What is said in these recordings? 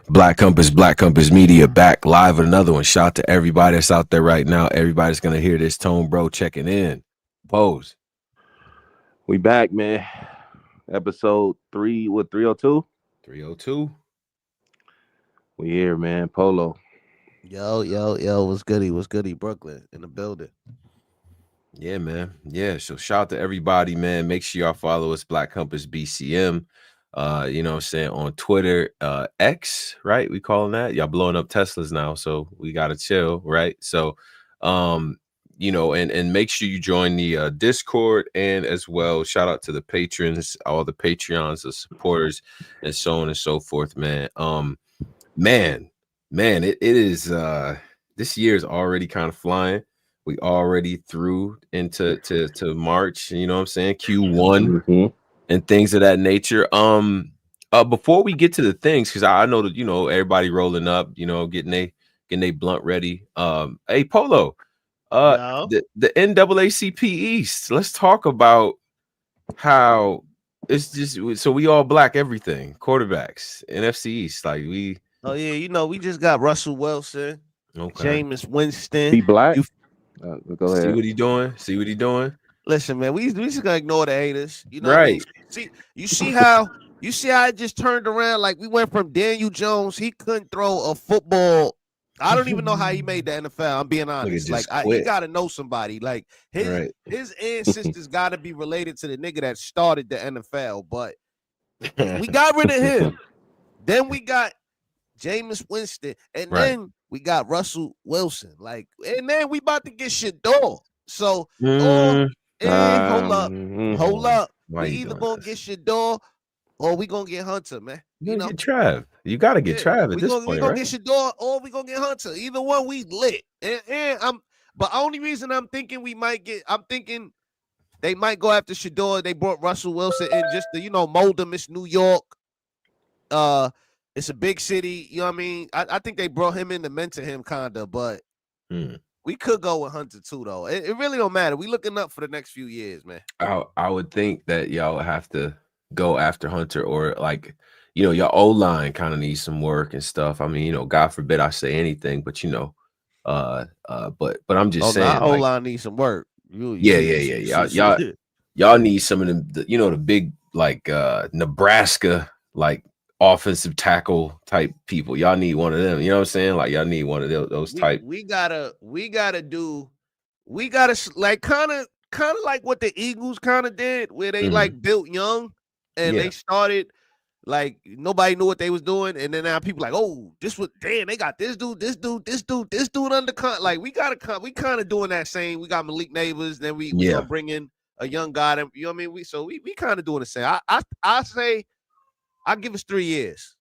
Black Compass Media back live with another one. Shout out to everybody that's out there right now. Everybody's gonna hear this tone, bro. Checking in. Pose. We back, man. Episode 302. 302. We here, man. Polo. Yo, what's goody? What's goody? Brooklyn in the building. Yeah, man. Yeah. So shout out to everybody, man. Make sure y'all follow us, Black Compass BCM. You know what I'm saying, on Twitter, X, right? We calling that. Y'all blowing up Teslas now, so we gotta chill, right? So and make sure you join the Discord, and as well, shout out to the patrons, all the Patreons, the supporters, and so on and so forth, man. It is this year is already kind of flying. We already through into to March, you know what I'm saying? Q1 and things of that nature. Before we get to the things, because I know that everybody rolling up, getting they blunt ready. Hey Polo, the NAACP East. Let's talk about how it's just so we all black everything, quarterbacks, NFC East, like we. Oh yeah, we just got Russell Wilson, Jameis Winston. He black. Go ahead. See what he doing. Listen, man, we just gonna ignore the haters. You know right? What I mean? You see how it just turned around. Like we went from Daniel Jones, he couldn't throw a football. I don't even know how he made the NFL. I'm being honest. Like he gotta know somebody. Like his ancestors gotta be related to the nigga that started the NFL. But we got rid of him. Then we got Jameis Winston, and then we got Russell Wilson. Like, and then we about to get Shador. So, hold up. We either gonna get Shador or we gonna get Hunter, man. You get Trav. You gotta get Trav at this point, we gonna get Shador or we gonna get Hunter. Either one, we lit. But only reason I'm thinking I'm thinking they might go after Shador. They brought Russell Wilson in just to mold him. It's New York. It's a big city, you know what I mean? I think they brought him in to mentor him, kinda, but we could go with Hunter too, though. It really don't matter. We looking up for the next few years, man. I would think that y'all have to go after Hunter, or like, your O-line kind of needs some work and stuff. I mean, God forbid I say anything, but but I'm just saying, O-line needs some work. Y'all need some of them, the big like Nebraska like offensive tackle type people. Y'all need one of them. You know what I'm saying? Like y'all need one of those type. We gotta like kind of like what the Eagles kind of did, where they like built young and they started like nobody knew what they was doing, and then now people like, oh, they got this dude under like we kind of doing that same. We got Malik Neighbors, then we gonna bring in a young guy. You know what I mean? We kind of doing the same. I say. I'll give us 3 years.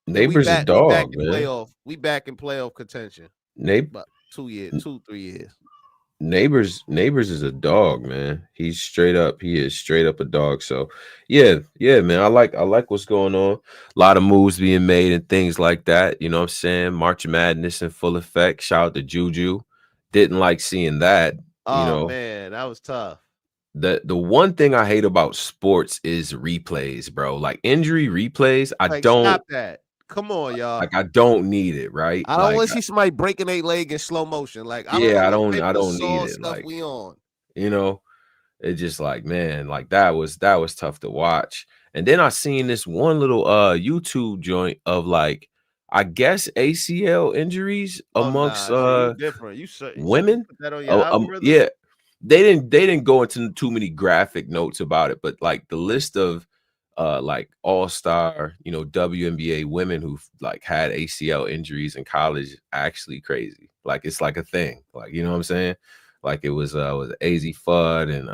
Neighbors a dog, man. We back in playoff contention. About 2 years, 3 years. Neighbors is a dog, man. He is straight up a dog. So yeah, man. I like what's going on. A lot of moves being made and things like that. You know what I'm saying? March Madness in full effect. Shout out to Juju. Didn't like seeing that. Man, that was tough. The one thing I hate about sports is replays, bro. Like injury replays, I don't stop that. Come on, y'all. Like I don't need it, right? I don't want to see somebody breaking their leg in slow motion. Like I don't need it. Stuff like, we on. It's just like, man, like that was tough to watch. And then I seen this one little YouTube joint of like, I guess ACL injuries amongst women. Put that on your algorithm? Yeah. They didn't go into too many graphic notes about it, but like the list of like all-star, WNBA women who like had ACL injuries in college, actually crazy. Like it's like a thing. Like, you know what I'm saying? Like it was Eazy Fudd and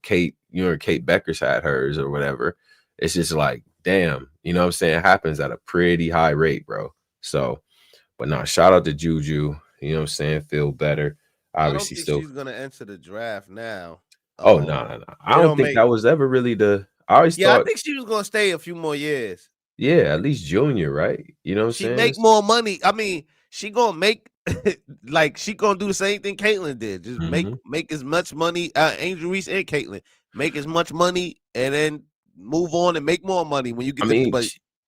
Kate, Kate Becker's had hers or whatever. It's just like, damn, you know what I'm saying? It happens at a pretty high rate, bro. So, but now shout out to Juju, you know what I'm saying? Feel better. Obviously, she's gonna enter the draft now. Oh no! I don't think that was ever really the. I think she was gonna stay a few more years. Yeah, at least junior, right? You know what I'm saying? She make more money. I mean, she gonna make like she gonna do the same thing Caitlyn did. Just make as much money. Angel Reese and Caitlyn make as much money, and then move on and make more money when you get.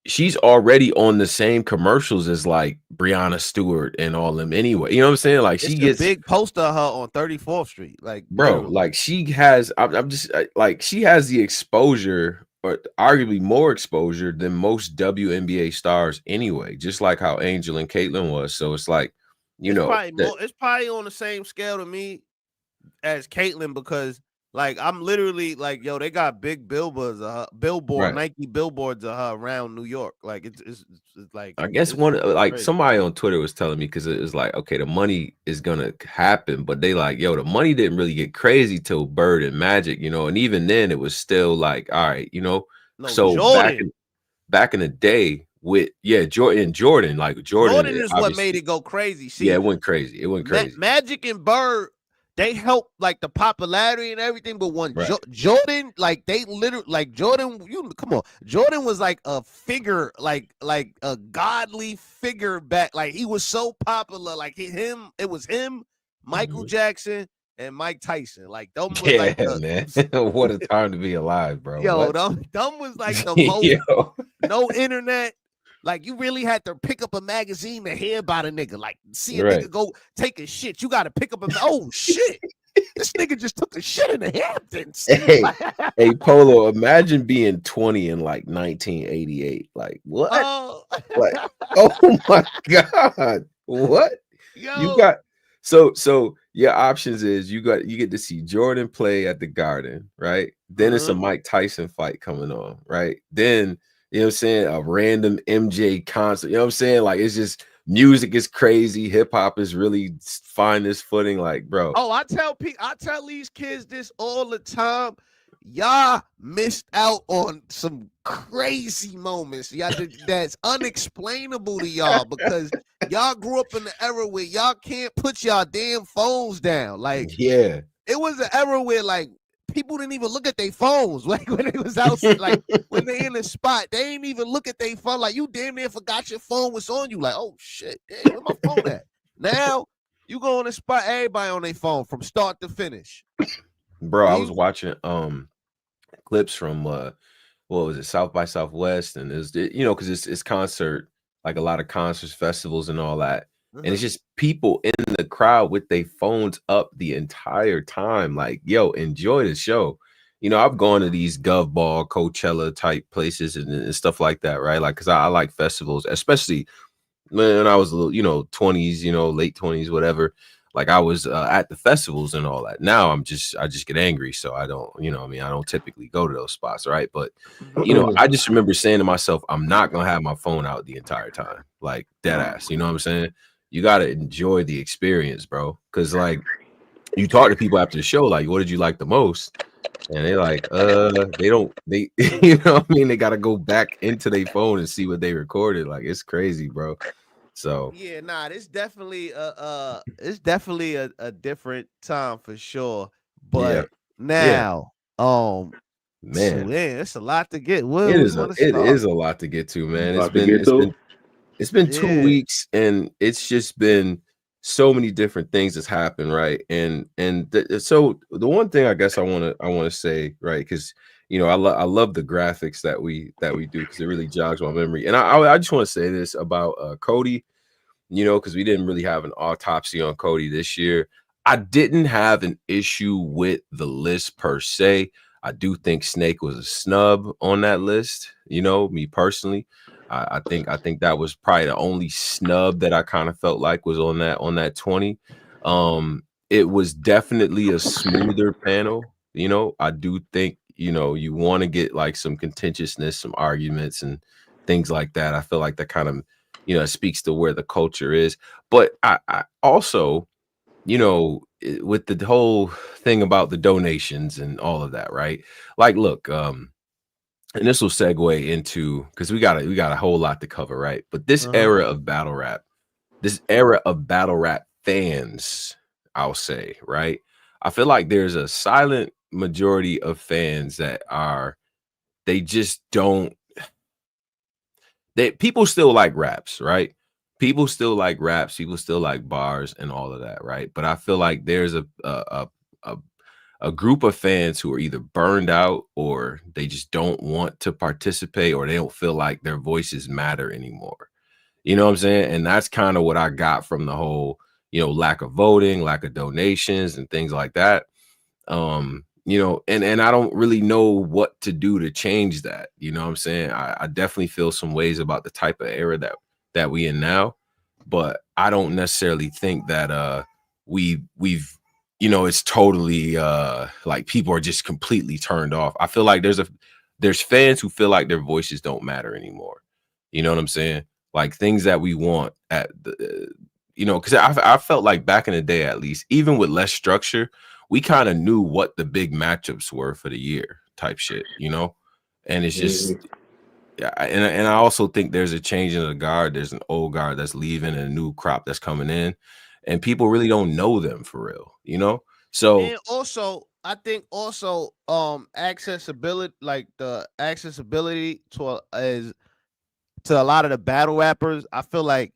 she's already on the same commercials as like Brianna Stewart and all them anyway. You know what I'm saying? Like it's she a gets big poster of her on 34th Street, like bro, literally. like she has I'm just like she has the exposure or arguably more exposure than most WNBA stars anyway, just like how Angel and Caitlyn was. So it's like, you It's know, probably that more. It's probably on the same scale to me as Caitlyn, because like I'm literally like, yo, they got big billboards of her, right. Nike billboards of her around New York. Like it's like I guess it's one like crazy. somebody on Twitter was telling me because it was like, okay, the money is gonna happen, but they like, yo, the money didn't really get crazy till Bird and Magic, you know, and even then it was still like, all right, you know. No, So Jordan. back in the day with Jordan, like Jordan Jordan is what made obviously, it go crazy. yeah, See, it went crazy. It went crazy. Magic and Bird, they helped like the popularity and everything, but when Right. Jordan, like they literally, like Jordan, you come on, Jordan was like a figure, like a godly figure back. Like he was so popular, like it was him, Michael Jackson, and Mike Tyson. Like them was Yeah, like the man. What a time to be alive, bro. yo, What? them was like the most Yo. no internet. Like you really had to pick up a magazine to hear about a nigga. Like see a Right. nigga go take a shit. You got to pick up oh shit. This nigga just took a shit in the Hamptons. Hey, Polo, imagine being 20 in like 1988. Like what? Like, oh my God. What? Yo. You got so your options is you get to see Jordan play at the Garden, right? Then it's a Mike Tyson fight coming on, right? Then you know what I'm saying, a random MJ concert. You know what I'm saying? Like it's just music is crazy, hip hop is really find this footing, like, bro. Oh, I tell these kids this all the time. Y'all missed out on some crazy moments. Y'all that's unexplainable to y'all because y'all grew up in the era where y'all can't put y'all damn phones down. Like, yeah, it was an era where like people didn't even look at their phones. Like when they was outside, like when they in the spot, they ain't even look at their phone. Like you damn near forgot your phone was on you. Like, oh shit, damn, where my phone at? Now you go on the spot, everybody on their phone from start to finish. bro. I was watching clips from what was it, South by Southwest, and it's, you know, because it's concert, like a lot of concerts, festivals, and all that, and it's just people in the crowd with their phones up the entire time. Like, yo, enjoy the show. You know, I've gone to these Gov Ball, Coachella type places and stuff like that, right? Like, because I like festivals, especially when I was a little, you know, 20s, you know, late 20s, whatever. Like I was at the festivals and all that. Now I just get angry, so I don't, you know, I mean, I don't typically go to those spots, right? But you know, I just remember saying to myself, I'm not gonna have my phone out the entire time, like dead ass. You know what I'm saying? You gotta enjoy the experience, bro. Because like you talk to people after the show, like, what did you like the most? And they're like, they you know what I mean? They gotta go back into their phone and see what they recorded. Like it's crazy, bro. So yeah, nah, it's definitely a different time for sure. But now, man, it's a lot to get. it is a lot to get to, man. It's been 2 weeks, and it's just been so mmany different things that's happened, right? And so the one thing I guess I want to say, right, because you know I love the graphics that we do because it really jogs my memory. And I just want to say this about Coty, you know, because we didn't really have an autopsy on Coty this year. I didn't have an issue with the list per se. I do think Snake was a snub on that list, you know, me personally. I think that was probably the only snub that I kind of felt like was on that 20. It was definitely a smoother panel, you know. I do think, you know, you want to get like some contentiousness, some arguments and things like that. I feel like that kind of, you know, it speaks to where the culture is. But I also, you know, with the whole thing about the donations and all of that, right? Like, look, and this will segue into because we got a whole lot to cover, right? But this era of battle rap fans, I'll say, right? I feel like there's a silent majority of fans that they just don't. People still like raps, right? People still like raps. People still like bars and all of that, right? But I feel like there's a a group of fans who are either burned out or they just don't want to participate or they don't feel like their voices matter anymore. You know what I'm saying? And that's kind of what I got from the whole, you know, lack of voting, lack of donations and things like that. You know, and I don't really know what to do to change that. You know what I'm saying? I definitely feel some ways about the type of era that we in now, but I don't necessarily think that we've you know, it's totally like people are just completely turned off. I feel like there's fans who feel like their voices don't matter anymore. You know what I'm saying? Like things that we want at the you know, because I felt like back in the day, at least, even with less structure, we kind of knew what the big matchups were for the year type shit, you know? And it's just, yeah. And I also think there's a change in the guard. There's an old guard that's leaving and a new crop that's coming in. And people really don't know them for real, you know? So, and also, I think also accessibility, like the accessibility to a lot of the battle rappers, I feel like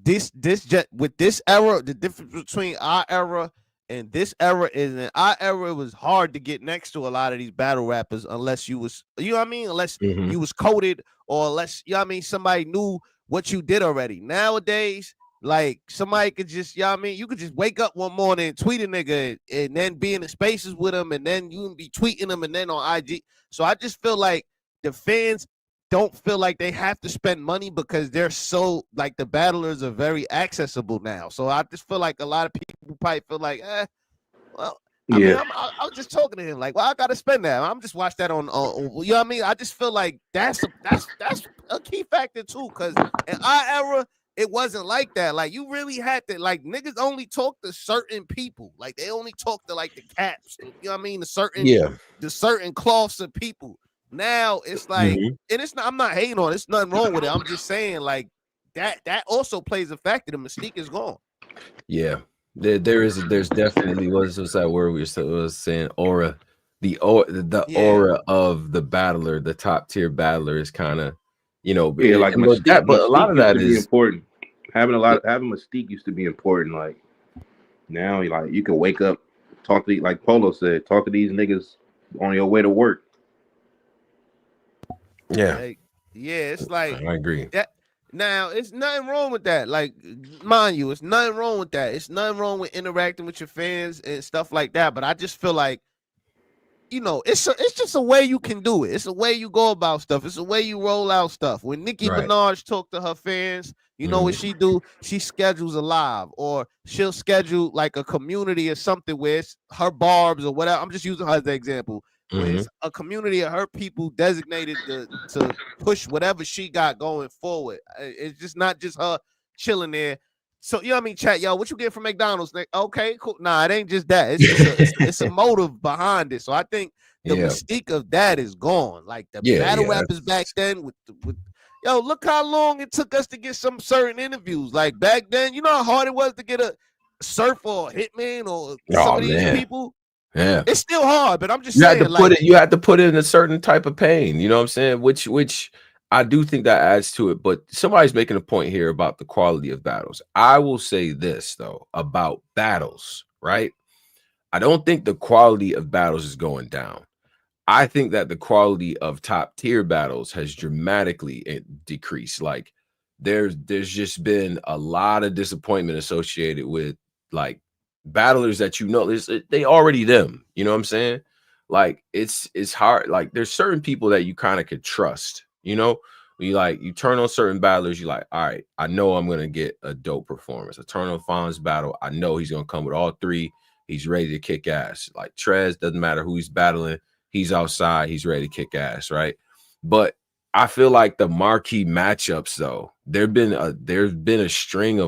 this just with this era, the difference between our era and this era is in our era, it was hard to get next to a lot of these battle rappers unless you was, you know what I mean, unless you was coded or unless, you know what I mean, somebody knew what you did already. Nowadays, like somebody could just, you know what I mean, you could just wake up one morning and tweet a nigga and then be in the spaces with him and then you can be tweeting them and then on IG. So I just feel like the fans don't feel like they have to spend money because they're so, like, the battlers are very accessible now. So I just feel like a lot of people probably feel like, well, I mean, I was just talking to him like, well, I gotta spend that. I'm just watch that on, you know what I mean? I just feel like that's a key factor too, because in our era, it wasn't like that. Like you really had to, like, niggas only talk to certain people. Like they only talk to like the caps, you know what I mean? The certain cloths of people. Now it's like, and it's not, I'm not hating on it. It's nothing wrong with it. I'm just saying like that also plays a factor. The mystique is gone. Yeah, there's definitely what's that word we was saying, aura. The aura of the battler, the top tier battler is kind of, you know, like that, but a lot of that is important. Having mystique used to be important. Like now, like you can wake up, talk to, like Polo said, talk to these niggas on your way to work. Yeah, like, yeah, it's like I agree. that. Now, it's nothing wrong with that. Like, mind you, it's nothing wrong with that. It's nothing wrong with interacting with your fans and stuff like that. But I just feel like, you know, it's just a way you can do it. It's a way you go about stuff. It's a way you roll out stuff. When Nicki Minaj talk to her fans, you know what she do? She schedules a live, or she'll schedule like a community or something where it's her barbs or whatever. I'm just using her as an example. Where it's a community of her people designated to push whatever she got going forward. It's just not just her chilling there. So, you know what I mean, chat, yo, what you get from McDonald's? Okay, cool. Nah, it ain't just that. It's just it's a motive behind it. So I think the mystique of that is gone. Like the battle rappers back then with yo, look how long it took us to get some certain interviews. Like back then, you know how hard it was to get a Surf or Hitman or some of these people. Yeah, it's still hard, but I'm just saying, you had to put it in a certain type of pain. You know what I'm saying? Which I do think that adds to it. But somebody's making a point here about the quality of battles. I will say this though about battles, right? I don't think the quality of battles is going down. I think that the quality of top tier battles has dramatically decreased. Like there's just been a lot of disappointment associated with like battlers that, you know, they already them, you know what I'm saying? Like it's hard. Like there's certain people that you kind of could trust, you know, when you turn on certain battlers, you like, all right, I know I'm gonna get a dope performance. I turn on Fonz's battle, I know he's gonna come with all three. He's ready to kick ass. Like Trez, doesn't matter who he's battling, he's outside, he's ready to kick ass, right? But I feel like the marquee matchups though, there's been a string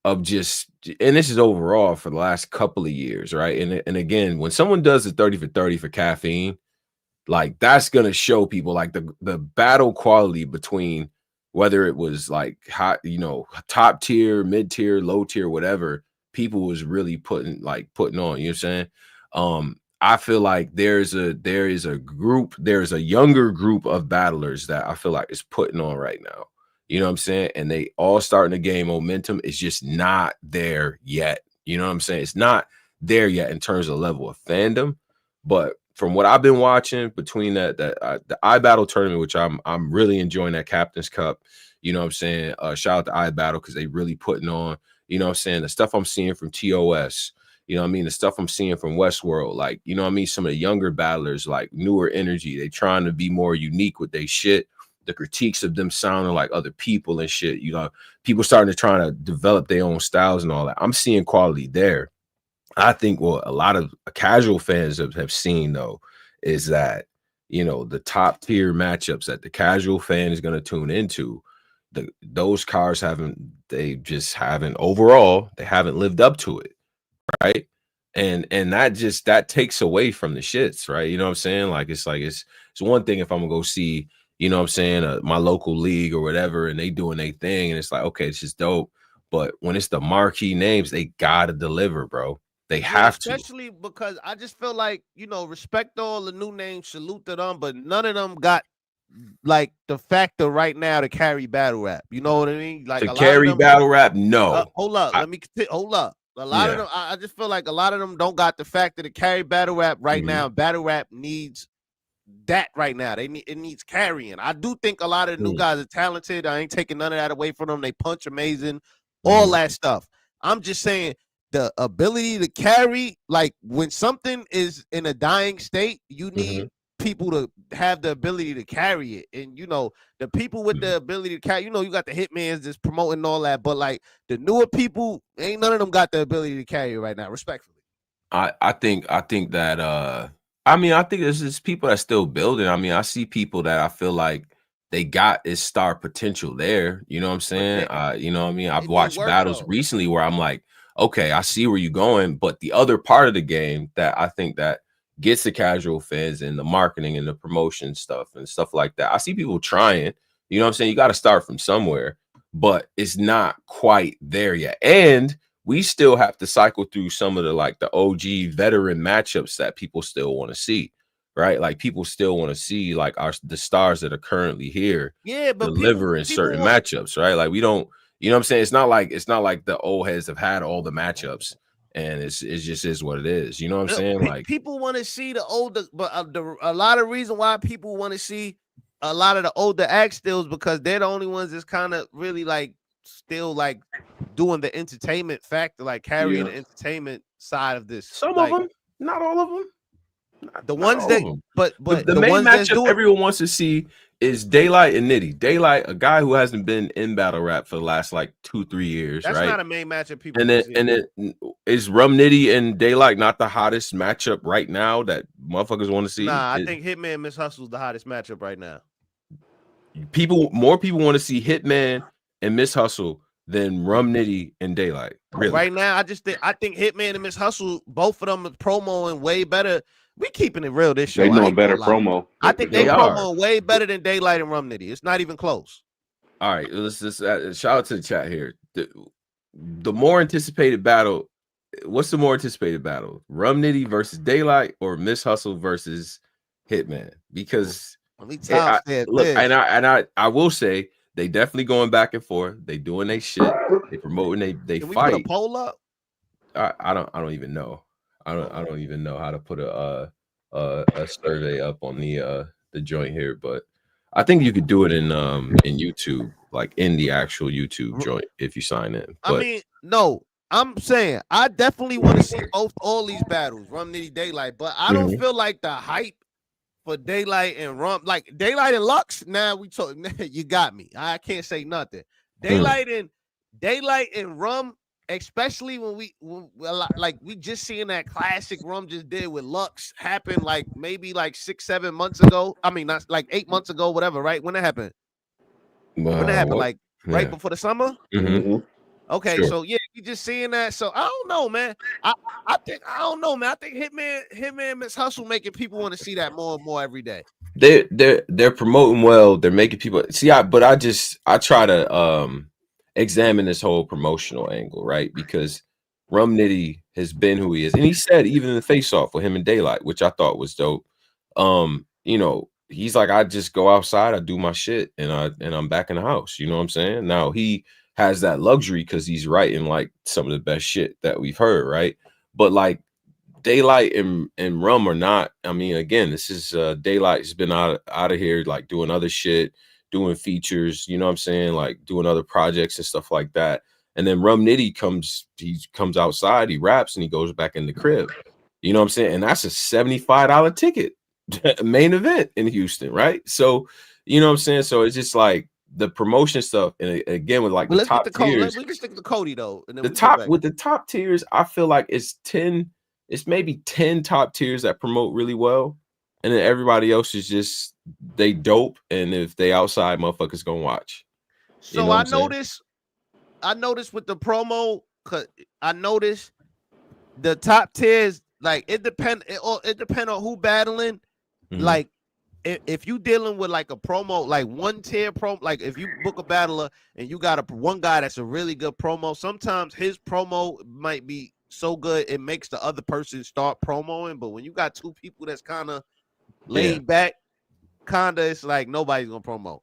of just, and this is overall for the last couple of years, right? And again, when someone does the 30 for 30 for Caffeine, like that's gonna show people like the battle quality between whether it was like hot, you know, top tier, mid tier, low tier, whatever, people was really putting on, you know what I'm saying? I feel like there is a younger group of battlers that I feel like is putting on right now. You know what I'm saying? And they all starting to gain momentum. It's just not there yet. You know what I'm saying? It's not there yet in terms of level of fandom. But from what I've been watching between the iBattle tournament, which I'm really enjoying that Captain's Cup, you know what I'm saying? Shout out to iBattle because they really putting on, you know what I'm saying, the stuff I'm seeing from TOS, you know what I mean, the stuff I'm seeing from Westworld, like, you know what I mean, some of the younger battlers, like newer energy, they trying to be more unique with their shit. The critiques of them sounding like other people and shit, you know, people starting to try to develop their own styles and all that. I'm seeing quality there. I think what a lot of casual fans have seen though is that, you know, the top tier matchups that the casual fan is going to tune into, those cars they just haven't overall, they haven't lived up to it, right? And that takes away from the shits, right? You know what I'm saying? Like it's one thing if I'm gonna go see, you know what I'm saying, my local league or whatever, and they doing their thing, and it's like, okay, this is dope. But when it's the marquee names, they gotta deliver, bro. They have to. Especially because I just feel like, you know, respect all the new names, salute to them, but none of them got like the factor right now to carry battle rap. You know what I mean? Like to carry battle rap, no. Hold up, let me hold up. A lot of them, I just feel like a lot of them don't got the factor to carry battle rap right now. Battle rap needs that right now. It needs carrying. I do think a lot of the new guys are talented. I ain't taking none of that away from them. They punch amazing, all that stuff. I'm just saying the ability to carry, like when something is in a dying state, you need people to have the ability to carry it. And you know, the people with the ability to carry, you know, you got the hitmans just promoting all that, but like the newer people, ain't none of them got the ability to carry it right now, respectfully. I think that I mean, I think there's people that still building. I mean, I see people that I feel like they got is star potential there. You know what I'm saying? You know what I mean? I've watched battles recently where I'm like, okay, I see where you're going. But the other part of the game that I think that gets the casual fans and the marketing and the promotion stuff and stuff like that, I see people trying. You know what I'm saying? You got to start from somewhere, but it's not quite there yet. And we still have to cycle through some of the like the OG veteran matchups that people still want to see, right? Like people still want to see like the stars that are currently here, but deliver in certain matchups, right? Like we don't, you know what I'm saying? It's not like the old heads have had all the matchups, and it just is what it is. You know what I'm saying? Like people want to see the older, but a lot of reason why people want to see a lot of the older act stills because they're the only ones that's kind of really like still like doing the entertainment factor, like carrying the entertainment side of this. Some of them, not all of them. The ones that, but the main matchup everyone wants to see is DAYLYT and NITTY. DAYLYT, a guy who hasn't been in battle rap for the last like 2-3 years. That's right? not a main matchup. People and then is NITTY and DAYLYT not the hottest matchup right now that motherfuckers want to see? Nah, I think Hitman and Miss Hustle's the hottest matchup right now. More people want to see Hitman and Miss Hustle than NITTY and DAYLYT. Really? Right now, I think Hitman and Miss Hustle, both of them are promoing way better. We keeping it real this show. They doing better promo. I think they promo way better than DAYLYT and NITTY. It's not even close. All right, let's just shout out to the chat here. The more anticipated battle. What's the more anticipated battle? NITTY versus DAYLYT or Miss Hustle versus Hitman? Because I will say they definitely going back and forth. They doing their shit. They promoting. They Can fight. We put a poll up? I don't even know. I don't even know how to put a survey up on the joint here, but I think you could do it in YouTube, like in the actual YouTube joint if you sign in. But, I mean, no, I'm saying I definitely want to see all these battles, NITTY, DAYLYT, but I don't feel like the hype for DAYLYT and like DAYLYT and Lux. Now we talk. You got me. I can't say nothing. DAYLYT and Rum. Especially when we just seeing that classic Rum just did with Lux happen like maybe like 6-7 months ago. I mean, not like 8 months ago, whatever, right? When it happened? When it happened? Like right before the summer? Okay, sure. So yeah, you just seeing that. So I don't know, man. I don't know, man. I think Hitman Miss Hustle making people want to see that more and more every day. They're promoting well. They're making people see. I try to examine this whole promotional angle, right? Because NITTY has been who he is, and he said even in the face-off with him and DAYLYT, which I thought was dope. You know, he's like, I just go outside, I do my shit, and I'm back in the house. You know what I'm saying? Now he has that luxury because he's writing like some of the best shit that we've heard, right? But like DAYLYT and Rum are not. I mean, again, this is DAYLYT has been out of here, like doing other shit, doing features. You know what I'm saying? Like doing other projects and stuff like that. And then NITTY comes outside, he raps, and he goes back in the crib. You know what I'm saying? And that's a $75 ticket, main event in Houston, right? So, you know what I'm saying? So it's just like the promotion stuff, and again with like the top tiers. We can stick to Coty though. And then the top tiers, I feel like it's maybe 10 top tiers that promote really well, and then everybody else is just they dope, and if they outside, motherfuckers gonna watch. So you know I noticed with the promo, cause I noticed the top tiers, like it depend on who battling. Like if you dealing with like a promo, like one tier promo, like if you book a battler and you got one guy that's a really good promo, sometimes his promo might be so good it makes the other person start promoing. But when you got two people that's kind of laid back, it's like nobody's gonna promote.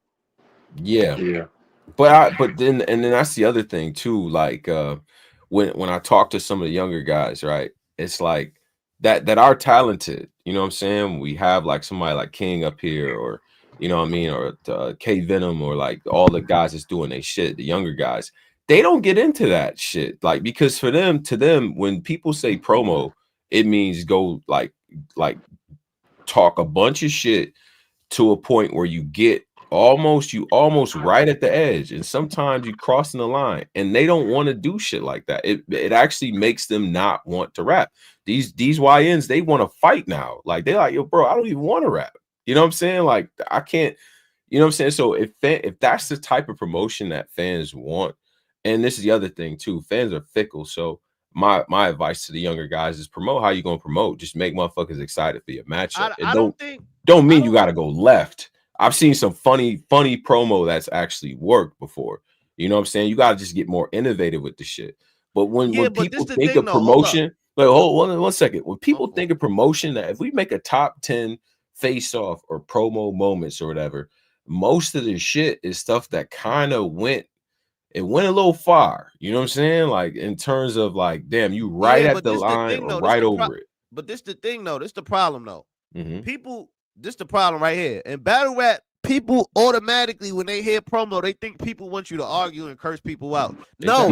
Yeah. But then that's the other thing too. Like when I talk to some of the younger guys, right? It's like that are talented. You know what I'm saying? We have like somebody like King up here, or you know what I mean, or K Venom, or like all the guys that's doing their shit. The younger guys, they don't get into that shit. Like because to them, when people say promo, it means go like talk a bunch of shit to a point where you get almost right at the edge, and sometimes you crossing the line, and they don't want to do shit like that. It actually makes them not want to rap. These YNs, they want to fight now. Like they're like, yo, bro, I don't even want to rap. You know what I'm saying? Like I can't. You know what I'm saying? So if that's the type of promotion that fans want, and this is the other thing too, fans are fickle. So my advice to the younger guys is promote how you gonna promote. Just make motherfuckers excited for your matchup. Don't mean you got to go left. I've seen some funny promo that's actually worked before. You know what I'm saying? You got to just get more innovative with the shit. But when people think of promotion, like hold on one second. When people think of promotion, that if we make a top 10 face off or promo moments or whatever, most of the shit is stuff that kind of went a little far. You know what I'm saying? Like in terms of like, damn, you right at the line or right over it. But this the thing though. This the problem though. People. This the problem right here. In battle rap, people automatically, when they hear promo, they think people want you to argue and curse people out. No,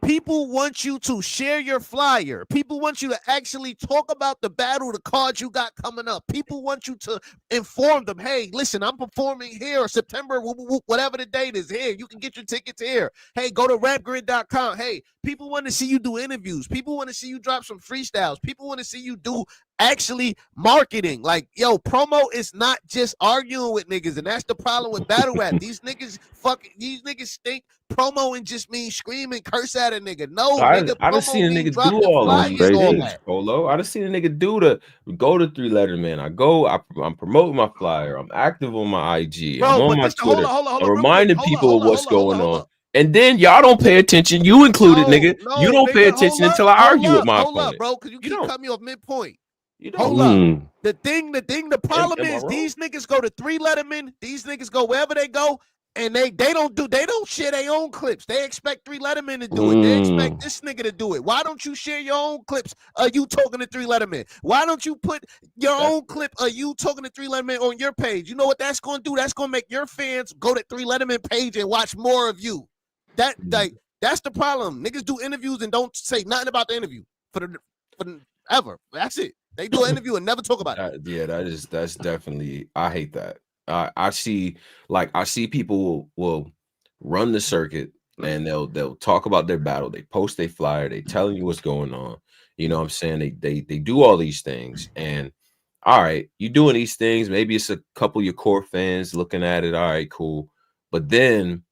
people want you to share your flyer. People want you to actually talk about the battle, the cards you got coming up. People want you to inform them, hey, listen, I'm performing here September, whatever the date is here. You can get your tickets here. Hey, go to rapgrid.com. Hey, people want to see you do interviews. People want to see you drop some freestyles. People want to see you do actually marketing. Like, promo is not just arguing with niggas, and that's the problem with battle rap. These niggas think promo and just mean screaming, curse at a nigga. No, nigga, I just seen a nigga do all that. Polo. I just seen a nigga do go to 3 Letterman. I'm promoting my flyer. I'm active on my IG. I'm on my Twitter. I'm reminding people of what's going on. And then y'all don't pay attention. You included, nigga. You don't pay attention until I argue with my opponent. Hold up, bro, because you keep cutting me off midpoint. Hold up. The problem is these niggas go to 3 Letterman. These niggas go wherever they go, and they don't share their own clips. They expect 3 Letterman to do it. They expect this nigga to do it. Why don't you share your own clips of you talking to 3 Letterman? Why don't you put your own clip of you talking to 3 Letterman on your page? You know what that's going to do? That's going to make your fans go to 3 Letterman page and watch more of you. That's the problem. Niggas do interviews and don't say nothing about the interview for ever. That's it. They do an interview and never talk about it. Yeah, that's definitely. I hate that. I see people will run the circuit and they'll talk about their battle. They post their flyer. They telling you what's going on. You know what I'm saying? They do all these things, and all right, you doing these things. Maybe it's a couple of your core fans looking at it. All right, cool. But then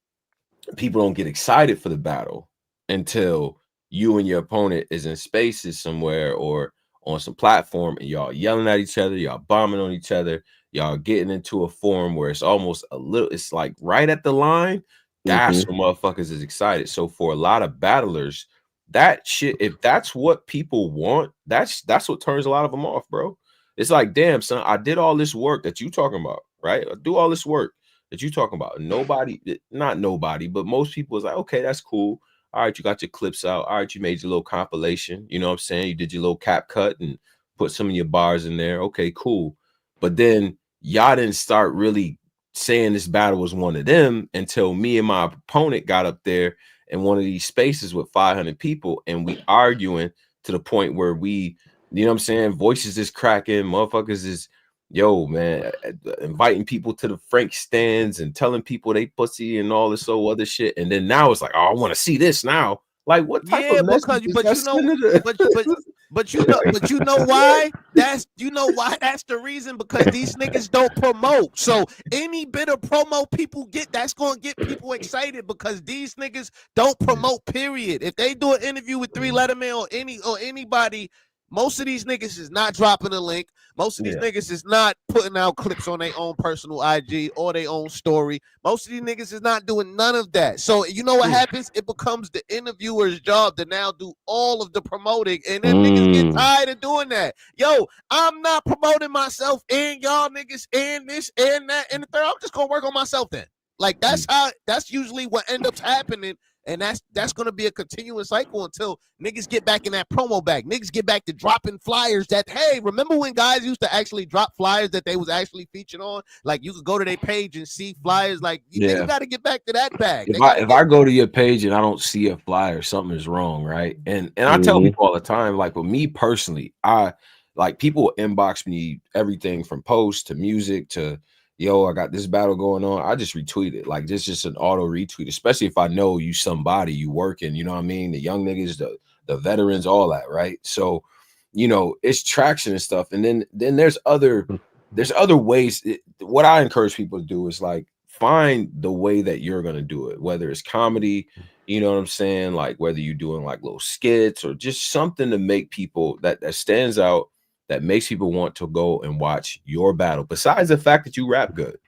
people don't get excited for the battle until you and your opponent is in spaces somewhere or on some platform, and y'all yelling at each other, y'all bombing on each other, y'all getting into a forum where it's almost it's like right at the line. That's when motherfuckers is excited. So for a lot of battlers, that shit, if that's what people want, that's what turns a lot of them off, bro. It's like, damn, son, I did all this work that you talking about, right? I do all this work that you talking about. Not nobody, but most people is like, okay, that's cool. All right, you got your clips out. All right, you made your little compilation. You know what I'm saying? You did your little cap cut and put some of your bars in there. Okay, cool. But then y'all didn't start really saying this battle was one of them until me and my opponent got up there in one of these spaces with 500 people, and we arguing to the point where we, you know what I'm saying, voices is cracking, motherfuckers is, yo, man, inviting people to the Frank stands and telling people they pussy and all this other shit. And then now it's like, oh, I want to see this now. Like, what type of message but you know why? That's the reason, because these niggas don't promote. So any bit of promo people get, that's gonna get people excited, because these niggas don't promote, period. If they do an interview with 3 Letterman or anybody, most of these niggas is not dropping a link. Most of these niggas is not putting out clips on their own personal IG or their own story. Most of these niggas is not doing none of that. So you know what happens? It becomes the interviewer's job to now do all of the promoting, and then niggas get tired of doing that. Yo, I'm not promoting myself and y'all niggas and this and that and the third. I'm just gonna work on myself then. Like that's usually what ends up happening. And that's gonna be a continuous cycle until niggas get back in that promo bag. Niggas get back to dropping flyers that, hey, remember when guys used to actually drop flyers that they was actually featured on? Like you could go to their page and see flyers. Like you gotta get back to that bag. If I go to your page and I don't see a flyer, something is wrong, right? And I tell people all the time, like with me personally, I like people inbox me everything from posts to music to, yo, I got this battle going on. I just retweet it. Like this just an auto retweet, especially if I know you somebody, you working, you know what I mean? The young niggas, the veterans, all that, right? So, you know, it's traction and stuff. And then there's other ways. What I encourage people to do is like find the way that you're gonna do it, whether it's comedy, you know what I'm saying? Like whether you're doing like little skits or just something to make people that stands out, that makes people want to go and watch your battle. Besides the fact that you rap good,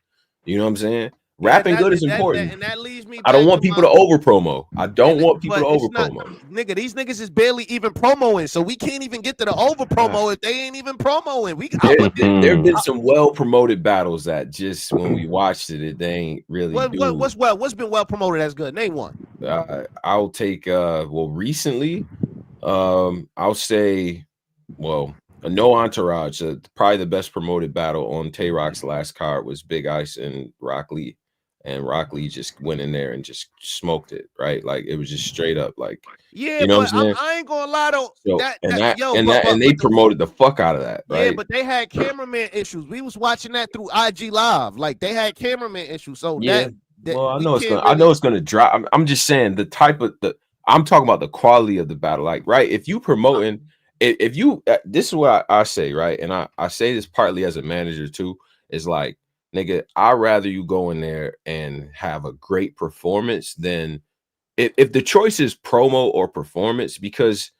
you know what I'm saying? Rapping good is important. And that leads me. I don't want people to over promo. I don't want people to over promo. Nigga, these niggas is barely even promoing, so we can't even get to the over promo if they ain't even promoing. There have been some well promoted battles that just when we watched it, they ain't really. What's been well promoted that's good? Name one. I'll take recently, I'll say, no Entourage. Probably the best promoted battle on Tay Rock's last card was Big Ice and Rock Lee. And Rock Lee just went in there and just smoked it, right? Like it was just straight up, like, you know what I'm saying? I ain't gonna lie though. So, they promoted the fuck out of that, right? Yeah, but they had cameraman issues. We was watching that through IG Live. Like they had cameraman issues. So I know it's gonna drop. I'm just saying the type of I'm talking about the quality of the battle, like, right? If you promoting. If you, this is what I say, right? And I say this partly as a manager too, is like, nigga, I'd rather you go in there and have a great performance than if the choice is promo or performance, because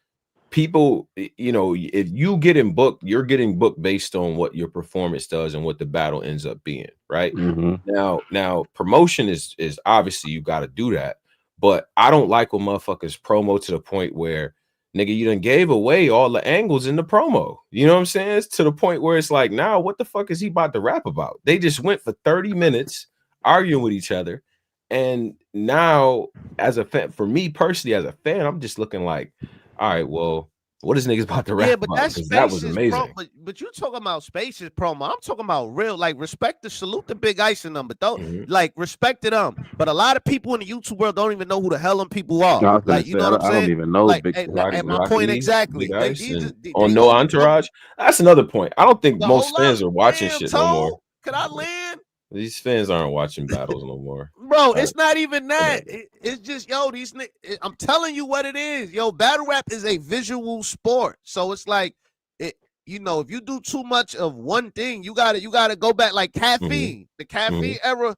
people, you know, if you getting booked, you're getting booked based on what your performance does and what the battle ends up being, right? Now promotion is obviously you got to do that, but I don't like when motherfuckers promo to the point where, nigga, you done gave away all the angles in the promo. You know what I'm saying? It's to the point where it's like, now what the fuck is he about to rap about? They just went for 30 minutes arguing with each other. And now, as a fan, for me personally, as a fan, I'm just looking like, all right, well, what is niggas about to rap about? That was amazing. But you talking about Space's promo. I'm talking about real, like, respect the salute the Big Ice and them, but don't like respect them. But a lot of people in the YouTube world don't even know who the hell them people are. No, like, you know what I'm saying? I don't even know. Like, at my point exactly. Like, on No Entourage. That's another point. I don't think most fans are watching shit no more. Can I land? These fans aren't watching battles no more. Bro, it's not even that. It's just, yo, these niggas, I'm telling you what it is. Yo, battle rap is a visual sport. So it's like, you know, if you do too much of one thing, you gotta go back, like caffeine. The caffeine era,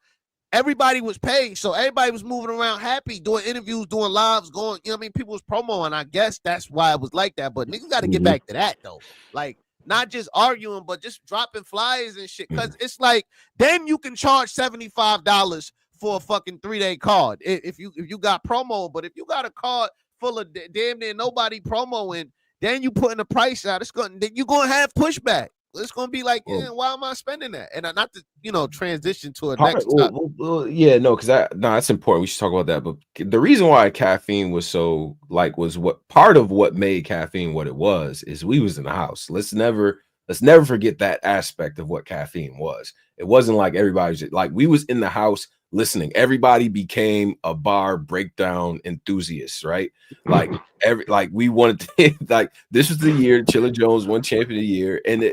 everybody was paid. So everybody was moving around happy, doing interviews, doing lives, going, you know what I mean? People was promoing. I guess that's why it was like that. But niggas gotta get back to that though. Like, not just arguing, but just dropping flyers and shit. Because it's like, then you can charge $75 for a fucking 3-day card if you got promo. But if you got a card full of damn near nobody promoing, then you putting the price out. You're gonna have pushback. it's gonna be like, yeah, why am I spending that? And not to, you know, transition to a next topic. Yeah, no, because that's important. We should talk about that. But the reason why caffeine was so was what part of what made caffeine what it was is we was in the house. Let's never forget that aspect of what caffeine was. It wasn't like everybody's like we was in the house listening. Everybody became a bar breakdown enthusiast, right? Like we wanted to like this was the year Chilla Jones won champion of the year, and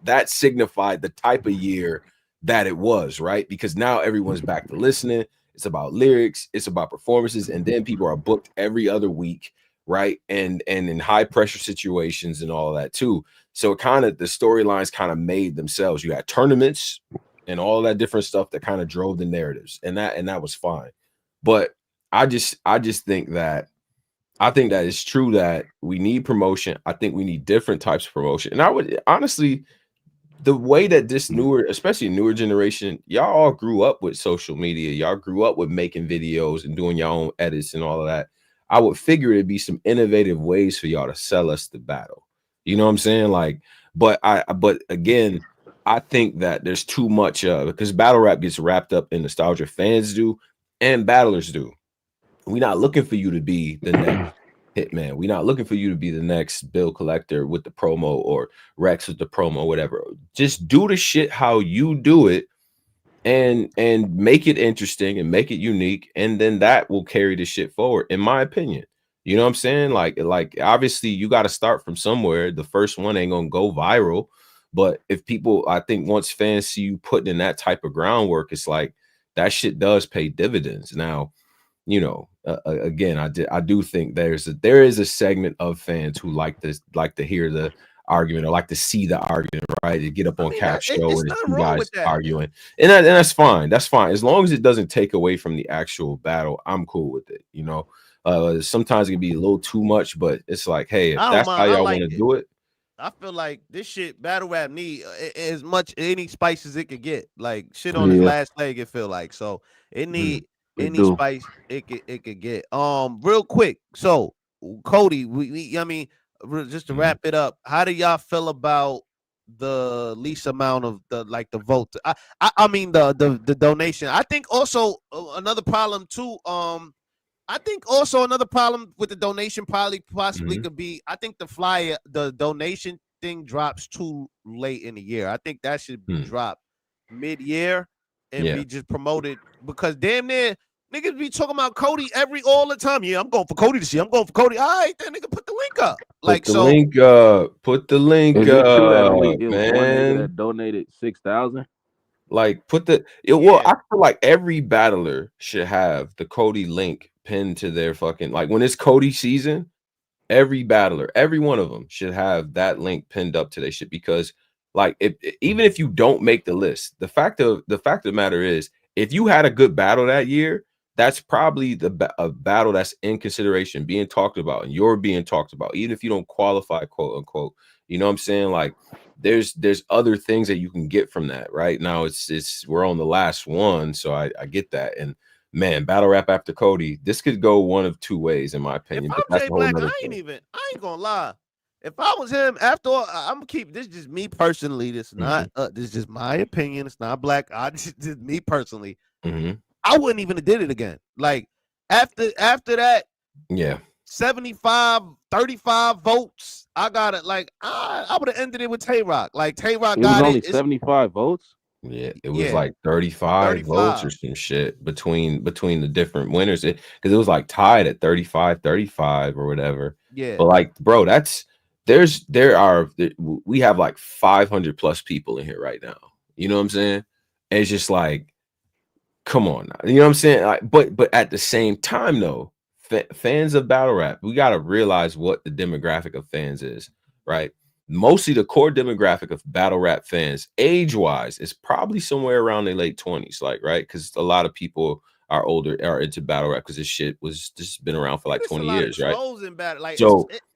that signified the type of year that it was, right? Because now everyone's back to listening. It's about lyrics, it's about performances, and then people are booked every other week, right? And in high pressure situations and all of that too. So kind of the storylines kind of made themselves. You had tournaments and all that different stuff that kind of drove the narratives, and that was fine. But I just think that it's true that we need promotion. I think we need different types of promotion. And I would honestly, the way that this especially newer generation, y'all all grew up with social media. Y'all grew up with making videos and doing your own edits and all of that. I would figure it'd be some innovative ways for y'all to sell us the battle. You know what I'm saying? Like, but again, I think that there's too much because battle rap gets wrapped up in nostalgia. Fans do and battlers do. We're not looking for you to be the next Hitman. We're not looking for you to be the next bill collector with the promo or Rex with the promo, whatever. Just do the shit how you do it and make it interesting and make it unique. And then that will carry the shit forward, in my opinion. You know what I'm saying? Like obviously you got to start from somewhere. The first one ain't gonna go viral. But if people, I think once fans see you putting in that type of groundwork, it's like that shit does pay dividends. Now, you know, again, I do think there is a segment of fans who like to hear the argument or like to see the argument, right? To get up on Cap Show and you guys arguing, and that's fine. That's fine as long as it doesn't take away from the actual battle. I'm cool with it. You know, sometimes it can be a little too much, but it's like, hey, if that's how y'all want to do it. I feel like this shit battle rap need as much any spice as it could get. Like shit on his last leg, it feel like so it need. Any spice it could get. Real quick. So Coty, I mean, just to wrap it up, how do y'all feel about the least amount of the vote? I mean the donation. I think also another problem too. I think also another problem with the donation possibly could be. I think the donation thing drops too late in the year. I think that should be dropped mid-year and be just promoted because damn near. Niggas be talking about Coty all the time. Yeah, I'm going for Coty this year. I'm going for Coty. All right, then nigga, put the link up. Put the link up. Put the link up. Is it true that only one nigga that donated 6,000? Like well, I feel like every battler should have the Coty link pinned to their fucking when it's Coty season. Every battler, every one of them should have that link pinned up to their shit because even if you don't make the list, the fact of the matter is if you had a good battle that year. That's probably a battle that's in consideration, being talked about, and you're being talked about, even if you don't qualify, quote unquote. You know what I'm saying? Like, there's other things that you can get from that. Right now, we're on the last one, so I get that. And man, battle rap after Coty, this could go one of two ways, in my opinion. If I'm Jay Black, I ain't gonna lie. If I was him, after all, I'm gonna keep this. Just me personally. This not. This is just my opinion. It's not Black. Just me personally. I wouldn't even have did it again. Like after that, 75, 35 votes. I got it. Like I would have ended it with Tay Rock. Like Tay Rock got it. Only 75 votes. Yeah, it was like 35 votes or some shit between the different winners. Because it was like tied at 35 or whatever. Yeah. But like, bro, we have like 500 plus people in here right now. You know what I'm saying? And it's just like. Come on, now. You know what I'm saying? Like, but at the same time, though, fans of battle rap, we got to realize what the demographic of fans is, right? Mostly the core demographic of battle rap fans, age-wise, is probably somewhere around their late 20s, like, right? Because a lot of people are older, are into battle rap because this shit was just been around for like 20 years, right?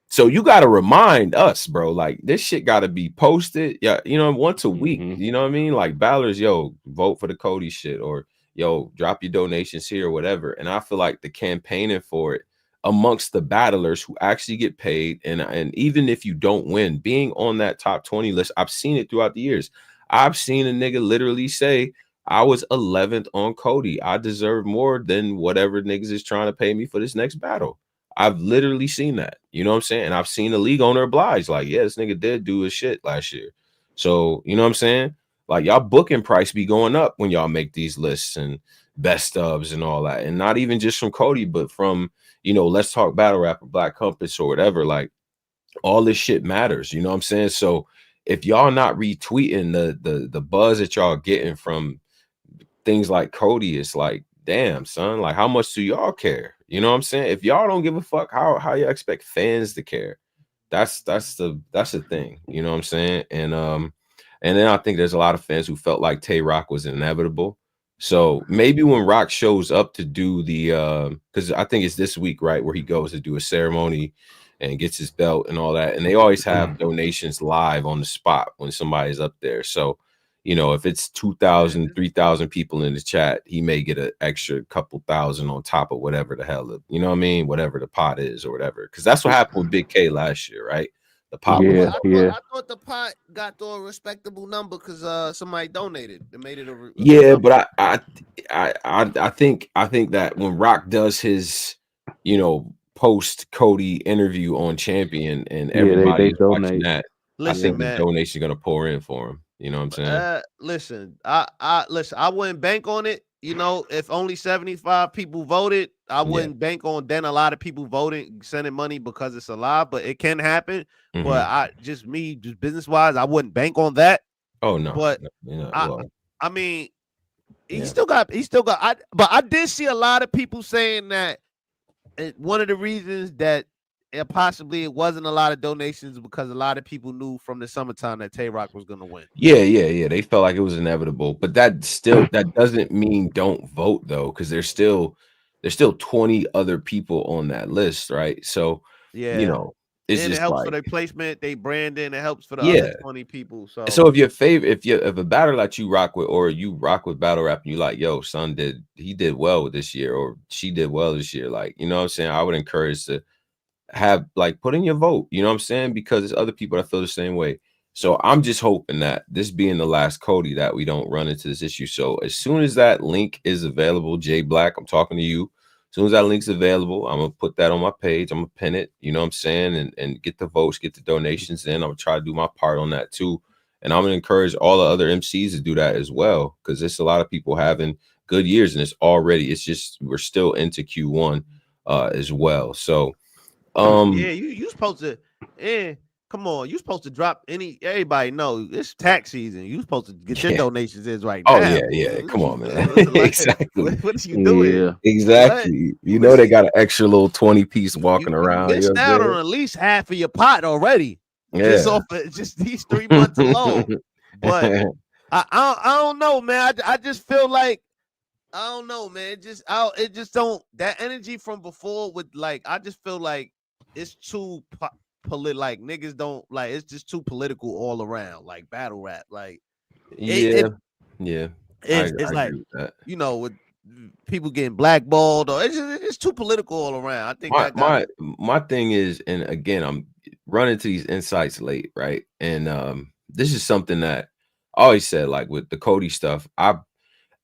So you got to remind us, bro, like this shit got to be posted, once a week. You know what I mean? Like battlers, vote for the Coty shit or. Yo, drop your donations here or whatever. And I feel like the campaigning for it amongst the battlers who actually get paid. And even if you don't win, being on that top 20 list, I've seen it throughout the years. I've seen a nigga literally say, I was 11th on Coty. I deserve more than whatever niggas is trying to pay me for this next battle. I've literally seen that. You know what I'm saying? And I've seen the league owner oblige, like, yeah, this nigga did do his shit last year. So, you know what I'm saying? Like, y'all booking price be going up when y'all make these lists and best ofs and all that. And not even just from Coty, but from, you know, Let's Talk Battle Rap or Black Compass or whatever. Like, all this shit matters. You know what I'm saying? So if y'all not retweeting the buzz that y'all getting from things like Coty, it's like, damn, son, like, how much do y'all care? You know what I'm saying? If y'all don't give a fuck, how you expect fans to care? That's the thing. You know what I'm saying? And then I think there's a lot of fans who felt like Tay Rock was inevitable. So maybe when Rock shows up to do the because I think it's this week, right, where he goes to do a ceremony and gets his belt and all that, and they always have donations live on the spot when somebody's up there. So, you know, if it's 2,000, 3,000 people in the chat, he may get an extra couple thousand on top of whatever the hell, you know what I mean? Whatever the pot is or whatever. Because that's what happened with Big K last year, right? The pot. Yeah, I thought the pot got to a respectable number because somebody donated. They made it a yeah, but I think that when Rock does his, you know, post Coty interview on Champion and everybody's watching that, listen, I think the donation gonna pour in for him. You know what I'm saying? Listen, I wouldn't bank on it. You know, if only 75 people voted, I wouldn't bank on then a lot of people voting, sending money because it's alive, but it can happen. But just business wise, I wouldn't bank on that. Oh no, but I mean, he still got, but I did see a lot of people saying that one of the reasons that possibly it wasn't a lot of donations because a lot of people knew from the summertime that Tay Rock was gonna win. Yeah. They felt like it was inevitable, but that doesn't mean don't vote though, because there's still 20 other people on that list, right? So you know, it's just it helps like, for their placement, they branding, it helps for the other 20 people. So if your favorite, if a battle that you rock with, or you rock with battle rap, and you like, yo, son he did well this year, or she did well this year, like, you know what I'm saying? I would encourage to have, like, put in your vote, you know what I'm saying? Because there's other people that feel the same way. So I'm just hoping that this being the last Coty, that we don't run into this issue. So as soon as that link is available, Jay Black, I'm talking to you. As soon as that link's available, I'm gonna put that on my page. I'm gonna pin it, you know what I'm saying, and get the votes, get the donations in. I'm gonna try to do my part on that too. And I'm gonna encourage all the other MCs to do that as well, because there's a lot of people having good years, and it's just we're still into Q1 as well. So yeah, you supposed to come on, you supposed to drop everybody know it's tax season. You supposed to get your donations in right now. Oh yeah. Come on, man. Exactly. What are you doing? Yeah, exactly. What? You know they got an extra little 20 piece walking around. You missed out on at least half of your pot already. Yeah. Just off just these 3 months alone. But I don't know, man. I just feel like I don't know, man. It just don't, that energy from before with, like, I just feel like it's too like niggas don't like, it's just too political all around, like battle rap, like it's like, you know, with people getting blackballed, or it's too political all around. I think my thing is, and again, I'm running to these insights late, right? And this is something that I always said, like with the Coty stuff,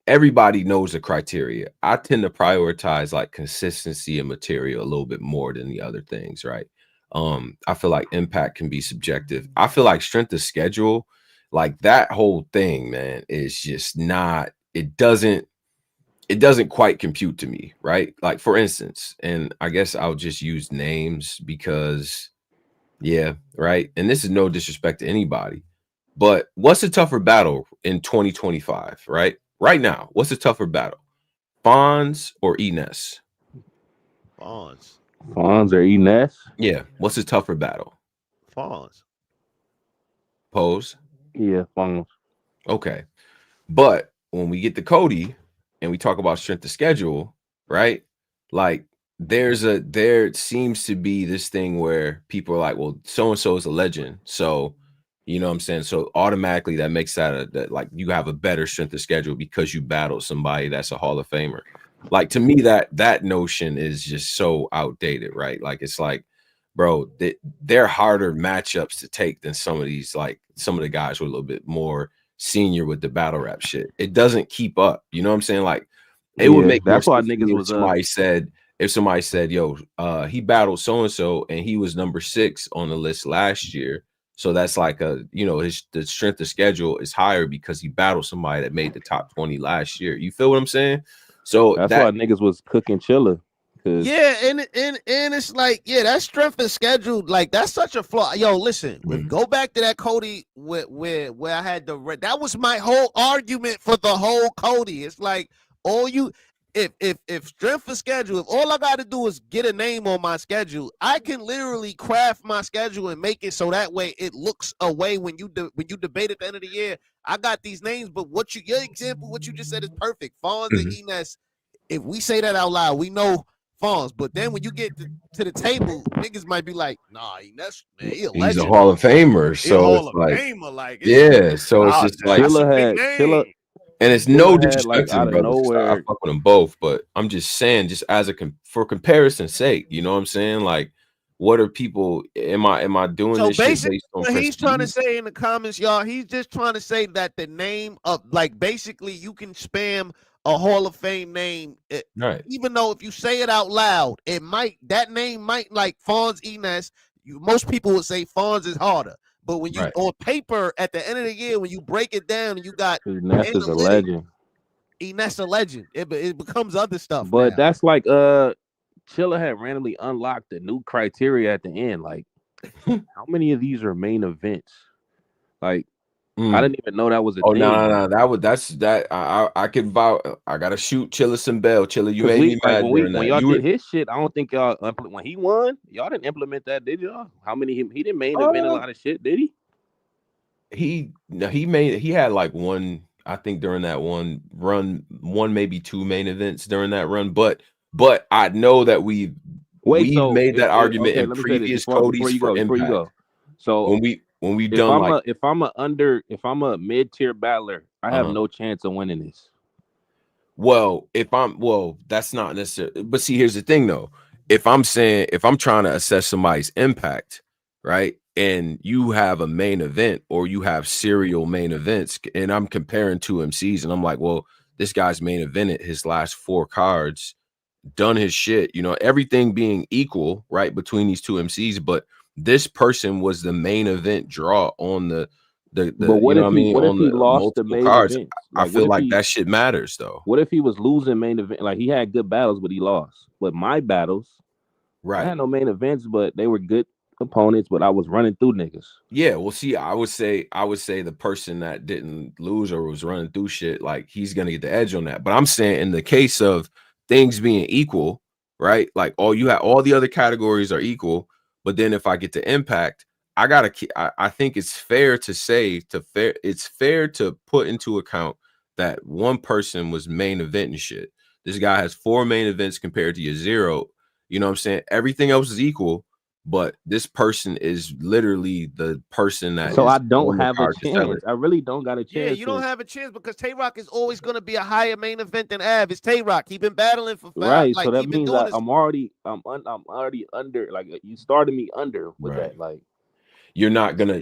everybody knows the criteria. I tend to prioritize like consistency and material a little bit more than the other things, right? I feel like impact can be subjective. I feel like strength of schedule, like that whole thing, man, is just not, it doesn't quite compute to me, right? Like, for instance, and I guess I'll just use names because, yeah, right? And this is no disrespect to anybody, but what's a tougher battle in 2025, right? Right now, what's a tougher battle? Fonz or Enes? Fonz or Enes? Yeah. What's a tougher battle? Fonz. Pose? Yeah, Fonz. Okay. But when we get to Coty and we talk about strength of schedule, right? Like, there seems to be this thing where people are like, well, so-and-so is a legend. So, you know what I'm saying? So automatically that makes that like you have a better strength of schedule because you battled somebody that's a Hall of Famer. Like to me, that notion is just so outdated, right? Like it's like, bro, they're harder matchups to take than some of these, like some of the guys who are a little bit more senior with the battle rap shit. It doesn't keep up. You know what I'm saying? Like it would make more that's why sense to me niggas if was somebody said, yo, he battled so and so and he was number 6 on the list last year. So that's like a, you know, the strength of schedule is higher because he battled somebody that made the top 20 last year. You feel what I'm saying? So that's why niggas was cooking Chilla. Yeah, and it's like, yeah, that strength and schedule, like that's such a flaw. Yo, listen, go back to that Coty where I had that was my whole argument for the whole Coty. It's like all you if strength and schedule, if all I got to do is get a name on my schedule, I can literally craft my schedule and make it so that way it looks away when you debate at the end of the year. I got these names, but your example, what you just said is perfect. Fonz and Enes. If we say that out loud, we know Fonz, but then when you get to the table, niggas might be like, "Nah, that's man, he's a Hall of Famer." So it's like, yeah. So it's just like Chilla, and it's no disrespect to the brothers. I fuck with them both, but I'm just saying, just as for comparison's sake, you know what I'm saying? Like, what are people? Am I doing this shit based on? What he's trying to say in the comments, y'all, he's just trying to say that the name of, like, basically you can spam a Hall of Fame name, right? Even though if you say it out loud, that name might, like Fonz Enes. Most people would say Fonz is harder, but when you on paper at the end of the year, when you break it down and you got Enes is a legend. Enes a legend. It becomes other stuff. But now. That's like Chilla had randomly unlocked a new criteria at the end. Like, how many of these are main events? Like, I didn't even know that was a thing. No. I could vow. I gotta shoot Chilla some bell. Chilla, you made me mad when y'all did his shit. I don't think y'all when he won, y'all didn't implement that, did y'all? How many he didn't main event a lot of shit, did he? He had like one, I think during that one run, maybe 2 main events during that run. But I know that we made that argument in previous Cody's for Impact. Before you go. So when we done if I'm a mid-tier battler, I have no chance of winning this. Well, that's not necessarily. But see, here's the thing though. If I'm trying to assess somebody's impact, right? And you have a main event or you have serial main events, and I'm comparing 2 MCs, and I'm like, well, this guy's main evented his last 4 cards, done his shit, you know, everything being equal, right, between these 2 MCs, but this person was the main event draw on the but what, you know, if he, what if he lost the main cards. events? Like, I feel like that shit matters though. What if he was losing main event? Like, he had good battles, but he lost. But my battles, I had no main events, but they were good opponents, but I was running through niggas. Yeah, well, see, I would say the person that didn't lose or was running through shit, like, he's gonna get the edge on that. But I'm saying in the case of things being equal, right? Like, all the other categories are equal, but then if I get to Impact, I think it's fair to say it's fair to put into account that one person was main eventing shit. This guy has 4 main events compared to your 0. You know what I'm saying? Everything else is equal, but this person is literally the person that. So I don't have a chance. I really don't got a chance. Yeah, you don't have a chance because Tay-Rock is always going to be a higher main event than Av. It's Tay-Rock. He's been battling for 5. Right. Like, so that means I'm already under. Like, you started me under with that. Like, you're not gonna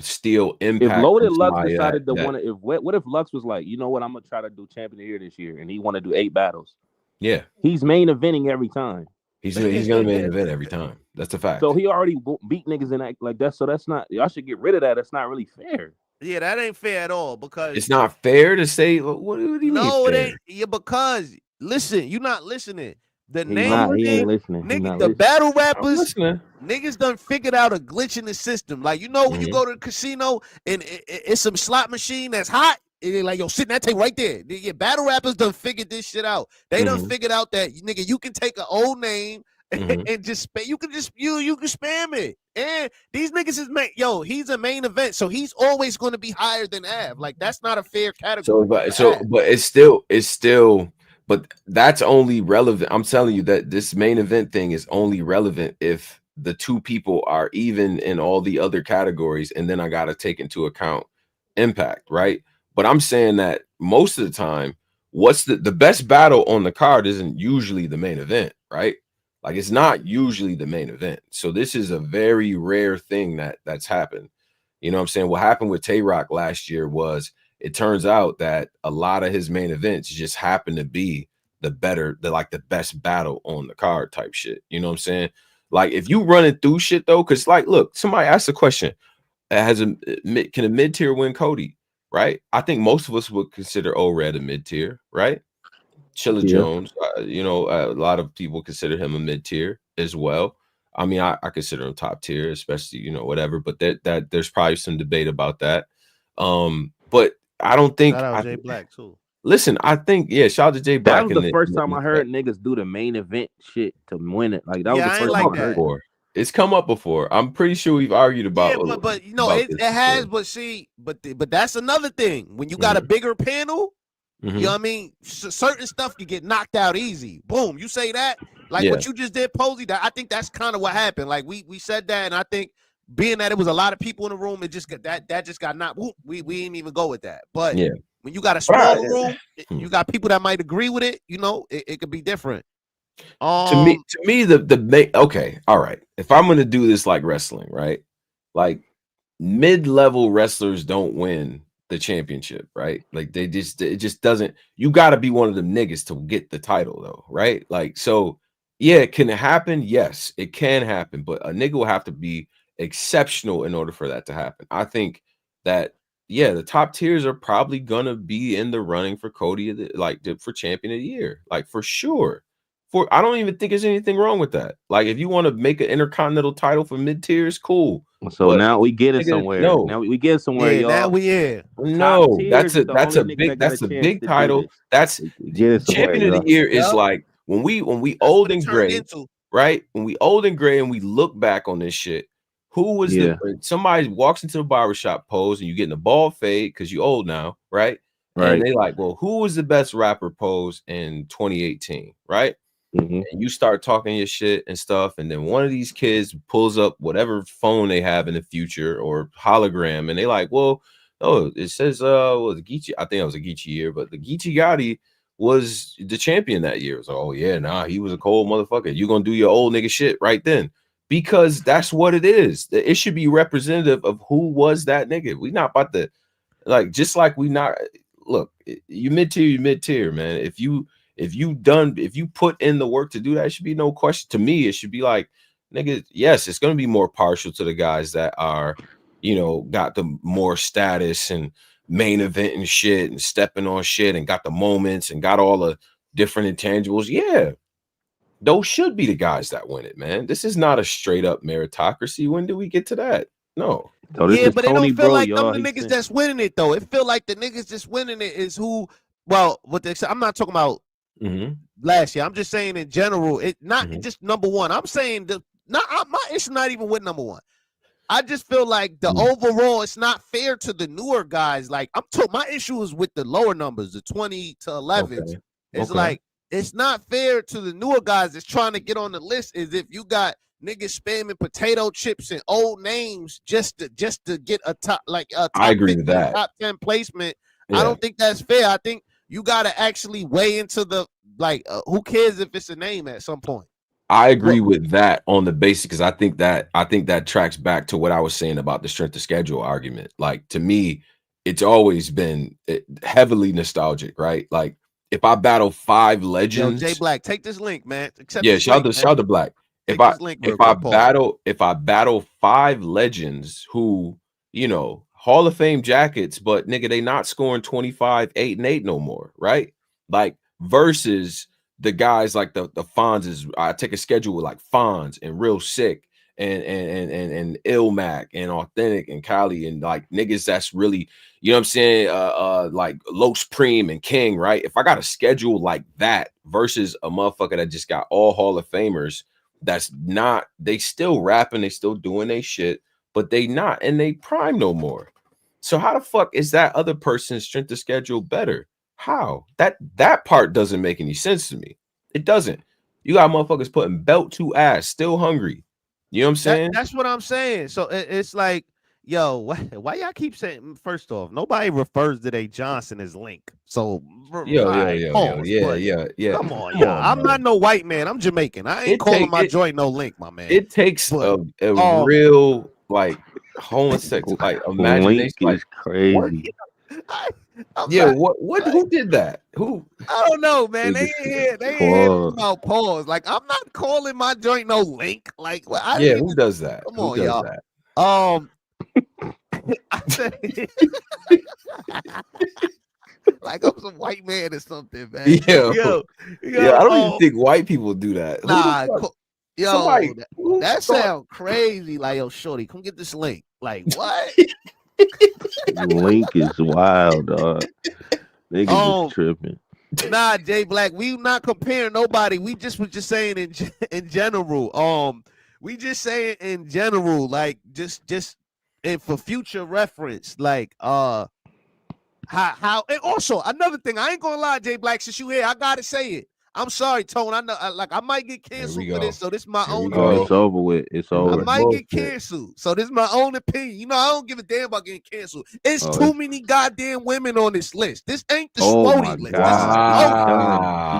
steal Impact. If Loaded Lux decided to want to, what if Lux was like, you know what, I'm gonna try to do champion of the year this year, and he want to do 8 battles. Yeah, he's main eventing every time. He's gonna main event every time. That's a fact. So he already beat niggas in that, like, that. So that's not. Y'all should get rid of that. That's not really fair. Yeah, that ain't fair at all, because it's not fair to say. What do you mean? No, it ain't. Yeah, because listen, you're not listening. The he ain't listening. Niggas, the battle rappers, niggas done figured out a glitch in the system. Like, you know, when you go to the casino and it's some slot machine that's hot, and they're like, yo, sit in that table right there. Yeah, battle rappers done figured this shit out. They done figured out that, nigga, you can take an old name and just you can spam it. And these niggas is he's a main event, so he's always going to be higher than Av. Like, that's not a fair category. But it's still. But that's only relevant. I'm telling you that this main event thing is only relevant if the 2 people are even in all the other categories, and then I got to take into account Impact, right? But I'm saying that most of the time, what's the best battle on the card isn't usually the main event, right? Like it's not usually the main event. So this is a very rare thing that's happened. You know what I'm saying? What happened with Tay-Rock last year was it turns out that a lot of his main events just happen to be the best battle on the card type shit. You know what I'm saying? Like if you running through shit though, because like look, somebody asked a question. Can a mid-tier win Coty? Right? I think most of us would consider O-Red a mid-tier, right? Chilla Jones, you know, a lot of people consider him a mid-tier as well. I mean, I consider him top tier, especially, you know, whatever, but that there's probably some debate about that. But I don't think shout out Jay Black too. Listen, I think shout out to Jay Black. That was the first time I heard niggas do the main event shit to win it. Like that was the first time I heard it. It's come up before. I'm pretty sure we've argued about. Yeah, but you know it has. But see, but that's another thing. When you got a bigger panel, you know what I mean. Certain stuff you get knocked out easy. Boom, you say that like what you just did, Posey. That I think that's kind of what happened. Like we said that, and I think being that it was a lot of people in the room, it just got that just got knocked. We didn't even go with that. But when you got a smaller room, you got people that might agree with it. You know, it could be different. To me, okay, all right. If I'm gonna do this like wrestling, right? Like mid-level wrestlers don't win the championship, right? Like it just doesn't. You got to be one of them niggas to get the title, though, right? Like so, yeah. Can it happen? Yes, it can happen, but a nigga will have to be exceptional in order for that to happen. I think that the top tiers are probably gonna be in the running for Coty, for champion of the year, like for sure. I don't even think there's anything wrong with that. Like, if you want to make an intercontinental title for mid tiers, cool. So but now we get it somewhere. No. Now we get somewhere, y'all. Now we No, that's a big title. That's champion of the year is like when we old and gray, right? When we old and gray and we look back on this shit. Who was somebody walks into the barbershop pose and you getting a bald fade because you old now, right? Right. And they like, well, who was the best rapper pose in 2018, right? And you start talking your shit and stuff, and then one of these kids pulls up whatever phone they have in the future or hologram, and they like, well, it says the Geechi. I think it was a Geechi year, but the Geechi Gotti was the champion that year. So, he was a cold motherfucker. You gonna do your old nigga shit right then, because that's what it is. It should be representative of who was that nigga. We not about to just like we not look. You mid-tier, man. If you put in the work to do that, it should be no question. To me, it should be like, nigga, yes, it's going to be more partial to the guys that are, got the more status and main event and shit and stepping on shit and got the moments and got all the different intangibles. Yeah, those should be the guys that win it, man. This is not a straight up meritocracy. When do we get to that? No. So but it don't feel like them the niggas that's winning it, though. It feel like the niggas just winning it is who, I'm not talking about last year. I'm just saying in general, it not just number one. I'm saying my issue not even with number one. I just feel like the overall, it's not fair to the newer guys. Like my issue is with the lower numbers, the 20 to 11s. Okay. It's like it's not fair to the newer guys that's trying to get on the list. Is if you got niggas spamming potato chips and old names just to get a top I agree 50, with that top 10 placement. Yeah. I don't think that's fair. I think you got to actually weigh into the who cares if it's a name at some point. I agree with that on the basis because I think that tracks back to what I was saying about the strength of schedule argument. Like to me, it's always been heavily nostalgic, right? Like if I battle 5 legends, Jay Black, take this link, man. Shout to Black. If I battle 5 legends who, Hall of Fame jackets, but nigga, they not scoring 25, 8 and 8 no more, right? Like versus the guys like the Fonzes. I take a schedule with like Fonz and Real Sick and Ilmac and Authentic and Kali and like niggas that's really, you know what I'm saying? Like Los Preem and King, right? If I got a schedule like that versus a motherfucker that just got all Hall of Famers, that's not, they still rapping, they still doing they shit, but they not and they prime no more. So how the fuck is that other person's strength of schedule better? How? That part doesn't make any sense to me. It doesn't. You got motherfuckers putting belt to ass, still hungry. You know what I'm saying? That's what I'm saying. So it's like Yo, why y'all keep saying? First off, nobody refers to they Johnson as Link. So, yeah. Come on, y'all. I'm not no white man. I'm Jamaican. I ain't calling my joint no Link, my man. It takes a real like homosexual like imagination. Link is crazy. Who did that? Who? I don't know, man. They ain't here about pause. Like, I'm not calling my joint no Link. Like, who does that? Come on, y'all. I say, like I'm some white man or something, man. Yo, I don't even think white people do that. Nah, that sounds crazy. Like, yo, shorty, come get this Link. Like, what? Link is wild, dog. Niggas is tripping. Nah, Jay Black, we not comparing nobody. We was just saying in general. We just saying in general, like just and for future reference, like how and also another thing, I ain't gonna lie, Jay Black, since you here, I gotta say it. I'm sorry, Tone. I know, I might get canceled for this, so this is my own opinion. It's over with. It's over. I might get canceled, so this is my own opinion. You know, I don't give a damn about getting canceled. It's too many goddamn women on this list. This ain't the Swody list.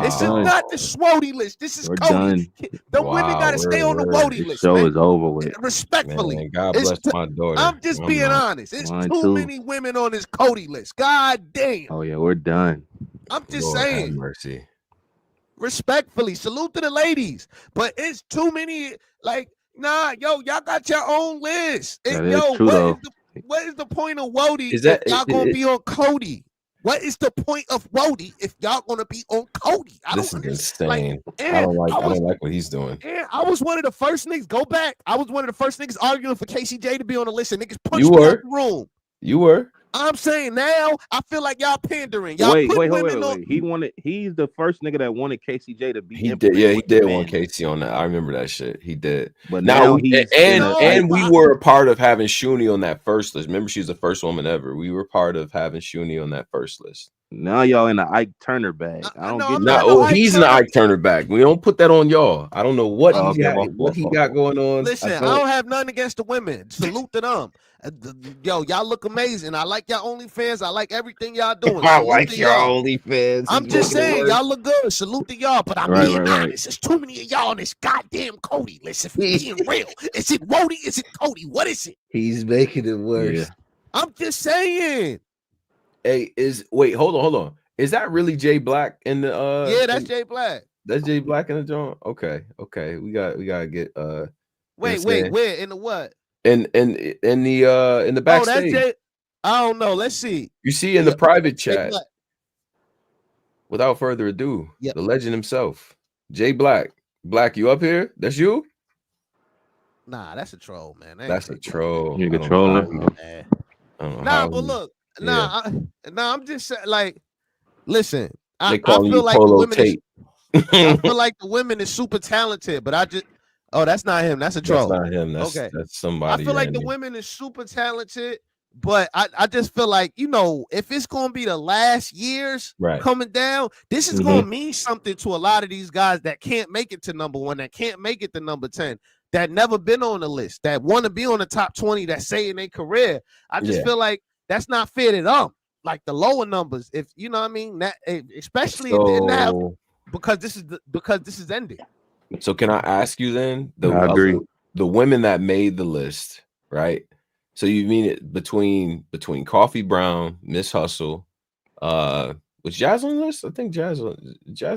This is not the Swody list. This is Coty. The women gotta stay on the Wody list. Show is over with. Respectfully, man, God bless my daughter. I'm just being honest. It's too many women on this Coty list. God damn. Oh yeah, we're done. I'm just saying. Mercy. Respectfully, salute to the ladies, but it's too many. Like, nah, yo, y'all got your own list. What is the point of Wody if y'all gonna be on Coty? What is the point of Wody if y'all gonna be on Coty? This is insane. I don't like what he's doing. And I was one of the first niggas. Go back. I was one of the first niggas arguing for KCJ to be on the list, and niggas punched me out the room. You were. I'm saying now, I feel like y'all pandering. Y'all wait. He's the first nigga that wanted KCJ to be. He did want KC on that. I remember that shit. He did. But now we were a part of having Shuni on that first list. Remember, she's the first woman ever. We were part of having Shuni on that first list. Now y'all in the Ike Turner bag. He's in the Ike Turner bag. We don't put that on y'all. I don't know what he got going on. Listen, I don't have nothing against the women. Salute to them. Yo, y'all look amazing. I like y'all OnlyFans. I like everything y'all doing. I like your OnlyFans. I'm just saying, y'all look good. Salute to y'all. But I'm being honest. There's too many of y'all on this goddamn Coty list. If we're being real, is it Wody? Is it Coty? What is it? He's making it worse. Yeah. I'm just saying. Hey, hold on. Is that really Jay Black in the Yeah, that's Jay Black. That's Jay Black in the joint? Okay. We gotta get wait, where in the what? In the backstage. Oh, that's Jay. I don't know. Let's see. You see in the private chat. Without further ado, the legend himself, Jay Black. Black, you up here? That's you? Nah, that's a troll, man. That's a troll. You're controlling. Nah, but look. I'm just saying, like, listen, I feel like Polo the women tape. I feel like the women is super talented, but that's not him. That's a troll. That's not him. That's somebody. I feel like the women is super talented, but I just feel like, you know, if it's gonna be the last years coming down, this is gonna mean something to a lot of these guys that can't make it to number 1, that can't make it to number 10, that never been on the list, that want to be on the top 20, that say in their career. I just feel like that's not fair to them. Like the lower numbers, if you know what I mean, that especially now because this is ending. So can I ask you then? I agree. The women that made the list, right? So you mean it between Coffee Brown, Miss Hustle, was Jazz on the list? I think Jazz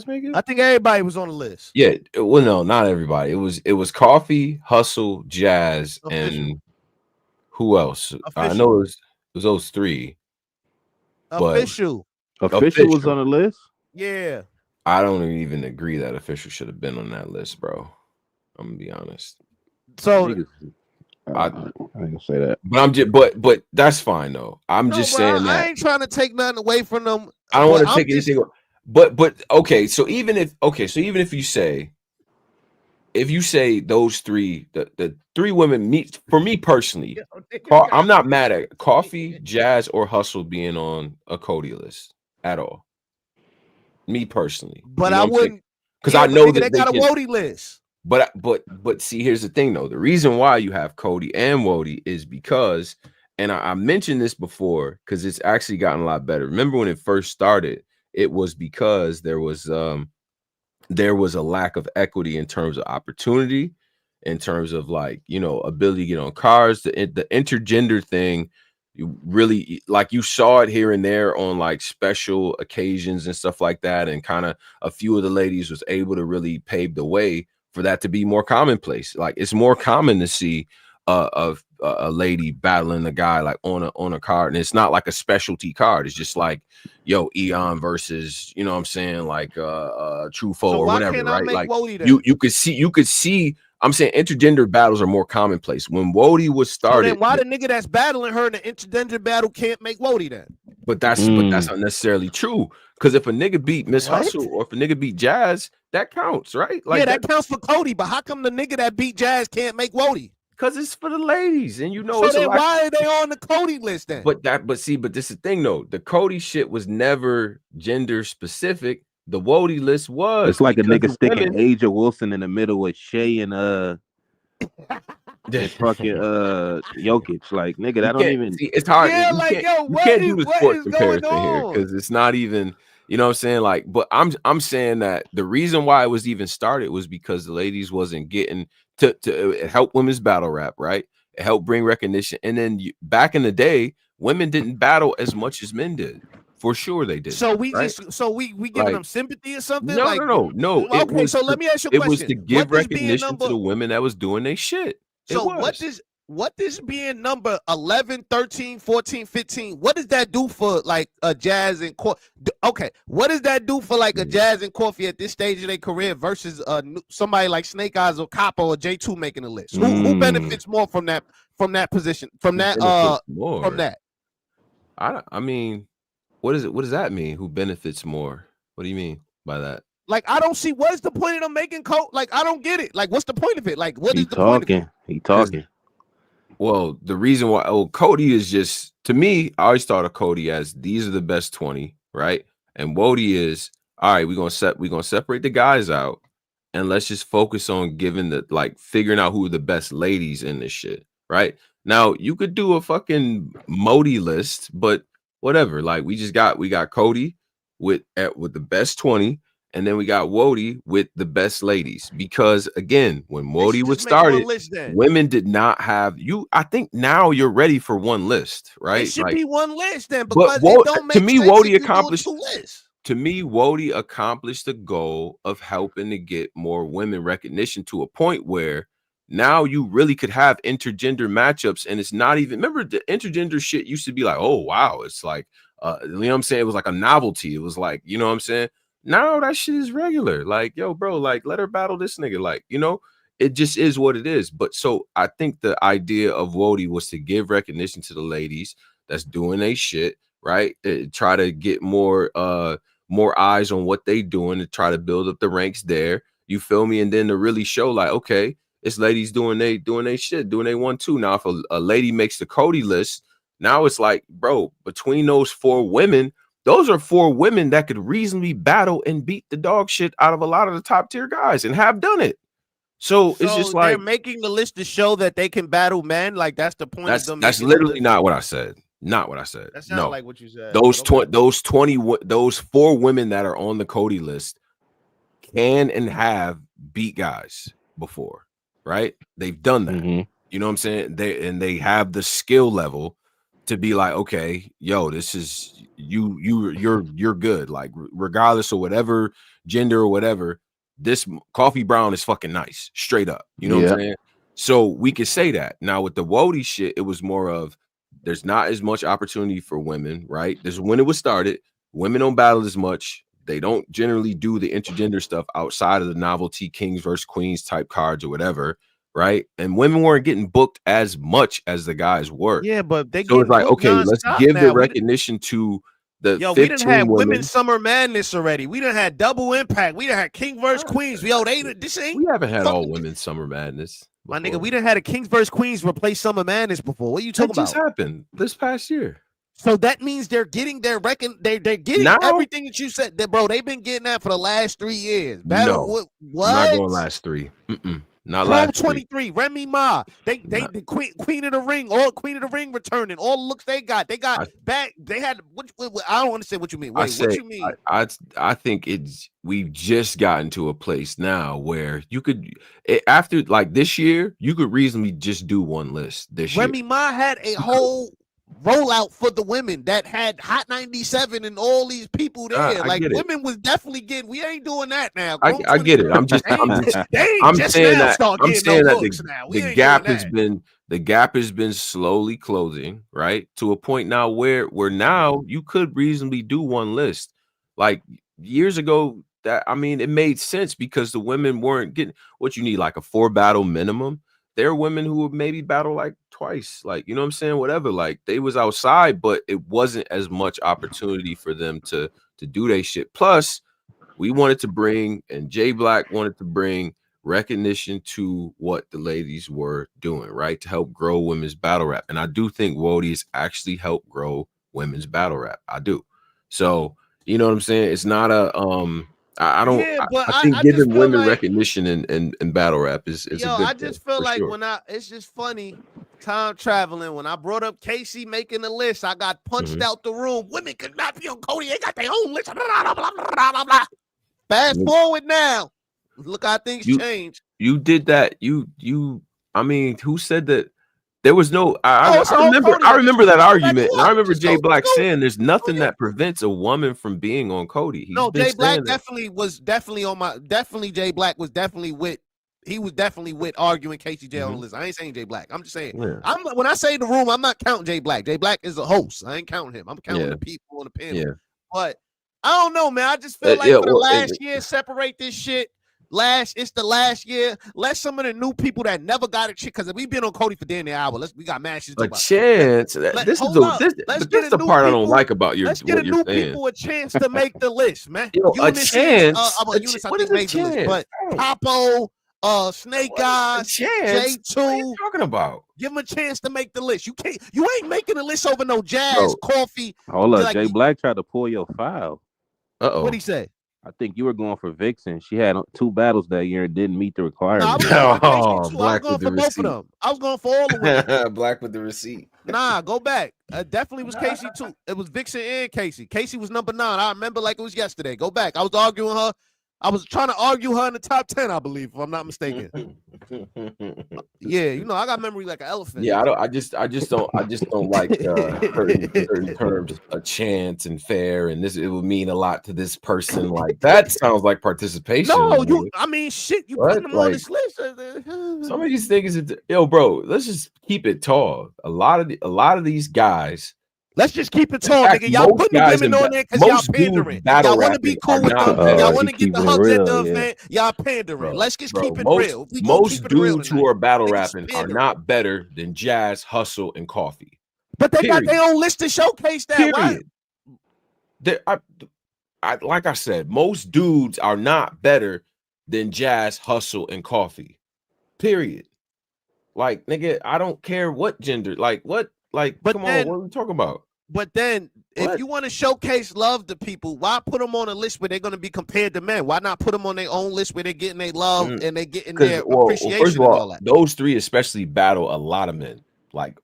make it. I think everybody was on the list. Yeah, well, no, not everybody. It was Coffee, Hustle, Jazz, and who else? I know it was those three. Official was on the list. Yeah. I don't even agree that Official should have been on that list, bro. I'm gonna be honest. So I ain't gonna say that. But that's fine though. I'm just saying that I ain't trying to take nothing away from them. I don't want to take anything. But okay, so even if you say those three, the three women meet for me personally, I'm not mad at Coffee, Jazz, or Hustle being on a Coty list at all. Me personally, but I wouldn't, because I know that they got a Wody list. But see, here's the thing though. The reason why you have Coty and Wody is because and I mentioned this before because it's actually gotten a lot better. Remember when it first started, it was because there was a lack of equity in terms of opportunity, in terms of like, you know, ability to get on cars. The intergender thing, you really, like, you saw it here and there on like special occasions and stuff like that, and kind of a few of the ladies was able to really pave the way for that to be more commonplace. Like, it's more common to see a lady battling a guy like on a card, and it's not like a specialty card. It's just like, yo, Eon versus, you know what I'm saying, like Trufo or whatever, right? Like, you could see. I'm saying intergender battles are more commonplace. When Wody was started, so then why the nigga that's battling her in the intergender battle can't make Wody then? But that's not necessarily true. Because if a nigga beat Miss Hustle or if a nigga beat Jazz, that counts, right? Like, yeah, that counts for Coty. But how come the nigga that beat Jazz can't make Wody? Because it's for the ladies, and you know. So then why are they on the Coty list then? But this is the thing though. The Coty shit was never gender specific. The Wody list was. It's like a nigga sticking Aja Wilson in the middle with Shay and fucking Jokic. Like, nigga, that don't even see, it's hard. Yeah, you can't do the sport comparison here because it's not even, you know what I'm saying? Like, but I'm saying that the reason why it was even started was because the ladies wasn't getting to help women's battle rap, right? It helped bring recognition. And then back in the day, women didn't battle as much as men did. For sure they did. So we giving them sympathy or something? No. Okay, so let me ask you a question. It was to give recognition to the women that was doing their shit. So what does being number 11, 13, 14, 15, what does that do for like a Jazz and Coffee? Okay, what does that do for like a Jazz and Coffee at this stage of their career versus somebody like Snake Eyes or Capo or J2 making the list? Who benefits more from that position, from that I mean, what does that mean? Who benefits more? What do you mean by that? Like, I don't see what's the point of them making Like, I don't get it. Like, what's the point of it? Like, what is the point of it? He talking. Well, the reason why Coty is just, to me, I always thought of Coty as these are the best 20, right? And Wody is, all right, we're gonna separate the guys out and let's just focus on figuring out who are the best ladies in this shit, right? Now you could do a fucking Modi list, but whatever. Like, we got Coty with the best 20. And then we got Wody with the best ladies, because again, when Wody was started, women did not have you. I think now you're ready for one list, right? It should be one list then, because to me, Wody accomplished. To me, Wody accomplished the goal of helping to get more women recognition to a point where now you really could have intergender matchups, and it's not even. Remember, the intergender shit used to be like, oh wow, it's like, you know what I'm saying? It was like a novelty. It was like, you know what I'm saying? Now that shit is regular. Like, yo, bro, like, let her battle this nigga. Like, you know, it just is what it is. But so I think the idea of Wody was to give recognition to the ladies that's doing their shit, right? Try to get more eyes on what they doing, to try to build up the ranks there. You feel me? And then to really show like, okay, it's ladies doing they shit, doing they 1-2. Now, if a lady makes the Coty list, now it's like, bro, between those 4 women, those are 4 women that could reasonably battle and beat the dog shit out of a lot of the top tier guys and have done it. So it's just like, they're making the list to show that they can battle men. Like, that's the point. That's literally not what I said. Not what I said. That sounds like what you said. Those 4 women that are on the Coty list can and have beat guys before, right? They've done that. You know what I'm saying? They have the skill level to be like, okay, yo, this is you're good. Like, regardless of whatever gender or whatever, this Coffee Brown is fucking nice, straight up. You know what I'm saying? So we could say that. Now with the Wody shit, it was more of there's not as much opportunity for women, right? There's when it was started, women don't battle as much. They don't generally do the intergender stuff outside of the novelty kings versus queens type cards or whatever. Right, and women weren't getting booked as much as the guys were. Yeah, but they so it's like, okay, let's give the recognition to the. Yo, we done had women's Summer Madness already. We done had Double Impact. We done had King versus Queens. Yo, this ain't. We haven't had all women's Summer Madness before. My nigga, we done had a Kings versus Queens replace Summer Madness before. What are you talking about? Just happened this past year. So that means they're getting their they're getting now, everything that you said. That, bro, they've been getting that for the last 3 years. No, what? I'm not going last 3. Not Chrome last 23, Remy Ma. They the Queen of the Ring, all Queen of the Ring returning. All the looks they got. They got back. They had I don't understand what you mean. Wait, what you mean? I think we've just gotten to a place now where you could after like this year, you could reasonably just do one list this year. Remy Ma had a whole rollout for the women that had Hot 97 and all these people there. Like women was definitely getting. We ain't doing that now. I get it. I'm saying that the gap has been slowly closing, right, to a point now where now you could reasonably do one list. Like years ago, that I mean, it made sense because the women weren't getting what you need, like a 4 battle minimum. There are women who would maybe battle like twice, like, you know what I'm saying? Whatever, like they was outside, but it wasn't as much opportunity for them to do their shit. Plus, we wanted to bring, and J Black wanted to bring recognition to what the ladies were doing, right? To help grow women's battle rap. And I do think Wody has actually helped grow women's battle rap. I do. So, you know what I'm saying? It's not a I don't. Yeah, but I think giving women like, recognition in battle rap is a good I just feel like sure. It's just funny time traveling. When I brought up Casey making the list, I got punched out the room. Women could not be on Coty. They got their own list. Blah, blah, blah, blah, blah. Fast forward now. Look how things change. You did that. I mean, who said that? There was no. I remember that argument, and I remember J Black saying there's nothing that prevents a woman from being on Coty. No, J Black was definitely on my. Definitely, J Black was definitely with. He was definitely with arguing Casey J on the list. I ain't saying J Black. I'm just saying. Yeah. When I say the room, I'm not counting J Black. J Black is a host. I ain't counting him. I'm counting the people on the panel. Yeah. But I don't know, man. I just feel like for the last year, separate this shit. It's the last year. Let some of the new people that never got a chick, because we've been on Coty for damn near hour. We got matches. A chance. This is the part I don't like about your. Let's get a new people a chance to make the list, man. A chance. Eunice, I think made the list, but Papo, Snake Eyes, J2. What are you talking about? Give them a chance to make the list. You ain't making a list over no Jazz, Coffee. Hold up, J Black tried to pull your file. What'd he say? I think you were going for Vixen. She had 2 battles that year and didn't meet the requirements. No, I was going for both of them. I was going for all of them. Black with the receipt. Nah, go back. Definitely was Casey too. It was Vixen and Casey. Casey was number 9. I remember like it was yesterday. Go back. I was arguing her. I was trying to argue her in the top 10, I believe, if I'm not mistaken. Yeah, I got memory like an elephant. Yeah, I just don't like certain terms, a chance and fair, and it would mean a lot to this person. Like that sounds like participation. No, I mean shit, you put them on this list. Some of these things, bro, let's just keep it tall. A lot of these guys. Let's just keep it tall, nigga. Y'all putting the women on there because y'all pandering. Y'all want to be cool with them. Y'all want to get the hugs at the event. Y'all pandering. Let's just keep it real. Most dudes who are battle rapping are not better than Jazz, Hustle, and Coffee. But they got their own list to showcase that. Like I said, most dudes are not better than Jazz, Hustle, and Coffee. Period. Like, nigga, I don't care what gender. Like, what? Like, but come on, what are we talking about? But then, if you want to showcase love to people, why put them on a list where they're going to be compared to men? Why not put them on their own list where they're getting their love and they're getting their appreciation? First of all, those 3 especially battle a lot of men. Like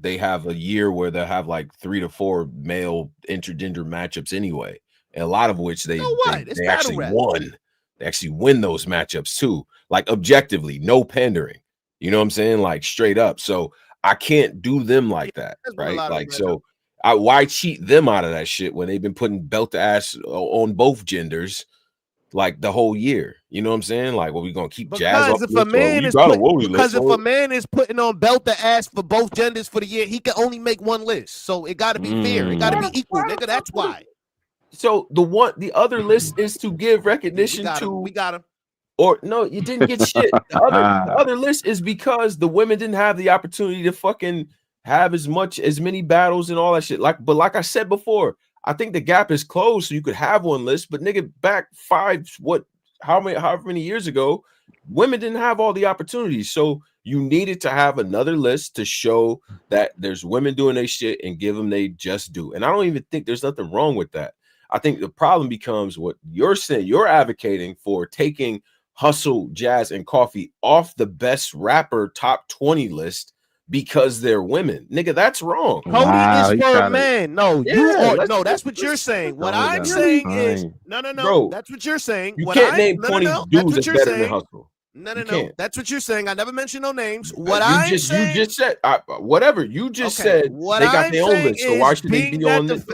they have a year where they have like 3 to 4 male intergender matchups anyway, and a lot of which they actually won. They actually win those matchups too. Like objectively, no pandering. You know what I'm saying? Like straight up. So I can't do them like that, right? Like, so why cheat them out of that shit when they've been putting belt to ass on both genders like the whole year? You know what I'm saying? Like, well, we gonna keep Jazz off if a man is putting on belt to ass for both genders for the year, he can only make one list. So it got to be fair. It got to be equal, nigga. That's why. So the other list is to give recognition we got him. Or no, you didn't get shit. The other list is because the women didn't have the opportunity to fucking have as many battles and all that shit. But like I said before, I think the gap is closed, so you could have one list. But nigga, back however many years ago, women didn't have all the opportunities. So you needed to have another list to show that there's women doing their shit and give them they just do. And I don't even think there's nothing wrong with that. I think the problem becomes what you're saying. You're advocating for taking Hustle, Jazz, and Coffee off the best rapper top 20 list because they're women. Nigga, that's wrong. Coty is for a man. No, you are no, that's what you're saying. What I'm saying is no, bro, that's what you're saying. You can't name 20 dudes that's better than Hustle. No. That's what you're saying. I never mentioned no names. What you just said whatever you just said. What they got their own list, so why should they be on this?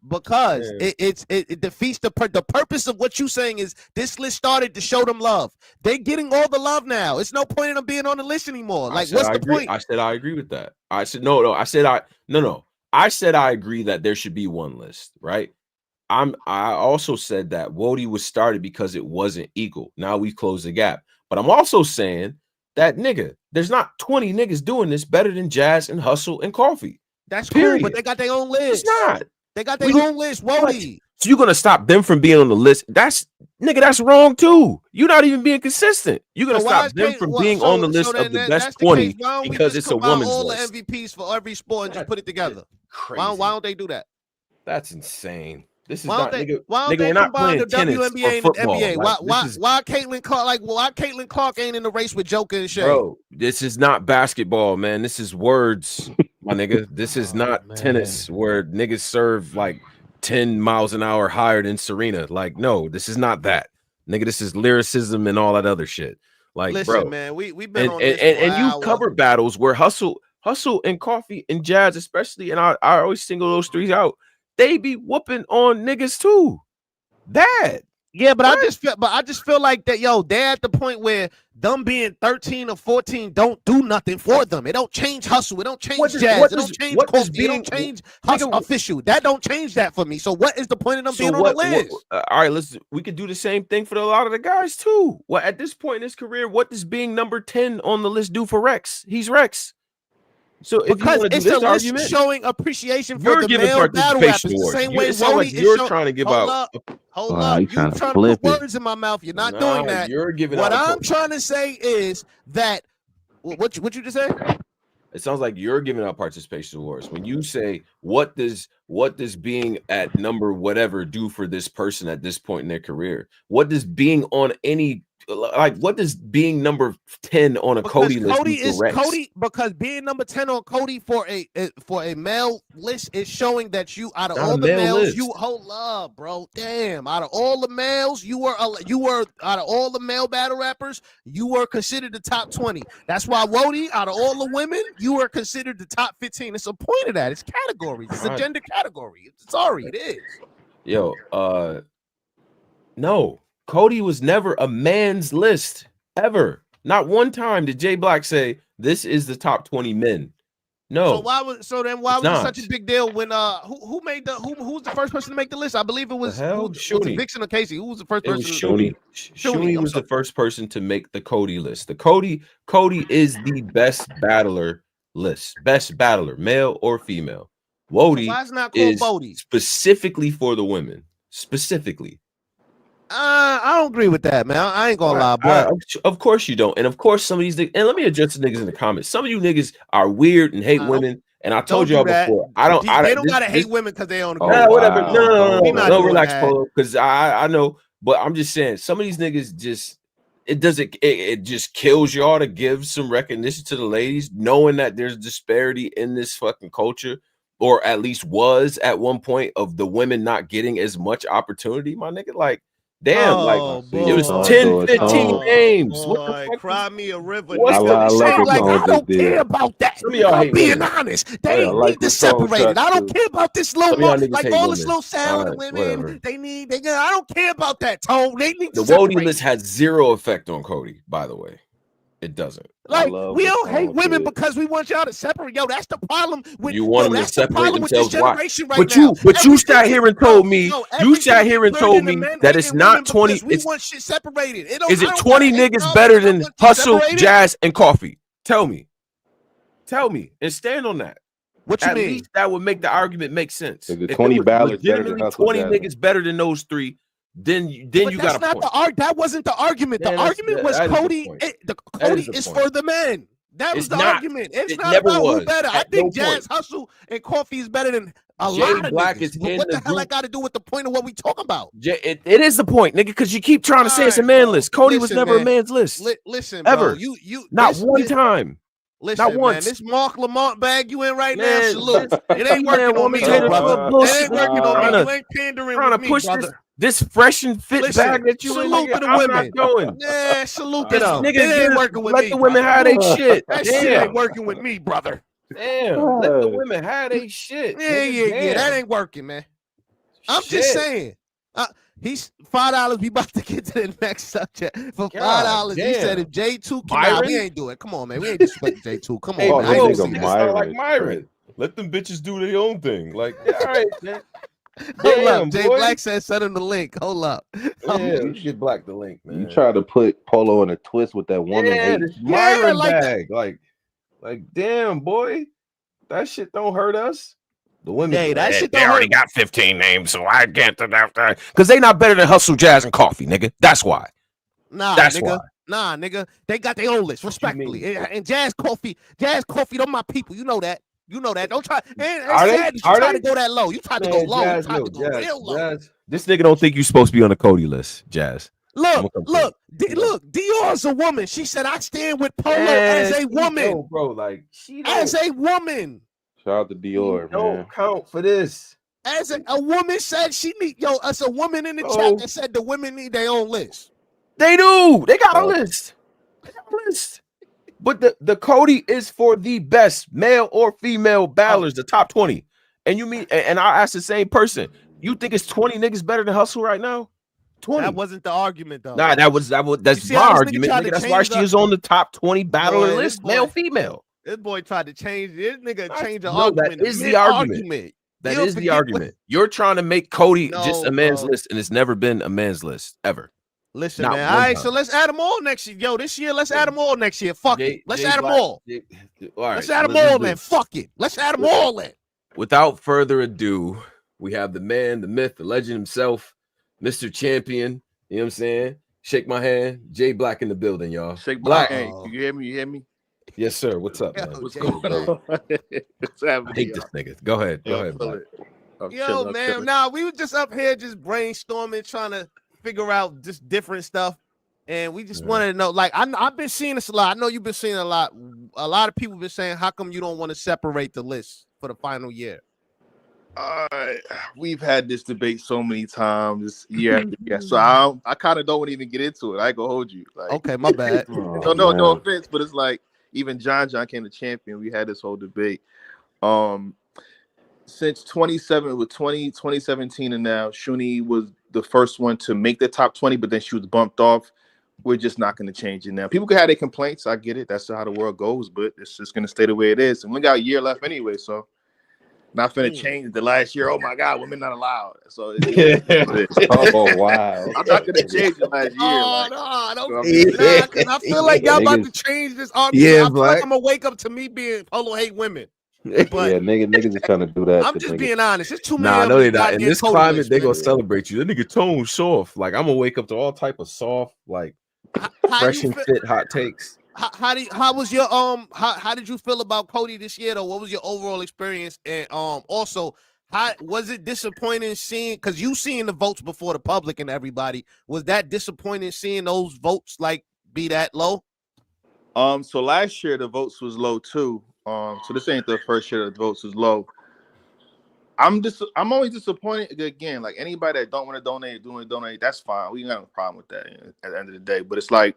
Because it defeats the purpose of what you're saying is this list started to show them love. They're getting all the love now. It's no point in them being on the list anymore. Like, what's the point? I said I agree with that. I said no. I said I said I agree that there should be one list, right? I also said that WODY was started because it wasn't equal. Now we've closed the gap. But I'm also saying that nigga, there's not 20 niggas doing this better than Jazz and Hustle and Coffee. That's cool, but they got their own list. It's not. They got their own list. WODY. So you're gonna stop them from being on the list? That's wrong too. You're not even being consistent. You're gonna stop them from being on the list of the best 20 because it's a woman's all list. The MVPs for every sport and just put it together. Why don't they do that? That's insane. This is why not they, nigga. Why don't nigga, they we're not combine playing the tennis WNBA or football. and NBA? Like, Why Caitlin Clark ain't in the race with Joker and Shea? Bro, this is not basketball, man. This is words, my nigga. This is not tennis where niggas serve like 10 miles an hour higher than Serena. Like, no, this is not that. Nigga, this is lyricism and all that other shit. Like, listen, bro, man, we've been on this and you've covered battles where Hustle and Coffee and Jazz, especially, and I always single those threes out. They be whooping on niggas too. Bad. Yeah, but I just feel like that, yo, they're at the point where them being 13 or 14 don't do nothing for them. It don't change Hustle. It don't change Jazz. It don't change Coffee. It don't change Hustle official. That don't change that for me. So what is the point of them being on the list? All right, we could do the same thing for a lot of the guys too. Well, at this point in his career, what does being number 10 on the list do for Rex? He's Rex. So because it's a list showing appreciation for the male battle rappers, the same way like you're trying to give out. Hold up, you trying to put words in my mouth. You're not doing that. You're giving what I'm trying to say is that what you just say? It sounds like you're giving out participation awards when you say what does being at number whatever do for this person at this point in their career? What does being on any what does being number 10 on a Coty list because being number 10 on Coty for a male list is showing that you out of all the males you hold up, bro. Damn, out of all the males you were out of all the male battle rappers you were considered the top 20. That's why WODY, out of all the women you were considered the top 15. It's a point of that. It's categories. It's a gender category. Sorry, it is. Yo, no. Coty was never a man's list ever. Not one time did Jay Black say this is the top 20 men. No. So why was it such a big deal when who was the first person to make the list? I believe it was Vixen or Casey. Who was the first person? Shuni. Shuni was the first person to make the Coty list. The Coty is the best battler list. Best battler, male or female. WODY is specifically for the women. Specifically. I don't agree with that, man. I ain't gonna lie, but of course you don't. And of course, some of these and let me address the niggas in the comments. Some of you niggas are weird and hate women. And I told y'all before, they don't gotta hate women because they own a whatever. No, relax, Polo. Because I know, but I'm just saying, some of these niggas just it just kills y'all to give some recognition to the ladies, knowing that there's disparity in this fucking culture, or at least was at one point, of the women not getting as much opportunity, my nigga. Like, damn, it was 10, 15 names. What the fuck? Cry me a river. I don't care about that. I'm being honest. They need to separate it. I don't care about this little like all this little sound women. I don't care about that, Tone. They need to separate. The WODY list had zero effect on Coty, by the way. It doesn't. Like, we don't hate women because we want y'all to separate. Yo, that's the problem with you want them to separate themselves. But you sat here and told me that it's not 20. We want shit separated. Is it 20 niggas better than Hustle, Jazz, and Coffee? Tell me, and stand on that. What you mean? At least that would make the argument make sense. The 20 battles better than Hustle, 20 niggas better than those three. Then you got a point. That wasn't the argument. The argument was Coty. Coty is for the men. That was the argument. It's not about who's better. I think Jazz, Hustle, and Coffee is better than A lot of Black is in what the hell I got to do with the point of what we talk about? It is the point, nigga, because you keep trying to say it's a man list. Coty was never a man's list. Listen, ever. Bro, you not one time. Listen, not once. Man, this Mark Lamont bag you in right now, salute. It ain't working on me, brother. It ain't working on me. You ain't pandering with me, brother. This fresh and fit bag that you salute in, to the women. Going. Yeah, salute to them. Nigga, it ain't working with me. Let the women have their shit. That shit ain't working with me, brother. Damn, let the women have their shit. Yeah. That ain't working, man. I'm just saying. He's $5. We about to get to the next subject. For $5, he said if J2 came out, we ain't doing it. Come on, man. We ain't disrespecting J2. Come on, man. Nigga like Myron. Let them bitches do their own thing. Like, yeah, all right, man. Hold up. Jay Black said send him the link. Hold up. Yeah, you should get Black the link, man. You try to put Polo in a twist with that woman hate. Myron bag. Like, damn, boy. That shit don't hurt us. The women, that shit they already got 15 names, so I can't do that. Because they not better than Hustle, Jazz, and Coffee, nigga. That's why. That's nigga. Why. Nah, nigga. They got their own list, respectfully. And Jazz Coffee, them my people. You know that. Don't try. You try to go that low. You try to go low. Jazz, you try to go real low. Jazz. This nigga don't think you're supposed to be on the Coty list, Jazz. Look, Dior's a woman. She said, I stand with Polo as a woman. Bro, like, as a woman. Shout out to Dior, man. Don't count for this. As a woman said she need, as a woman in the chat that said the women need their own list. They do. They got a list. But the Coty is for the best male or female battlers, the top 20. And you mean, and I asked the same person, you think it's 20 niggas better than Hustle right now? 20. That wasn't the argument, though. Nah, that's my argument. Nigga, that's why she is on the top 20 battler list, male, female. This boy tried to change this nigga change the argument. That is the argument. That is the argument. You're trying to make Coty just a man's list, and it's never been a man's list ever. Listen, man. All right, so let's add them all next year. Yo, this year, let's add them all next year. Fuck it. Let's add them all. All right, let's add them all, man. Fuck it. Let's add them all in. Without further ado, we have the man, the myth, the legend himself, Mr. Champion. You know what I'm saying? Shake my hand. Jay Black in the building, y'all. Shake Black. Hey, you hear me? You hear me? Yes, sir. What's up, man? What's going on? I hate this nigga. Go ahead. Black. Yo, man. Nah, we were just up here just brainstorming, trying to figure out just different stuff. And we just wanted to know, like, I've been seeing this a lot. I know you've been seeing a lot. A lot of people been saying, how come you don't want to separate the list for the final year? We've had this debate so many times year after year, so I kind of don't want to even get into it. I ain't gonna hold you. Like, okay, my bad. No offense, but it's like even John came to champion. We had this whole debate. Since 2017 and now, Shuni was the first one to make the top 20, but then she was bumped off. We're just not going to change it now. People can have their complaints. I get it. That's how the world goes, but it's just going to stay the way it is. And we got a year left anyway, so not finna change the last year. Oh my God, women not allowed. So oh wow, I'm not gonna change the last year. Because I feel like y'all about to change this argument. I feel like I'm gonna wake up to me being Polo hate women. But niggas is trying to do that. I'm just being honest. It's too many. Nah, no, they not. In this climate, they gonna celebrate you. That nigga tone soft. Like I'm gonna wake up to all type of soft, like fresh and fit hot takes. How did you feel about Coty this year though? What was your overall experience? And also, how was it disappointing seeing, because you seeing the votes before the public and everybody, was that disappointing seeing those votes like be that low? So last year the votes was low too. So this ain't the first year the votes was low. I'm always disappointed again. Like anybody that don't want to donate, that's fine. We ain't got no problem with that at the end of the day. But it's like,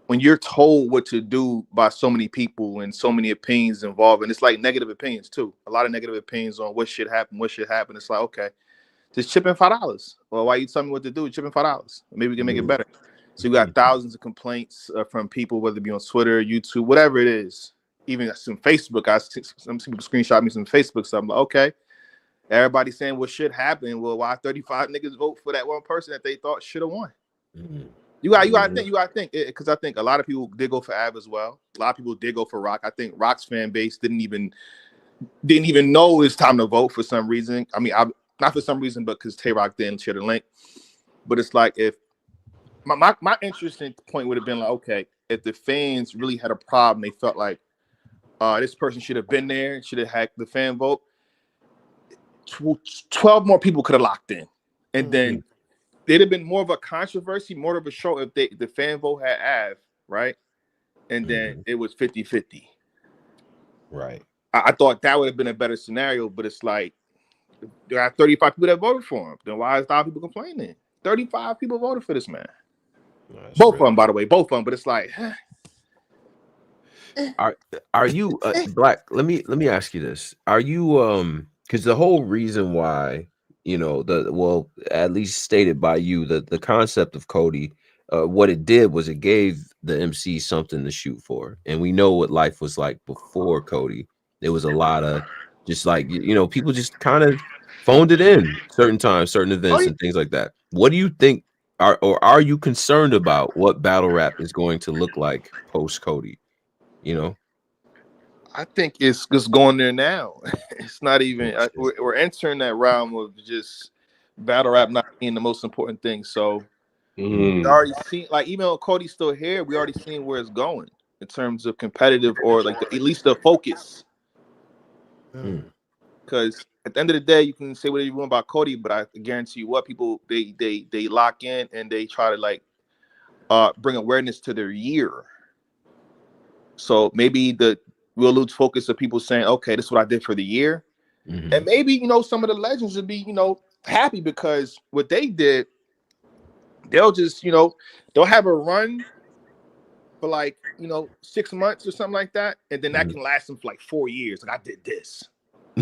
when you're told what to do by so many people and so many opinions involved, and it's like negative opinions too. A lot of negative opinions on what should happen, It's like, okay, just chip in $5. Well, why you tell me what to do? Chip in $5. Maybe we can make it better. So you got thousands of complaints from people, whether it be on Twitter, YouTube, whatever it is. Even some Facebook, some people screenshot me some Facebook stuff. I'm like, okay, everybody's saying what should happen. Well, why 35 niggas vote for that one person that they thought should have won? You gotta think, because I think a lot of people did go for Av as well. A lot of people did go for Rock. I think Rock's fan base didn't even know it's time to vote for some reason. I mean, not for some reason, but because Tay Rock didn't share the link. But it's like, if my interesting point would have been like, okay, if the fans really had a problem, they felt like this person should have been there, should have had the fan vote. 12 more people could have locked in, and then there'd have been more of a controversy, more of a show if the fan vote had Av, right? And then it was 50-50. Right. I thought that would have been a better scenario, but it's like there are 35 people that voted for him. Then why is a lot of people complaining? 35 people voted for this man. Both of them, by the way, both of them. But it's like, are you Black? Let me ask you this: are you because the whole reason why at least stated by you the concept of Coty, what it did was it gave the MC something to shoot for, and we know what life was like before Coty. There was a lot of just like people just kind of phoned it in certain times, certain events, and things like that. What do you think? Are you concerned about what battle rap is going to look like post Coty? I think it's just going there now. It's not even we're entering that realm of just battle rap not being the most important thing. So we already seen, like, even though Cody's still here, we already seen where it's going in terms of competitive, or like at least the focus. Because at the end of the day, you can say whatever you want about Coty, but I guarantee you what, people they lock in and they try to like bring awareness to their year. So maybe we'll lose focus of people saying, okay, this is what I did for the year. And maybe, some of the legends would be, happy because what they did, they'll just, they'll have a run for like, 6 months or something like that. And then that can last them for like 4 years. Like, I did this.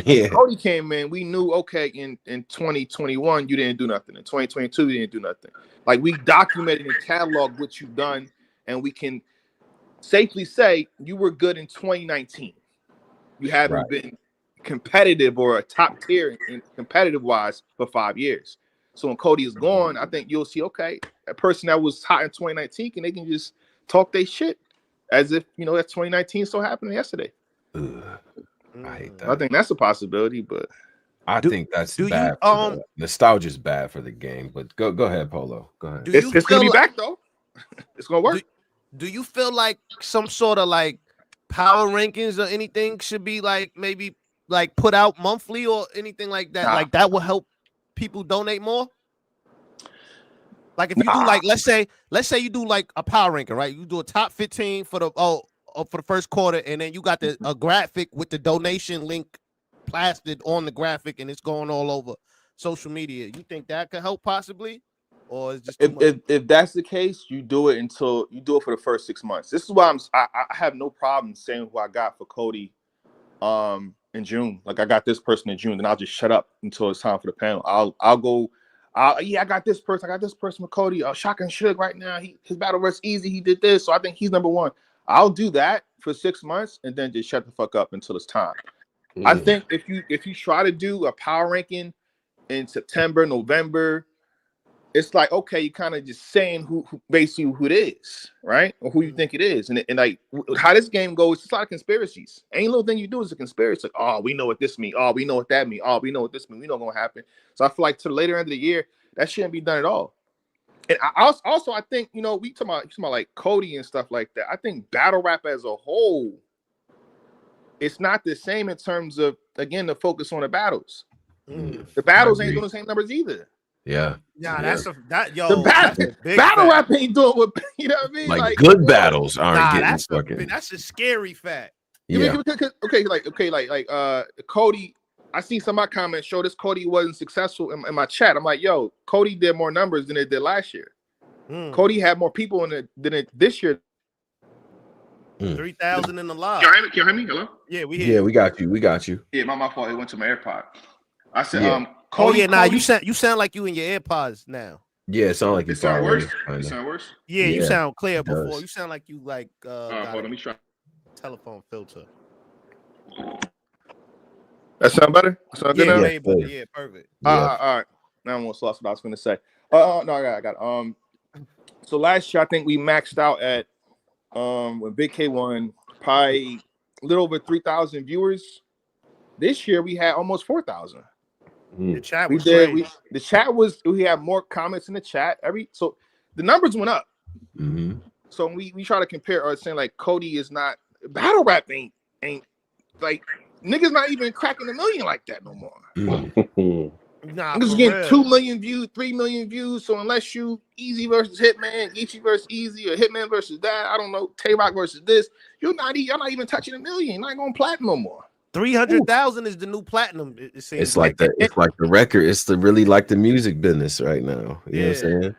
Yeah. Coty came in, we knew, okay, in 2021, you didn't do nothing. In 2022, you didn't do nothing. Like, we documented and cataloged what you've done, and we can safely say you were good in 2019. You haven't been competitive or a top tier in competitive wise for 5 years. So when Coty is gone, I think you'll see, okay, a person that was hot in 2019, and they can just talk their shit as if that 2019 still happened yesterday. I hate that. I think that's a possibility, but I think that's bad. Nostalgia is bad for the game. But go ahead, Polo. Go ahead. It's gonna be back though. It's gonna work. Do you feel like some sort of like power rankings or anything should be like maybe like put out monthly or anything like that? Like that will help people donate more. Like if you do like let's say you do like a power ranking, right? You do a top 15 for the first quarter, and then you got a graphic with the donation link plastered on the graphic, and it's going all over social media. You think that could help possibly? Or is just if that's the case, you do it for the first 6 months. This is why I have no problem saying who I got for Coty in June. Like, I got this person in June, then I'll just shut up until it's time for the panel. I'll go, I got this person with Coty. Shock and Suge right now. His battle versus Eazy, he did this, so I think he's number one. I'll do that for 6 months and then just shut the fuck up until it's time. I think if you try to do a power ranking in September, November, it's like, okay, you kind of just saying who basically who it is, right? Or who you think it is. And like how this game goes, it's a lot of conspiracies. Any little thing you do is a conspiracy. Like, oh, we know what this means. Oh, we know what that means. Oh, we know what this means. We know what's gonna happen. So I feel like to the later end of the year, that shouldn't be done at all. And I think, we talking about like Coty and stuff like that. I think battle rap as a whole, it's not the same in terms of, again, the focus on the battles. The battles ain't doing the same numbers either. Yeah. The battle rap ain't doing what, you know what I mean? Like good battles aren't getting fucking. That's a scary fact. Yeah. Okay, Coty. I see some of my comments show this Coty wasn't successful in my chat. I'm like, yo, Coty did more numbers than it did last year. Coty had more people in it than it this year. 3,000 in the live. Can you hear me? Hello? Yeah, we hear you. We got you. Yeah, my fault. It went to my AirPod. I said, Coty, you sound like you in your AirPods now. Yeah, it sounds like you sound worse. It sound worse. Yeah, you sound clear before. You sound like you like hold on, let me try. Telephone filter. That sound better? Sound good now? Yeah, perfect. All right. Now I'm almost lost what I was gonna say. No, I got it. So last year I think we maxed out at when Big K won probably a little over 3,000 viewers. This year we had almost 4,000. The chat was we had more comments in the chat. So the numbers went up. So we try to compare or saying like Coty is not battle rap ain't like niggas not even cracking 1 million like that no more. Nah, niggas getting 2 million views, 3 million views. So unless you Eazy versus Hitman, Geechi versus Eazy, or Hitman versus that, I don't know, Tay-Rock versus this, y'all not even touching 1 million. You're not going platinum no more. 300,000 is the new platinum. It seems it's like that. It's like the record. It's the really like the music business right now. You know what I'm saying?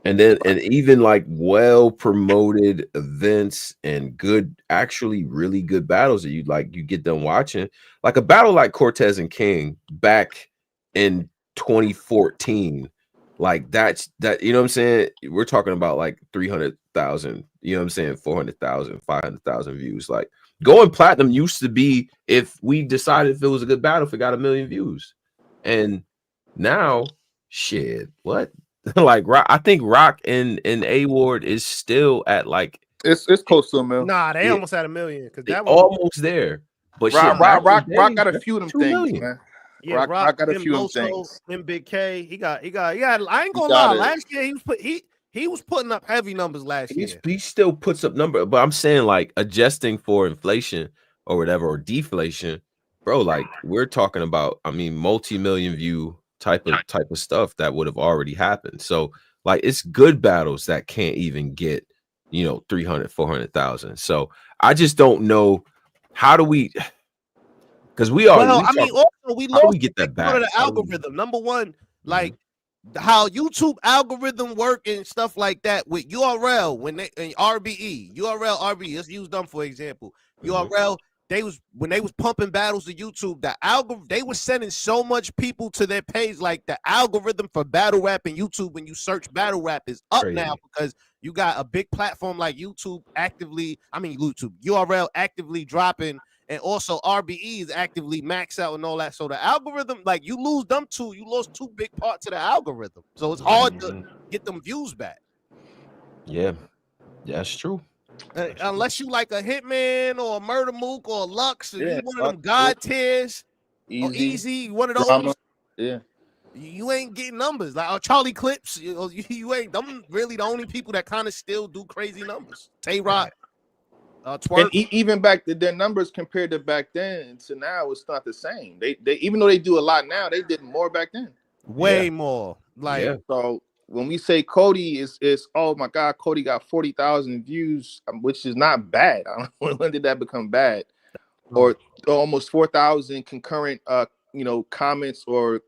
And then, and even like well promoted events and good, actually really good battles that you get them watching, like a battle like Cortez and King back in 2014, like that, you know what I'm saying? We're talking about like 300,000, you know what I'm saying? 400,000, 500,000 views. Like going platinum used to be if we decided if it was a good battle, if it got 1 million views, and now shit, what? Like I think Rock and A Ward is still at like it's close to 1 million. Nah, they almost had 1 million because that was almost there. But Rock shit, got a few of them things, man. Yeah, Rock got a few of them things. And Big K, he got. I ain't gonna lie. Last year he was putting up heavy numbers last year. He still puts up numbers, but I'm saying like adjusting for inflation or whatever or deflation, bro. Like we're talking about, I mean, multi-million view type of stuff that would have already happened. So like it's good battles that can't even get 300, 400,000. So I just don't know how do we, because we lost get that back of the algorithm. Number one, like how YouTube algorithm work and stuff like that with URL when they and RBE, let's use them for example. URL, when they was pumping battles to YouTube, the algorithm, they were sending so much people to their page. Like the algorithm for battle rap and YouTube, when you search battle rap, is up now because you got a big platform like YouTube URL actively dropping, and also RBE is actively max out and all that. So the algorithm, like you lose them two, you lost 2 big parts of the algorithm. So it's hard to get them views back. Yeah, that's true. Unless you like a Hitman or a Murder Mook or a Lux, or you one of them God tiers, or Eazy, one of those. Drama. Yeah, you ain't getting numbers like Charlie Clips. You ain't them really the only people that kind of still do crazy numbers. Tay-Rock, Twerk. And even back their numbers compared to back then to now, it's not the same. They even though they do a lot now, they did more back then. Way more. Like so. When we say Coty is oh my God, Coty got 40,000 views, which is not bad. I don't know when did that become bad, or almost 4,000 concurrent comments or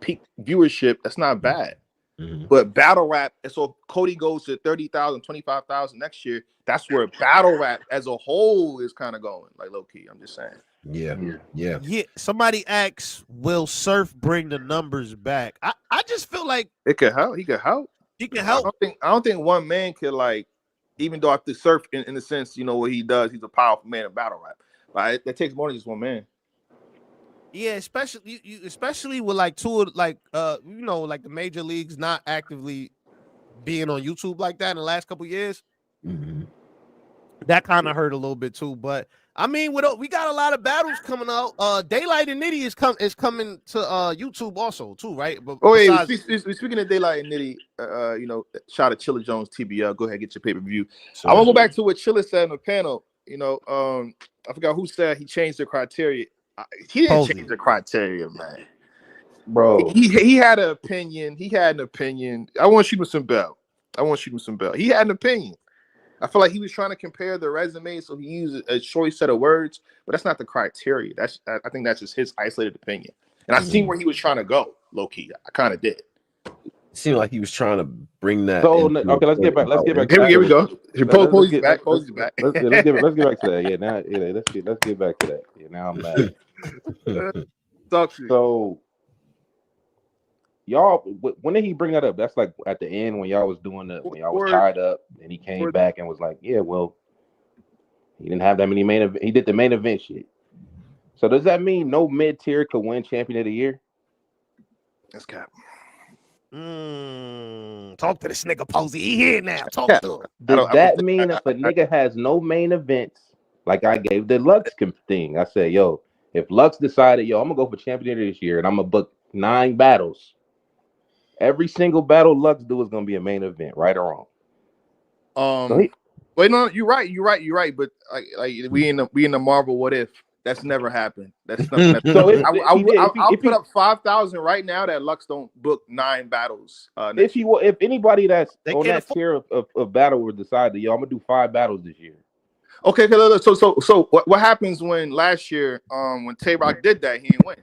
peak viewership. That's not bad. But battle rap, and so Coty goes to 30,000, 25,000 next year. That's where battle rap as a whole is kind of going, like low key. I'm just saying. Yeah. Somebody asks, will Surf bring the numbers back? I just feel like it could help. He could help. I don't think one man could, like, even though after Surf in the sense, what he does, he's a powerful man in battle rap. Like that takes more than just one man. Yeah, especially with like like the major leagues not actively being on YouTube like that in the last couple years. That kind of hurt a little bit too, but I mean, we got a lot of battles coming out. DAYLYT and NITTY is coming to YouTube also too, right? But speaking of DAYLYT and NITTY, shout out to Chilla Jones TBL. Go ahead, get your pay-per-view. I want to go back to what Chilla said in the panel. I forgot who said he changed the criteria. He didn't change the criteria, man. Bro, he had an opinion. He had an opinion. I want to shoot him some bell. He had an opinion. I feel like he was trying to compare the resume, so he used a choice set of words, but that's not the criteria. I think that's just his isolated opinion. And I seen where he was trying to go, low key. I kind of did. It seemed like he was trying to bring that. So okay, let's get back. Here we go. Posey's back. Posey's back. Let's get back to that. Yeah, now let's get back to that. Yeah, now I'm mad. So y'all, when did he bring that up? That's like at the end when y'all was doing when y'all was tied up, and he came back and was like, "Yeah, well, he didn't have that many he did the main event shit." So does that mean no mid-tier could win champion of the year? That's cap. Talk to this nigga Posey. He here now. Talk to him. Does that mean if a nigga has no main events, like I gave the Lux thing? I said, yo, if Lux decided, yo, I'm gonna go for champion this year, and I'm gonna book 9 battles. Every single battle Lux do is gonna be a main event, right or wrong? Wait, no, you're right. But like we in the Marvel what if That's never happened. That's nothing. So I'll put up 5,000 right now that Lux don't book 9 battles. If anybody that's on that tier of battle would decide that, yo, I'm gonna do 5 battles this year. Okay, so what happens when last year, when Tay Rock did that, he didn't win.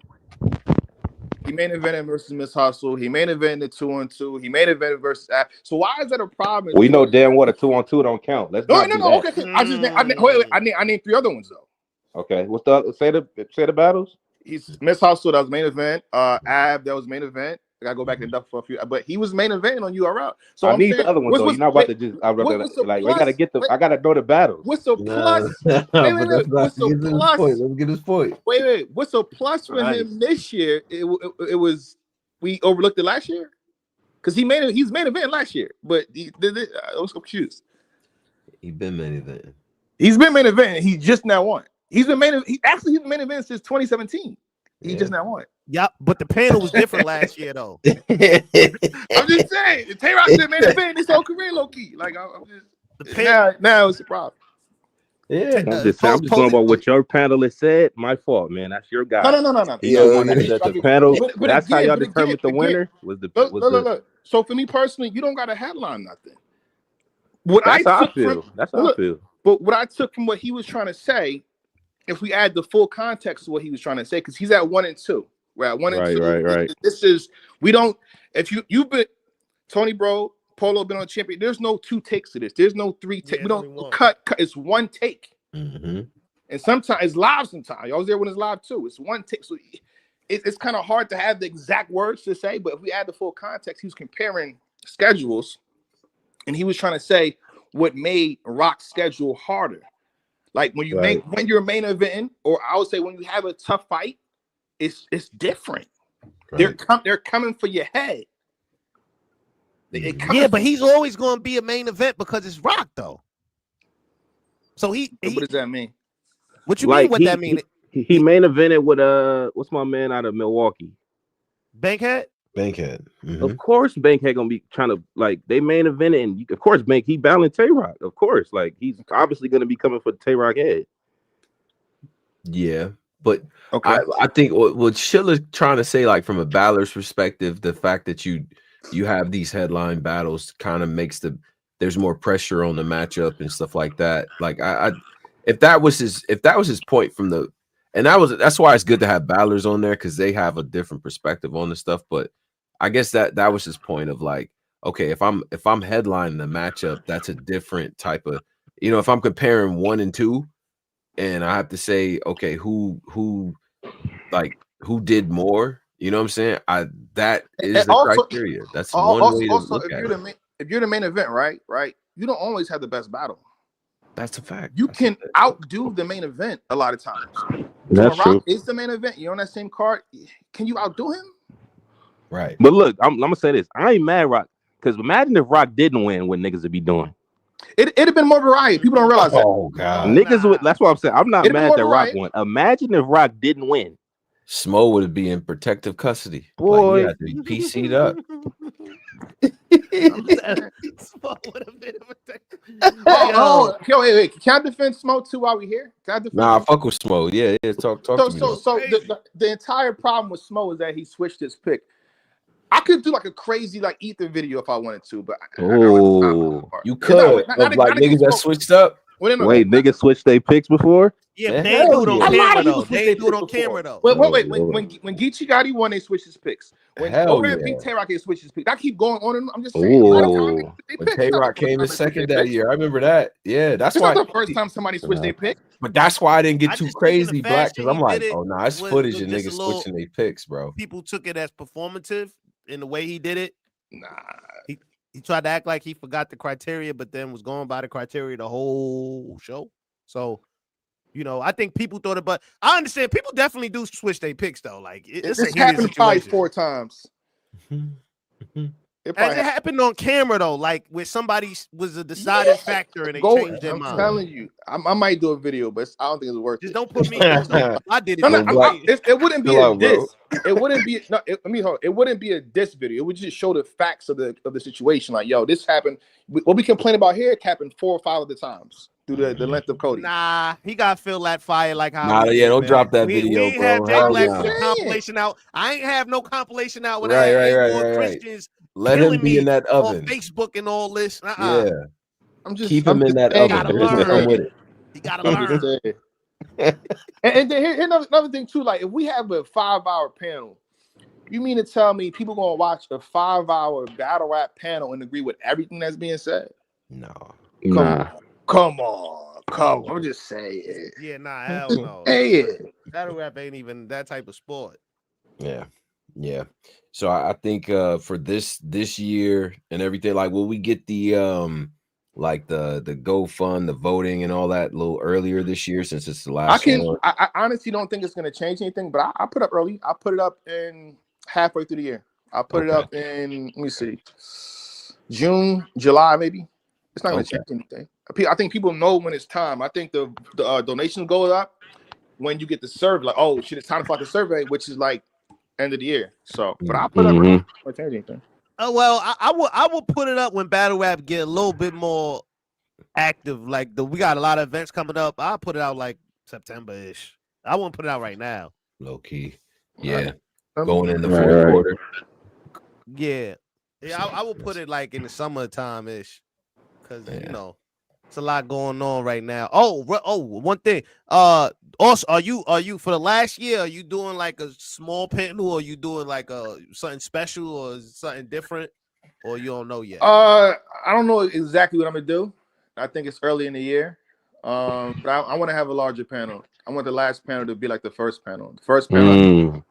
He main evented versus Miss Hustle. He main evented 2-on-2. He main evented versus. So why is that a problem? We know damn well a 2-on-2 don't count. Let's no. Okay. I named 3 other ones though. Okay, what's the say the battles? He's Miss Hustle, that was main event. Ab, that was main event. I gotta go back and duck for a few, but he was main eventing on URL. So I need the other ones though. You're not about to just. Like we gotta get the. I gotta know the battles. What's the plus? Wait, what's the plus? Let's get his point. Wait. What's the plus for him this year? It was we overlooked it last year because he's main event last year, but I was confused. He's been main event. He's been main event. He just now won. He's been main event since 2017. He just now won. Yeah, but the panel was different last year, though. I'm just saying, Tay Rock been main event his whole career, low key. Like I'm just now it's a problem. Yeah, I'm just going by what your panelist said. My fault, man. That's your guy. No. The panel. But that's how y'all determined the winner. Look. So for me personally, you don't got to headline nothing. That's how I feel. But what I took from what he was trying to say, if we add the full context of what he was trying to say, because he's at 1 and 2. We're at 1 and 2. Right. This is if you've been Tony Bro, Polo been on champion. There's no 2 takes to this. There's no 3 takes. We don't cut. It's 1 take. Mm-hmm. And sometimes it's live. Sometimes y'all was there when it's live too. It's 1 take. So it's kind of hard to have the exact words to say. But if we add the full context, he was comparing schedules, and he was trying to say what made Rock's schedule harder. Like when you're main eventing, or I would say when you have a tough fight, it's different. Right. They're coming for your head. Yeah, but he's always going to be a main event because it's Rock, though. So what does that mean? What you mean? What that mean? He main evented with what's my man out of Milwaukee? Bankhead. Mm-hmm. Of course, Bankhead gonna be trying to they main event, and of course, he battling Tay Rock. Of course, he's obviously gonna be coming for Tay Rock head. Yeah, but okay. I think what Chilla's trying to say, like from a battler's perspective, the fact that you have these headline battles kind of makes there's more pressure on the matchup and stuff like that. Like if that was his point from the, and that's why it's good to have battlers on there because they have a different perspective on the stuff. But I guess that was his point of like, okay, if I'm headlining the matchup, that's a different type of, if I'm comparing 1 and 2, and I have to say, okay, who did more? You know what I'm saying? That is the criteria. That's one way to look at it. If you're the main event, right, you don't always have the best battle. That's a fact. You can outdo the main event a lot of times. That's true. Rock is the main event. You're on that same card. Can you outdo him? Right. But look, I'm gonna say this. I ain't mad Rock, because imagine if Rock didn't win, what niggas would be doing. It'd have been more variety. People don't realize that. Oh God, niggas would. That's what I'm saying. I'm not mad that Rock won. Imagine if Rock didn't win. Smo would be in protective custody. Boy, he had to be PC'd up. Wait. Can I defend Smo too while we here? Nah, fuck with Smo. Yeah. Talk to me. So the entire problem with Smo is that he switched his pick. I could do like a crazy Ether video if I wanted to, but you could. Niggas that switched up. Wait, niggas switched their picks before? Yeah, they do it on camera though. They do it on camera though. Wait. When Geechi Gotti won, they switched his picks. When Overhead beat Tay Rock, they switched his picks. I keep going on and I'm just saying. When Tay Rock came in second that year, I remember that. Yeah, that's why. Not the first time somebody switched their pick. But that's why I didn't get too crazy, Black, because I'm like, oh no, it's footage of niggas switching their picks, bro. People took it as performative in the way he did it. Nah. He tried to act like he forgot the criteria, but then was going by the criteria the whole show. So, I think people thought it, but I understand people definitely do switch their picks though. Like it's happened probably 4 times. It happened on camera though, like where somebody was a deciding factor and they changed their mind. I'm telling you, I might do a video, but I don't think it's worth it. Just don't put me. I did it. It wouldn't be a diss. It wouldn't be it wouldn't be a diss video. It would just show the facts of the situation. Like, yo, this happened. What we complain about here happened 4 or 5 other times. through the length of Coty. Nah, he got to feel that fire like how. Nah, yeah, don't man. drop that we video, ain't bro. have Jay Black Nah. put a compilation out. I ain't have no compilation out when Right, I had right, more right. Christians Let killing him be me in that on oven. Facebook and all this. Yeah, I'm just keep him in that saying, oven. There's nothing with it. He gotta learn. And then here's another thing too. Like if we have a 5-hour panel, you mean to tell me people gonna watch a 5-hour battle rap panel and agree with everything that's being said? No. Come on. I'm just saying. Yeah, nah, hell no. Battle rap ain't even that type of sport. Yeah. So I think for this year and everything, like, will we get the like the GoFund, the voting and all that a little earlier this year since it's the last one? I honestly don't think it's gonna change anything, but I put up early. I put it up in halfway through the year. I put it up in, let me see, June, July, maybe. It's not gonna change anything. I think people know when it's time. I think the donations go up when you get the survey. Like, oh shit, it's time to file the survey, which is like end of the year. So, but I put up early. Don't change anything. Oh well, I will put it up when battle rap get a little bit more active. Like we got a lot of events coming up. I'll put it out like September-ish. I won't put it out right now. Low key. Yeah. Going in the fourth quarter. Yeah. I will put it like in the summertime-ish. Because you know, it's a lot going on right now. One thing. Also, are you for the last year, are you doing like a small panel, or are you doing like something special or something different, or you don't know yet? I don't know exactly what I'm gonna do. I think it's early in the year. But I want to have a larger panel. I want the last panel to be like the first panel. The first panel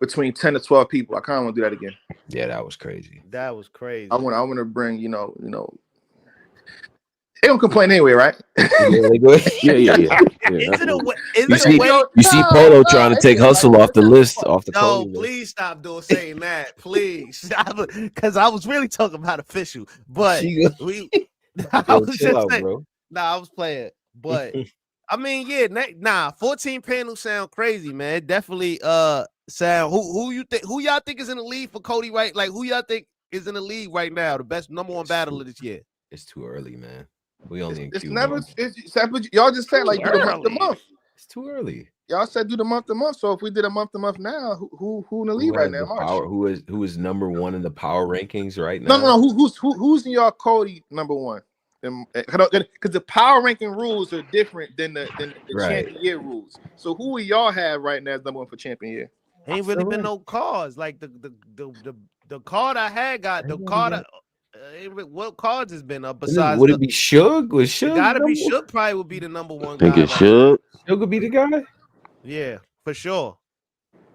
between 10 to 12 people. I kind of want to do that again. Yeah, that was crazy. That was crazy. I want to bring, you know. They don't complain anyway, right? Yeah. You see Polo trying to take Hustle off the list, off the Coty list. Please stop saying that, please, because I was really talking about official, but I was just saying, bro. I was playing, but I mean, 14 panels sound crazy, man. Definitely, sound. Who y'all think is in the lead for Coty, right? Like, who y'all think is in the league right now? The best #1 battler this year. It's too early, man. We only it's never. Y'all just said like do the month to month. It's too early. Y'all said do the month to month. So if we did a month to month now, who in the lead right now? Who is #1 in the power rankings right now? No. Who's in y'all Coty #1? Because the power ranking rules are different than the champion year rules. So who will y'all have right now as #1 for champion year? Ain't really been no cards. Like the card I had got the card. What cards has been up besides? Would it be Suge? Was Suge? It gotta be Suge. Probably would be the #1 guy. Think it should. Suge would be the guy. Yeah, for sure.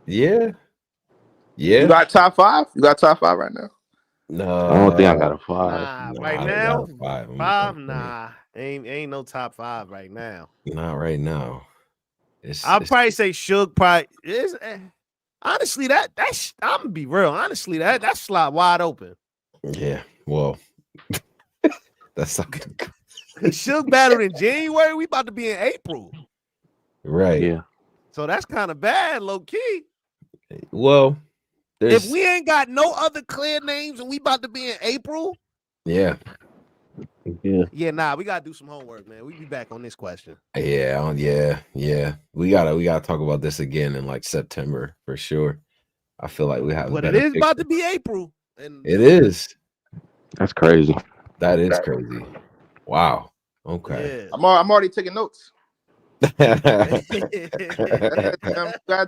Yeah. You got top 5? You got top 5 right now? No, I don't think I got a 5. Nah, right now, 5. Nah, ain't no top 5 right now. Not right now. I'll probably say Suge. Probably is. Honestly, that's I'm gonna be real. Honestly, that slot wide open. Yeah. Well, that's not good. Suge battled in January. We about to be in April. Right. Yeah. So that's kind of bad, low key. Well, if we ain't got no other clear names and we about to be in April. Yeah. Nah, we gotta do some homework, man. We be back on this question. Yeah. We gotta talk about this again in like September for sure. I feel like we have. But it is about to be April. And it is. That's crazy. That is crazy. Wow. Okay. Yeah. I'm already taking notes.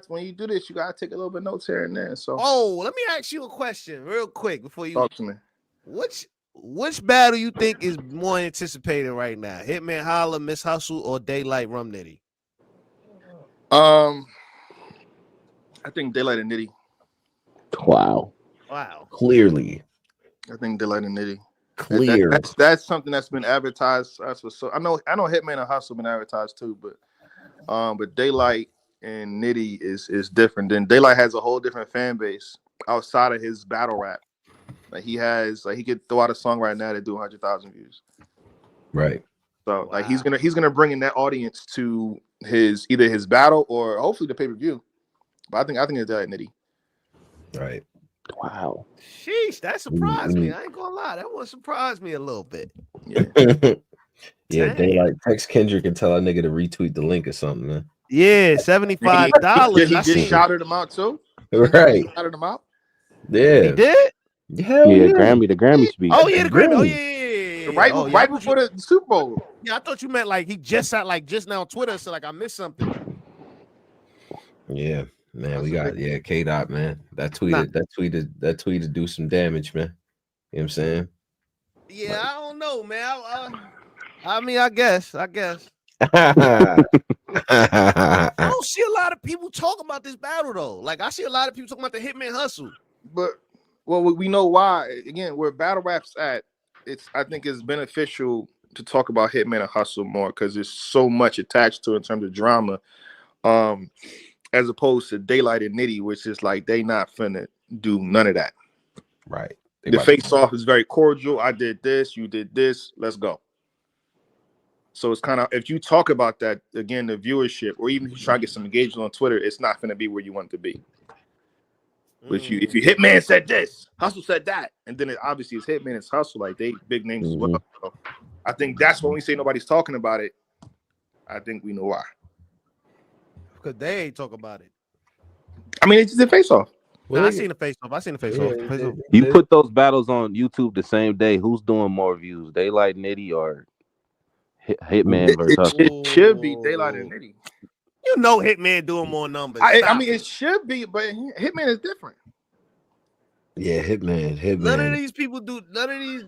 When you do this, you gotta take a little bit of notes here and there. So let me ask you a question real quick before you talk to me. Which battle you think is more anticipated right now? Hitman Holla, Miss Hustle, or DAYLYT Rum Nitty? I think DAYLYT and NITTY. Wow. Clearly. I think DAYLYT and NITTY. Clear. That's something that's been advertised. So I know Hitman and Hustle been advertised too, but DAYLYT and NITTY is different. Then DAYLYT has a whole different fan base outside of his battle rap. Like he could throw out a song right now that do 100,000 views. Right. So like he's gonna bring in that audience to either his battle or hopefully the pay-per-view. But I think it's DAYLYT and NITTY. Right. Wow. Sheesh, that surprised me. I ain't gonna lie. That one surprised me a little bit. Yeah. Yeah, DAYLYT. Text Kendrick and tell that nigga to retweet the link or something, man. Yeah, $75. He just shouted him out too. Right. Shouted him out. Yeah. He did. Hell yeah. The Grammy speech. Oh yeah, the Grammy. Oh yeah. Right before the Super Bowl. Yeah, I thought you meant like he just out like just now on Twitter, so like I missed something. Yeah, man, we got K-Dot, man. That tweeted do some damage, man. You know what I'm saying? Yeah, like, I don't know, man. I mean, I guess. I don't see a lot of people talk about this battle though. Like I see a lot of people talking about the Hitman hustle. But we know why. Again, where battle rap's at, I think it's beneficial to talk about Hitman and hustle more because there's so much attached to it in terms of drama. As opposed to DAYLYT and NITTY, which is like they not finna do none of that. Right. The face-off is very cordial. I did this, you did this, let's go. So it's kind of, if you talk about that, again, the viewership, or even if you try to get some engagement on Twitter, it's not gonna be where you want it to be. But if you Hitman said this, Hustle said that, and then it obviously is Hitman, it's Hustle, like they big names as well. So I think that's when we say nobody's talking about it. I think we know why. Because they ain't talk about it. I mean, it's just a face-off. Well, I seen the face-off. You put those battles on YouTube the same day. Who's doing more views, DAYLYT, NITTY, or Hitman versus? It should be DAYLYT and NITTY. You know, Hitman doing more numbers. I mean, it should be, but Hitman is different. Yeah, Hitman. None of these people do. None of these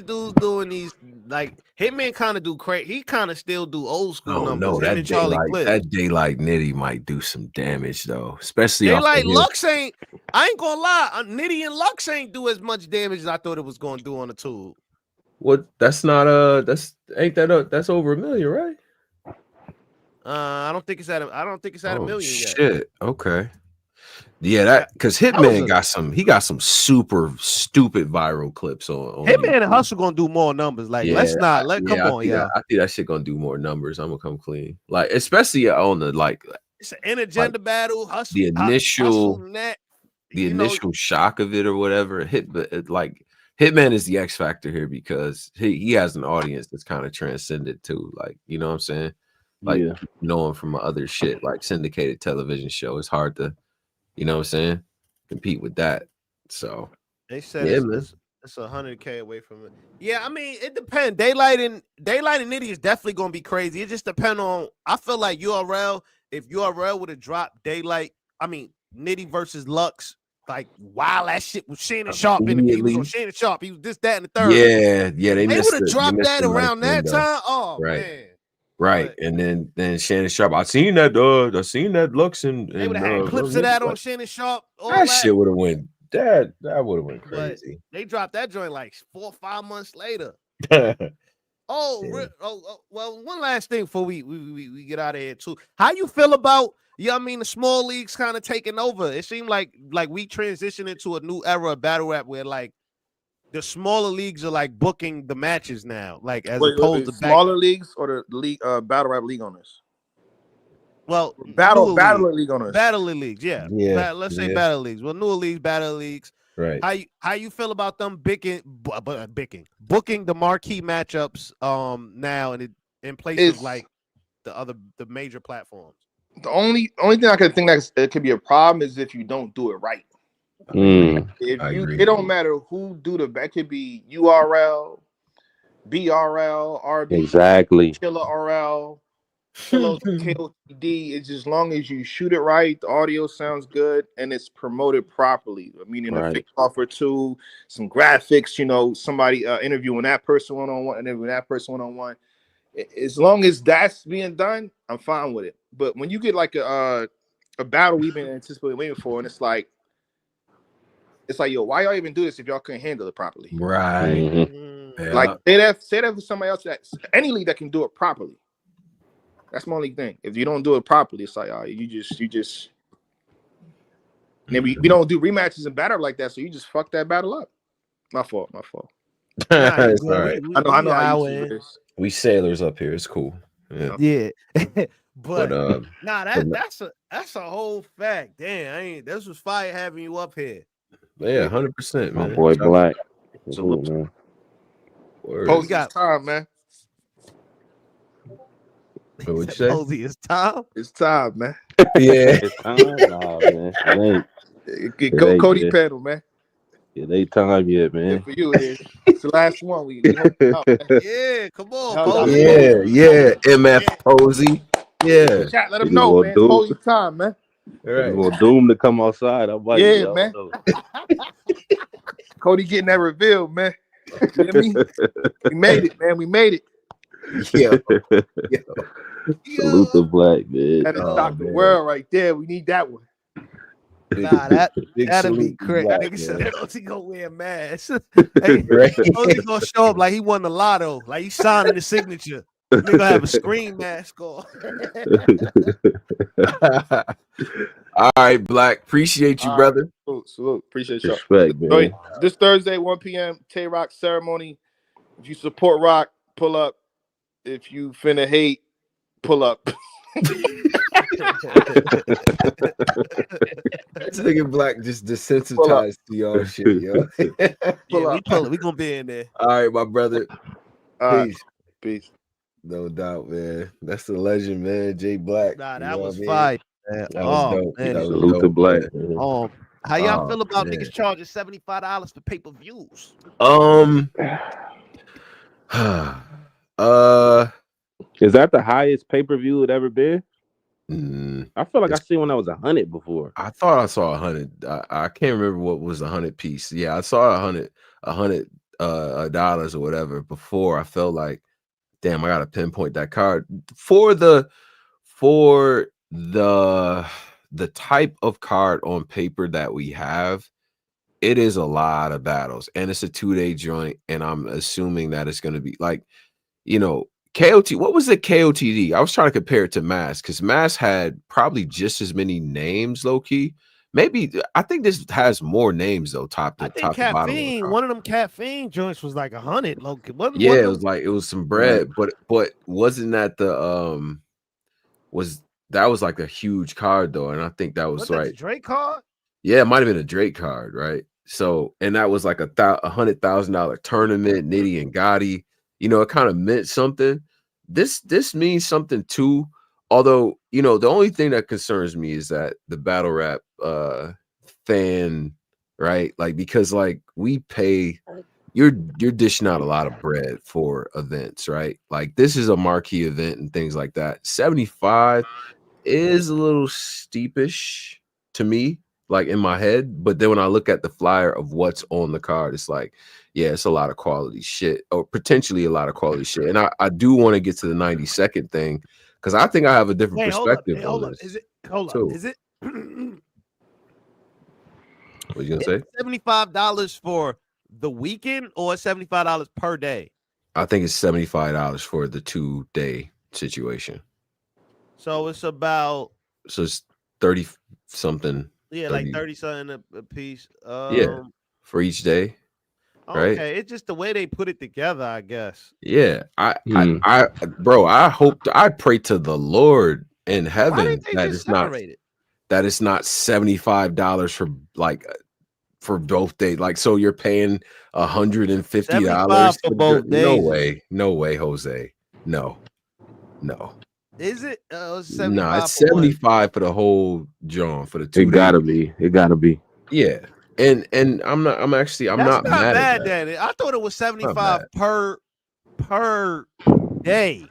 dudes doing these. Like Hitman kind of do crazy. He kind of still do old school numbers. No, that DAYLYT NITTY might do some damage though, especially DAYLYT Lux ain't. I ain't gonna lie. NITTY and Lux ain't do as much damage as I thought it was gonna do on the tube. What? That's not that's over 1 million, right? I don't think it's at a million yet. Shit. Okay. Yeah, that because Hitman got some super stupid viral clips on Hitman YouTube. and Hustle gonna do more numbers. Like, come on, I think that shit gonna do more numbers. I'm gonna come clean. Like, especially on the it's an intergender battle. Hustle. The initial Hustle shock of it or whatever. Hitman is the X factor here because he has an audience that's kind of transcended too. Like, you know what I'm saying? Like, knowing from other shit like syndicated television show, it's hard to, you know what I'm saying, compete with that. So they said it's 100K away from it. Yeah, I mean, it depends. DAYLYT and NITTY is definitely gonna be crazy. It just depends on. I feel like URL. If URL would have dropped NITTY versus Lux, like wow, that shit was Shannon Sharp in the. He was on Shannon Sharp. He was this, that, and the third. Yeah. They would have dropped that around that time. Oh man. Right, but, and then Shannon Sharp. I seen that Lux and they would have had clips of that on Shannon Sharp. That shit would have went. That would have went crazy. But they dropped that joint like 4 or 5 months later. Well, one last thing before we get out of here too. How you feel about the small leagues kind of taking over? It seemed like we transitioned into a new era of battle rap where like the smaller leagues are like booking the matches now, like as opposed to smaller leagues or the league battle rap league owners. Well, battle league owners, battle leagues, let's say battle leagues. Well, newer leagues, battle leagues. Right. How you feel about them booking the marquee matchups now and in place of like the major platforms? The only thing I can think that it could be a problem is if you don't do it right. It don't matter who do that could be URL, BRL, RB, exactly, Killer RL, KOTD. It's as long as you shoot it right, the audio sounds good, and it's promoted properly. Meaning a fix offer too, some graphics. Somebody interviewing that person one-on-one, interviewing that person one-on-one. As long as that's being done, I'm fine with it. But when you get like a battle we've been anticipating waiting for, and it's like, yo, why y'all even do this if y'all couldn't handle it properly? Right. Mm-hmm. Like say that for somebody else, any league that can do it properly. That's my only thing. If you don't do it properly, it's like, you just. Maybe we don't do rematches and battle like that, so you just fuck that battle up. My fault. It's all right. I know how you do this. We sailors up here. It's cool. Yeah. But that's a whole fact. Damn, this was fire having you up here. Yeah, 100%, man. My boy Blac. Salute, man. Post got time, man. What you say? Posey, it's time. It's time, man. Yeah. It's time? Nah, man. Coty pedal, man. It ain't time yet, Yeah, man. for you it is. It's the last one. We hope out, man. Yeah, come on, Hell, Posey. Yeah. MF Posey. Yeah. Chat, let them know, man. It's Posey time, man. All right. Well, Doom to come outside. I'm like, Yeah, man. Coty getting that reveal, man. You know what I mean? We made it, man. We made it. Yeah. Salute the Black, man. That is shock the world right there. We need that one. Nah, that'll be crazy. Nigga said, Posey gonna wear a mask. Posey gonna show up like he won the lotto, like he signing the signature. Nigga gonna have a screen mask on. All right, Black. Appreciate you, brother. Salute. Appreciate y'all. Respect, man. Wait, this Thursday, 1 p.m., Tay-Rock ceremony. If you support Rock, pull up. If you finna hate, pull up. This nigga Black just desensitized to y'all shit, yo. We gonna be in there. All right, my brother. Peace. No doubt, man. That's the legend, man. Jay Black. Nah, that was fire. That was dope. Man. Salute to Black. How y'all feel about niggas charging $75 for pay-per-views? Is that the highest pay-per-view it ever been? I feel like I seen one that was 100 before. I thought I saw 100. I can't remember what was 100 piece. Yeah, I saw $100 or whatever before. I felt like, damn, I gotta pinpoint that card for the type of card on paper that we have. It is a lot of battles, and it's a 2-day joint, and I'm assuming that it's gonna be like, you know, KOT. What was the KOTD? I was trying to compare it to Mass because Mass had probably just as many names, low key. Maybe I think this has more names though. Top to bottom. One of them caffeine joints was like 100. Low key. Yeah, it was like it was some bread, but wasn't that the was like a huge card though, and I think that was right. Drake card? Yeah, it might have been a Drake card, right? So, and that was like $100,000 tournament, Nitty and Gotti. You know, it kind of meant something. This means something too. Although, you know, the only thing that concerns me is that the battle rap fan, right? Like, because like we pay, you're dishing out a lot of bread for events, right? Like this is a marquee event and things like that. 75 is a little steepish to me, like in my head. But then when I look at the flyer of what's on the card, it's like, yeah, it's a lot of quality shit, or potentially a lot of quality shit. And I do want to get to the 90-second thing because I think I have a different perspective on this. Hold up. Is it what you gonna say? $75 for the weekend or $75 per day? I think it's $75 for the 2-day situation. So it's about it's 30 something. Yeah, 30. Like 30 something a piece. Yeah, for each day. Right? Okay, it's just the way they put it together, I guess. Yeah, I pray to the Lord in heaven that it's not $75 for like for both days. Like, so you're paying $150 for both days. No way, Jose. No. Is it? It's 75 for the whole John for the 2 days. It gotta be. Yeah. And I'm not mad at that. I thought it was 75 per day.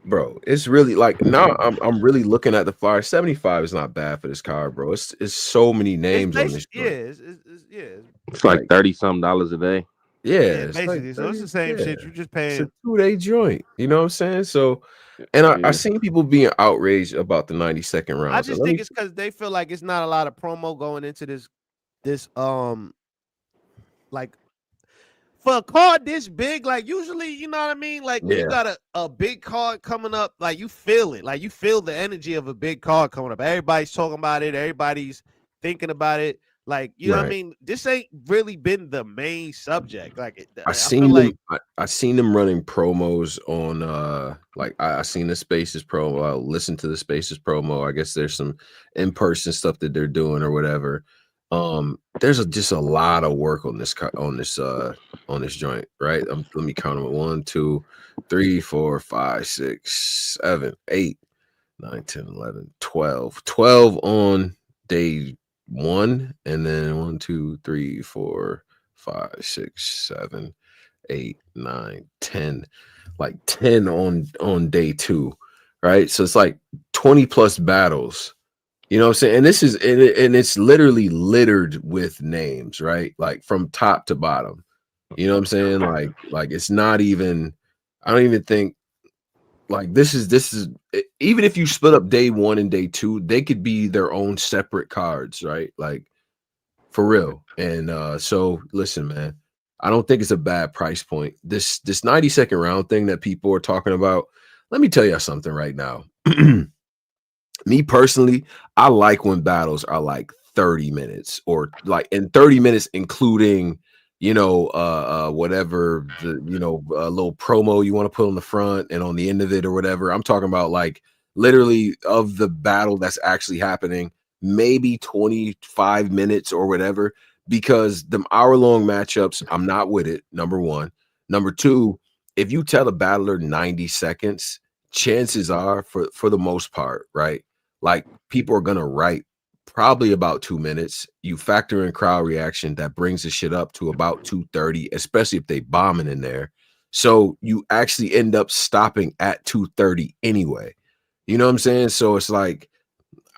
Bro, it's really like now I'm really looking at the flyer. 75 is not bad for this card, bro. It's so many names on this. It's like $30-something a day. Yeah, basically. So it's the same shit. You're just paying. It's a 2-day joint. You know what I'm saying? So, and I seen people being outraged about the 90-second round. I just think it's because they feel like it's not a lot of promo going into this like for a card this big, like usually, you know what I mean? Like when you got a big card coming up, like you feel it, like you feel the energy of a big card coming up. Everybody's talking about it, everybody's thinking about it. Like, you know what I mean? This ain't really been the main subject. Like I seen them running promos on like I seen the Spaces promo. I listened to the Spaces promo. I guess there's some in-person stuff that they're doing or whatever. There's just a lot of work on this joint, right? Let me count them: 1, 2, 3, 4, 5, 6, 7, 8, 9, 10, 11, 12. 12 on day 1, and then 1, 2, 3, 4, 5, 6, 7, 8, 9, 10, like 10 on day 2, right? So it's like 20 plus battles. You know what I'm saying? And this is and it's literally littered with names, right? Like from top to bottom. You know what I'm saying? Like it's not even, I don't even think, like this is even if you split up day 1 and day 2, they could be their own separate cards, right? Like for real. And so listen, man, I don't think it's a bad price point. This 90-second round thing that people are talking about, let me tell you something right now. Me personally, I like when battles are like 30 minutes or like in 30 minutes, including, you know, whatever the, you know, a little promo you want to put on the front and on the end of it or whatever. I'm talking about like literally of the battle that's actually happening, maybe 25 minutes or whatever, because them hour-long matchups, I'm not with it. Number one. Number two, if you tell a battler 90 seconds, chances are for the most part, right? Like people are gonna write probably about 2 minutes. You factor in crowd reaction, that brings the shit up to about 2:30, especially if they bombing in there. So you actually end up stopping at 2:30 anyway. You know what I'm saying? So it's like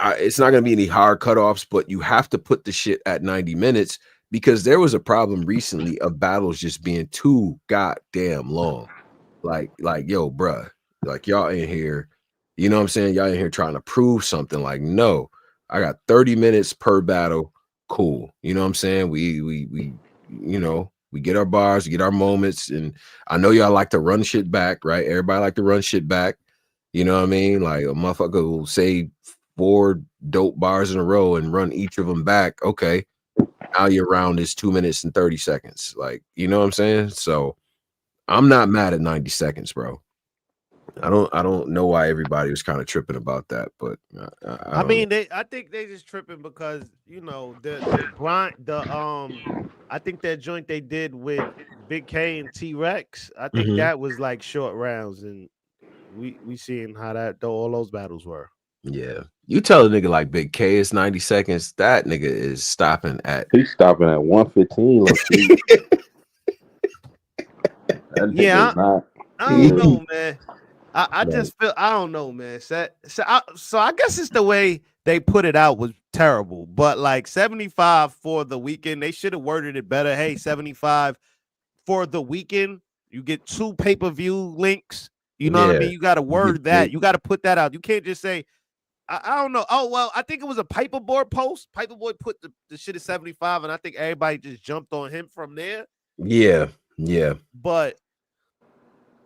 it's not gonna be any hard cutoffs, but you have to put the shit at 90 minutes because there was a problem recently of battles just being too goddamn long. Like yo, bruh, like y'all in here. You know what I'm saying? Y'all in here trying to prove something. Like, no, I got 30 minutes per battle. Cool. You know what I'm saying? We you know, we get our bars, we get our moments, and I know y'all like to run shit back, right? Everybody like to run shit back. You know what I mean? Like a motherfucker will say 4 dope bars in a row and run each of them back. Okay, now your round is 2 minutes and 30 seconds. Like, you know what I'm saying? So I'm not mad at 90 seconds, bro. I don't know why everybody was kind of tripping about that, but I mean, I think they just tripping because, you know, I think that joint they did with Big K and T-Rex, I think that was like short rounds, and we seeing how all those battles were. Yeah, you tell a nigga like Big K it's 90 seconds, that nigga is stopping at 115. Yeah, I don't know, man. I just feel, I don't know, man. So I guess it's the way they put it out was terrible. But like 75 for the weekend, they should have worded it better. Hey, 75 for the weekend. You get 2 pay-per-view links. You know what I mean? You got to word that. You got to put that out. You can't just say, I don't know. Oh, well, I think it was a Paperboy post. Paperboy put the shit at 75, and I think everybody just jumped on him from there. Yeah. But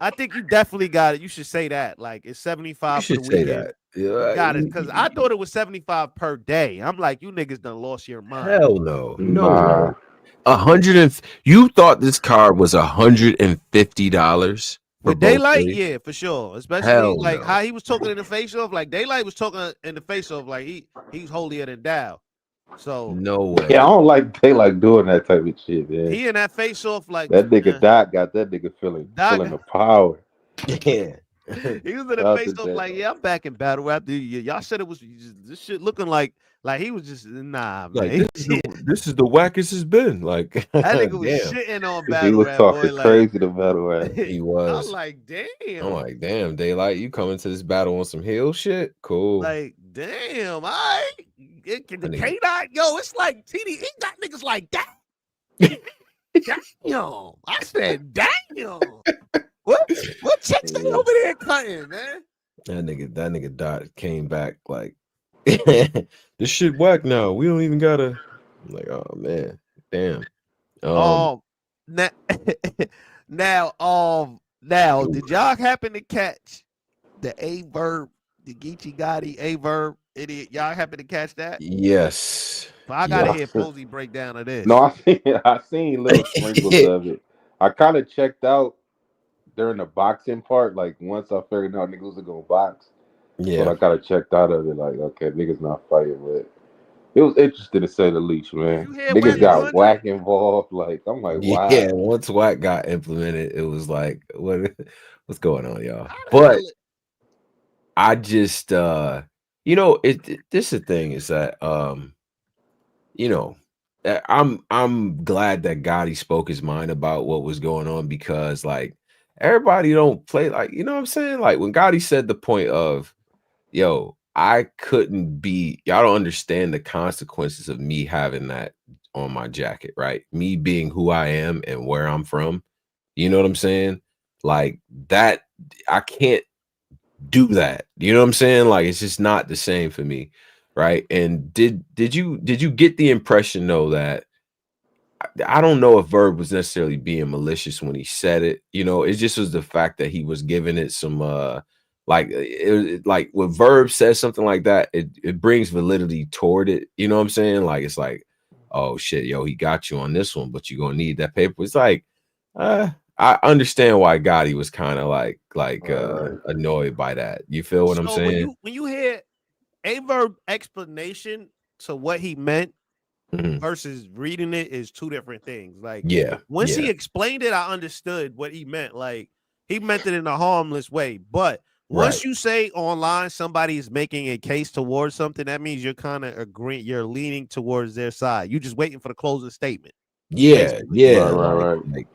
I think you definitely got it. You should say that. Like, it's 75 for the weekend. You got it. Because I thought it was 75 per day. I'm like, you niggas done lost your mind. Hell no. No. 100 you thought this card was $150 for DAYLYT? Yeah, for sure. Especially like no. how he was talking in the face off. Like DAYLYT was talking in the face off like he's holier than thou. So no way. Yeah, I don't like DAYLYT doing that type of shit, man. He in that face off like that nigga Doc got that nigga feeling the power. Yeah. He was in the face off like, yeah, I'm back in battle rap. Y'all said it was this shit looking like he was just nah, like, man. This is the wackest it's been. Like that nigga was shitting on battle he was rap. Talking boy, crazy to battle rap. He was. I'm like, damn. I'm like, damn, DAYLYT, you coming to this battle on some hill shit? Cool. Like, damn, I the K9, yo, it's like TDE got niggas like that. Damn, I said, damn. What chicks they over there cutting, man? That nigga Dot came back like this shit whack now. We don't even gotta. I'm like, oh man, damn. Now, did y'all happen to catch the Verb, the Geechi Gotti Verb idiot? Y'all happen to catch that? Yes. But I gotta hear POSEY breakdown of this. No, I seen little sprinkles of it. I kind of checked out during the boxing part, like once I figured out niggas was gonna box. Yeah. But I kind of checked out of it, like, okay, niggas not fighting with. It was interesting to say the least, man. Niggas got WACK involved. Like, I'm like, wow. Yeah, once WACK got implemented, it was like, what's going on, y'all? But I just you know, this is the thing is that you know, I'm glad that Gotti spoke his mind about what was going on, because like everybody don't play like, you know what I'm saying? Like when Gotti said the point of, yo, I couldn't be, y'all don't understand the consequences of me having that on my jacket, right? Me being who I am and where I'm from. You know what I'm saying? Like that, I can't do that. You know what I'm saying? Like it's just not the same for me, right? And did you get the impression though that I don't know if Verb was necessarily being malicious when he said it. You know, it just was the fact that he was giving it some like when Verb says something like that, it brings validity toward it. You know what I'm saying? Like it's like, oh shit, yo, he got you on this one, but you're gonna need that paper. It's like, I understand why Gotti was kind of like annoyed by that. You feel what I'm saying? When you hear a Verb explanation to what he meant versus reading it is two different things. Like, once he explained it, I understood what he meant. Like, he meant it in a harmless way. But once you say online somebody is making a case towards something, that means you're kind of agreeing, you're leaning towards their side. You're just waiting for the closing statement. Yeah, right.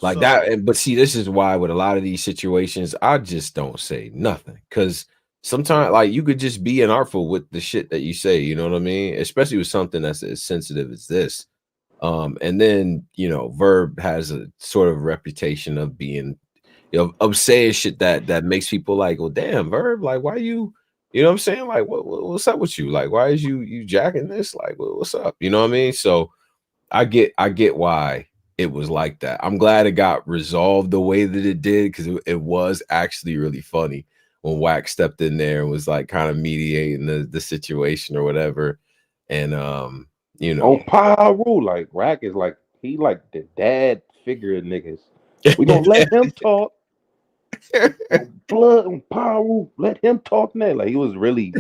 Like that. But see, this is why with a lot of these situations, I just don't say nothing, because sometimes like you could just be inartful with the shit that you say, you know what I mean? Especially with something that's as sensitive as this. And then, you know, Verb has a sort of reputation of being, you know, of saying shit that makes people like, well, damn, Verb, like, why you know what I'm saying? Like, what's up with you? Like, why is you jacking this? Like, what's up? You know what I mean? So I get why it was like that. I'm glad it got resolved the way that it did, because it was actually really funny when WACK stepped in there and was like kind of mediating the situation or whatever. And you know, on Pyro, like Rack is like he like the dad figure of niggas. We gonna let him talk. Blood on Pyro, let him talk now. Like he was really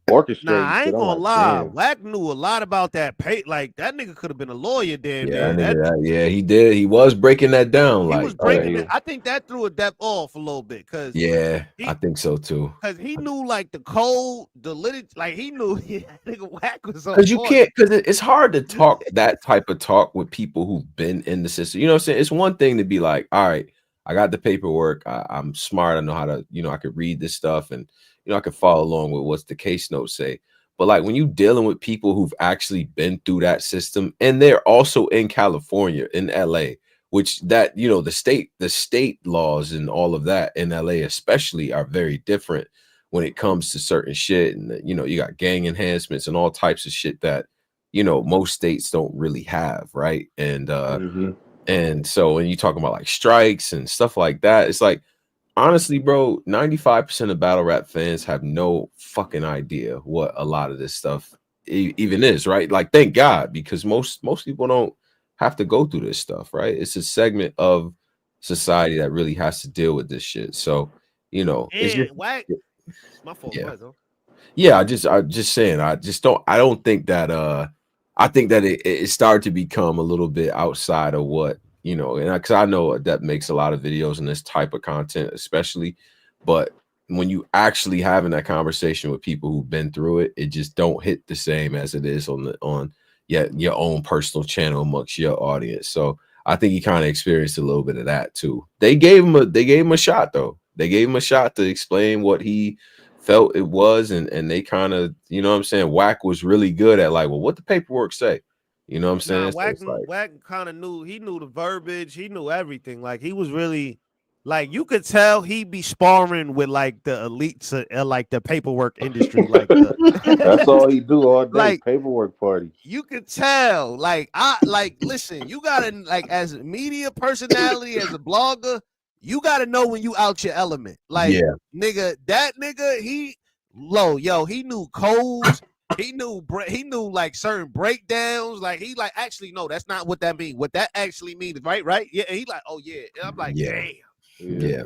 orchestrating. Nah, I ain't gonna lie. Damn. WACK knew a lot about that. Like that nigga could have been a lawyer. Yeah, he did. He was breaking that down. He like was breaking it. I think that threw a depth off a little bit, because I think so too. Because he knew like the code, the lit, like he knew nigga WACK was on. Because you can't, because it's hard to talk that type of talk with people who've been in the system. You know what I'm saying? It's one thing to be like, all right, I got the paperwork. I'm smart. I know how to, you know, I could read this stuff, and you know, I could follow along with what's the case notes say. But like when you dealing with people who've actually been through that system, and they're also in California, in LA, which that, you know, the state laws and all of that in LA especially are very different when it comes to certain shit. And you know, you got gang enhancements and all types of shit that, you know, most states don't really have, right? And and so when you talk about like strikes and stuff like that, it's like, honestly, bro, 95% of battle rap fans have no fucking idea what a lot of this stuff even is, right? Like, thank God, because most people don't have to go through this stuff, right? It's a segment of society that really has to deal with this shit. So, you know, it's just, WACK. My fault. Yeah, I just saying, I don't think that I think that it started to become a little bit outside of what, you know, and because I know that makes a lot of videos in this type of content, especially, but when you actually having that conversation with people who've been through it, it just don't hit the same as it is on your own personal channel amongst your audience. So I think he kind of experienced a little bit of that too. They gave him a shot though. They gave him a shot to explain what he felt it was, and they kind of, you know what I'm saying, WACK was really good at like, well, what the paperwork say, you know what I'm saying? WACK kind of knew, he knew the verbiage, he knew everything. Like he was really, like, you could tell he'd be sparring with like the elites, like the paperwork industry. Like that's all he do all day, like, paperwork party. You could tell, like, listen, you gotta, like, as a media personality, as a blogger, you gotta know when you out your element. Like, nigga, that nigga, he knew codes. He knew like certain breakdowns. Like he like, actually, no, that's not what that means. What that actually means, right? Yeah. And he like, oh yeah. And I'm like, damn. Yeah.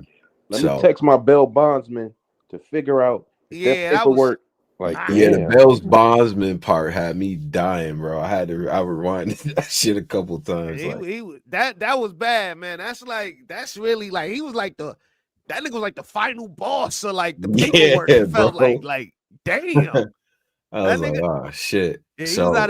Let me text my bail bondsman to figure out that paperwork Like, yeah, the damn. Bells Bondsman part had me dying, bro. I rewind that shit a couple times. That was bad, man. That's really like he was like that nigga was like the final boss of like the paperwork. Yeah, It felt bro. like damn. I was like, oh shit. Yeah, so that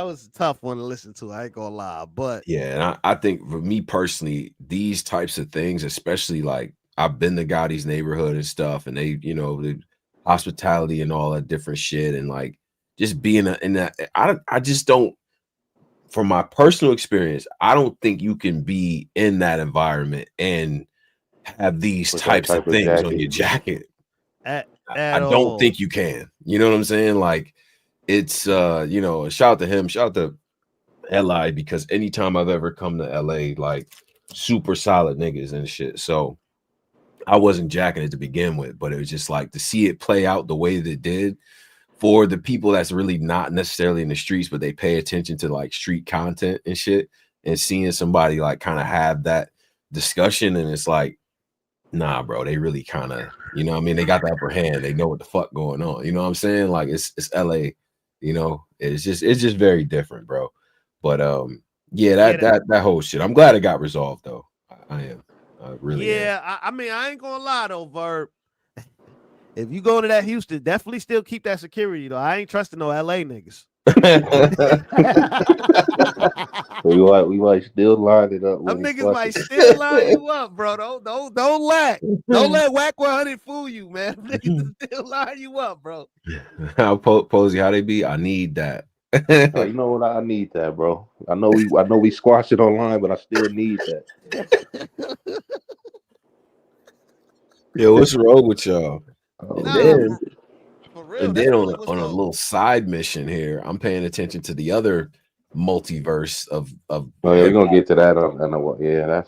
was a tough one to listen to. I ain't gonna lie, but yeah, and I think for me personally, these types of things, especially like I've been to Gotti's neighborhood and stuff, and they, the hospitality and all that different shit, and like just being in that, I just don't. From my personal experience, I don't think you can be in that environment and have these types of things on your jacket. I don't think you can. You know what I'm saying? Like it's shout out to him, shout out to LI, because anytime I've ever come to LA, like super solid niggas and shit. So I wasn't jacking it to begin with, but it was just like to see it play out the way that it did for the people that's really not necessarily in the streets, but they pay attention to like street content and shit, and seeing somebody like kind of have that discussion, and it's like, nah, bro, they really kind of, they got the upper hand. They know what the fuck going on. You know what I'm saying? Like it's LA, it's just very different, bro. But yeah, that whole shit. I'm glad it got resolved though. I am. I really am. I mean, I ain't gonna lie though, Verb. If you go to that Houston, definitely still keep that security though. I ain't trusting no LA niggas. we might still line it up. Them niggas might still line you up, bro. Don't let WACK 100 fool you, man. Niggas still line you up, bro. Posey, how they be? I need that. You know what? I need that, bro. I know we squash it online, but I still need that. Yo, what's wrong with y'all? For real, and then on a little side mission here, I'm paying attention to the other multiverse of oh yeah, we're gonna get to that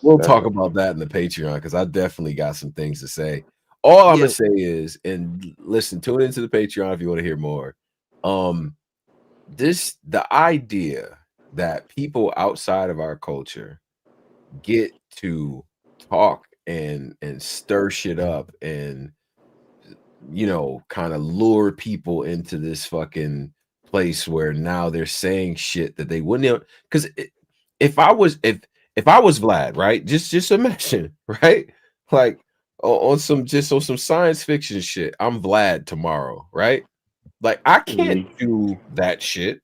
we'll talk about that in the Patreon, because I definitely got some things to say. All I'm gonna say is, and listen, tune into the Patreon if you want to hear more. The idea that people outside of our culture get to talk and stir shit up and kind of lure people into this fucking place where now they're saying shit that they wouldn't, because if I was Vlad, right, just imagine, right, like on some science fiction shit, I'm Vlad tomorrow, right, like I can't do that shit.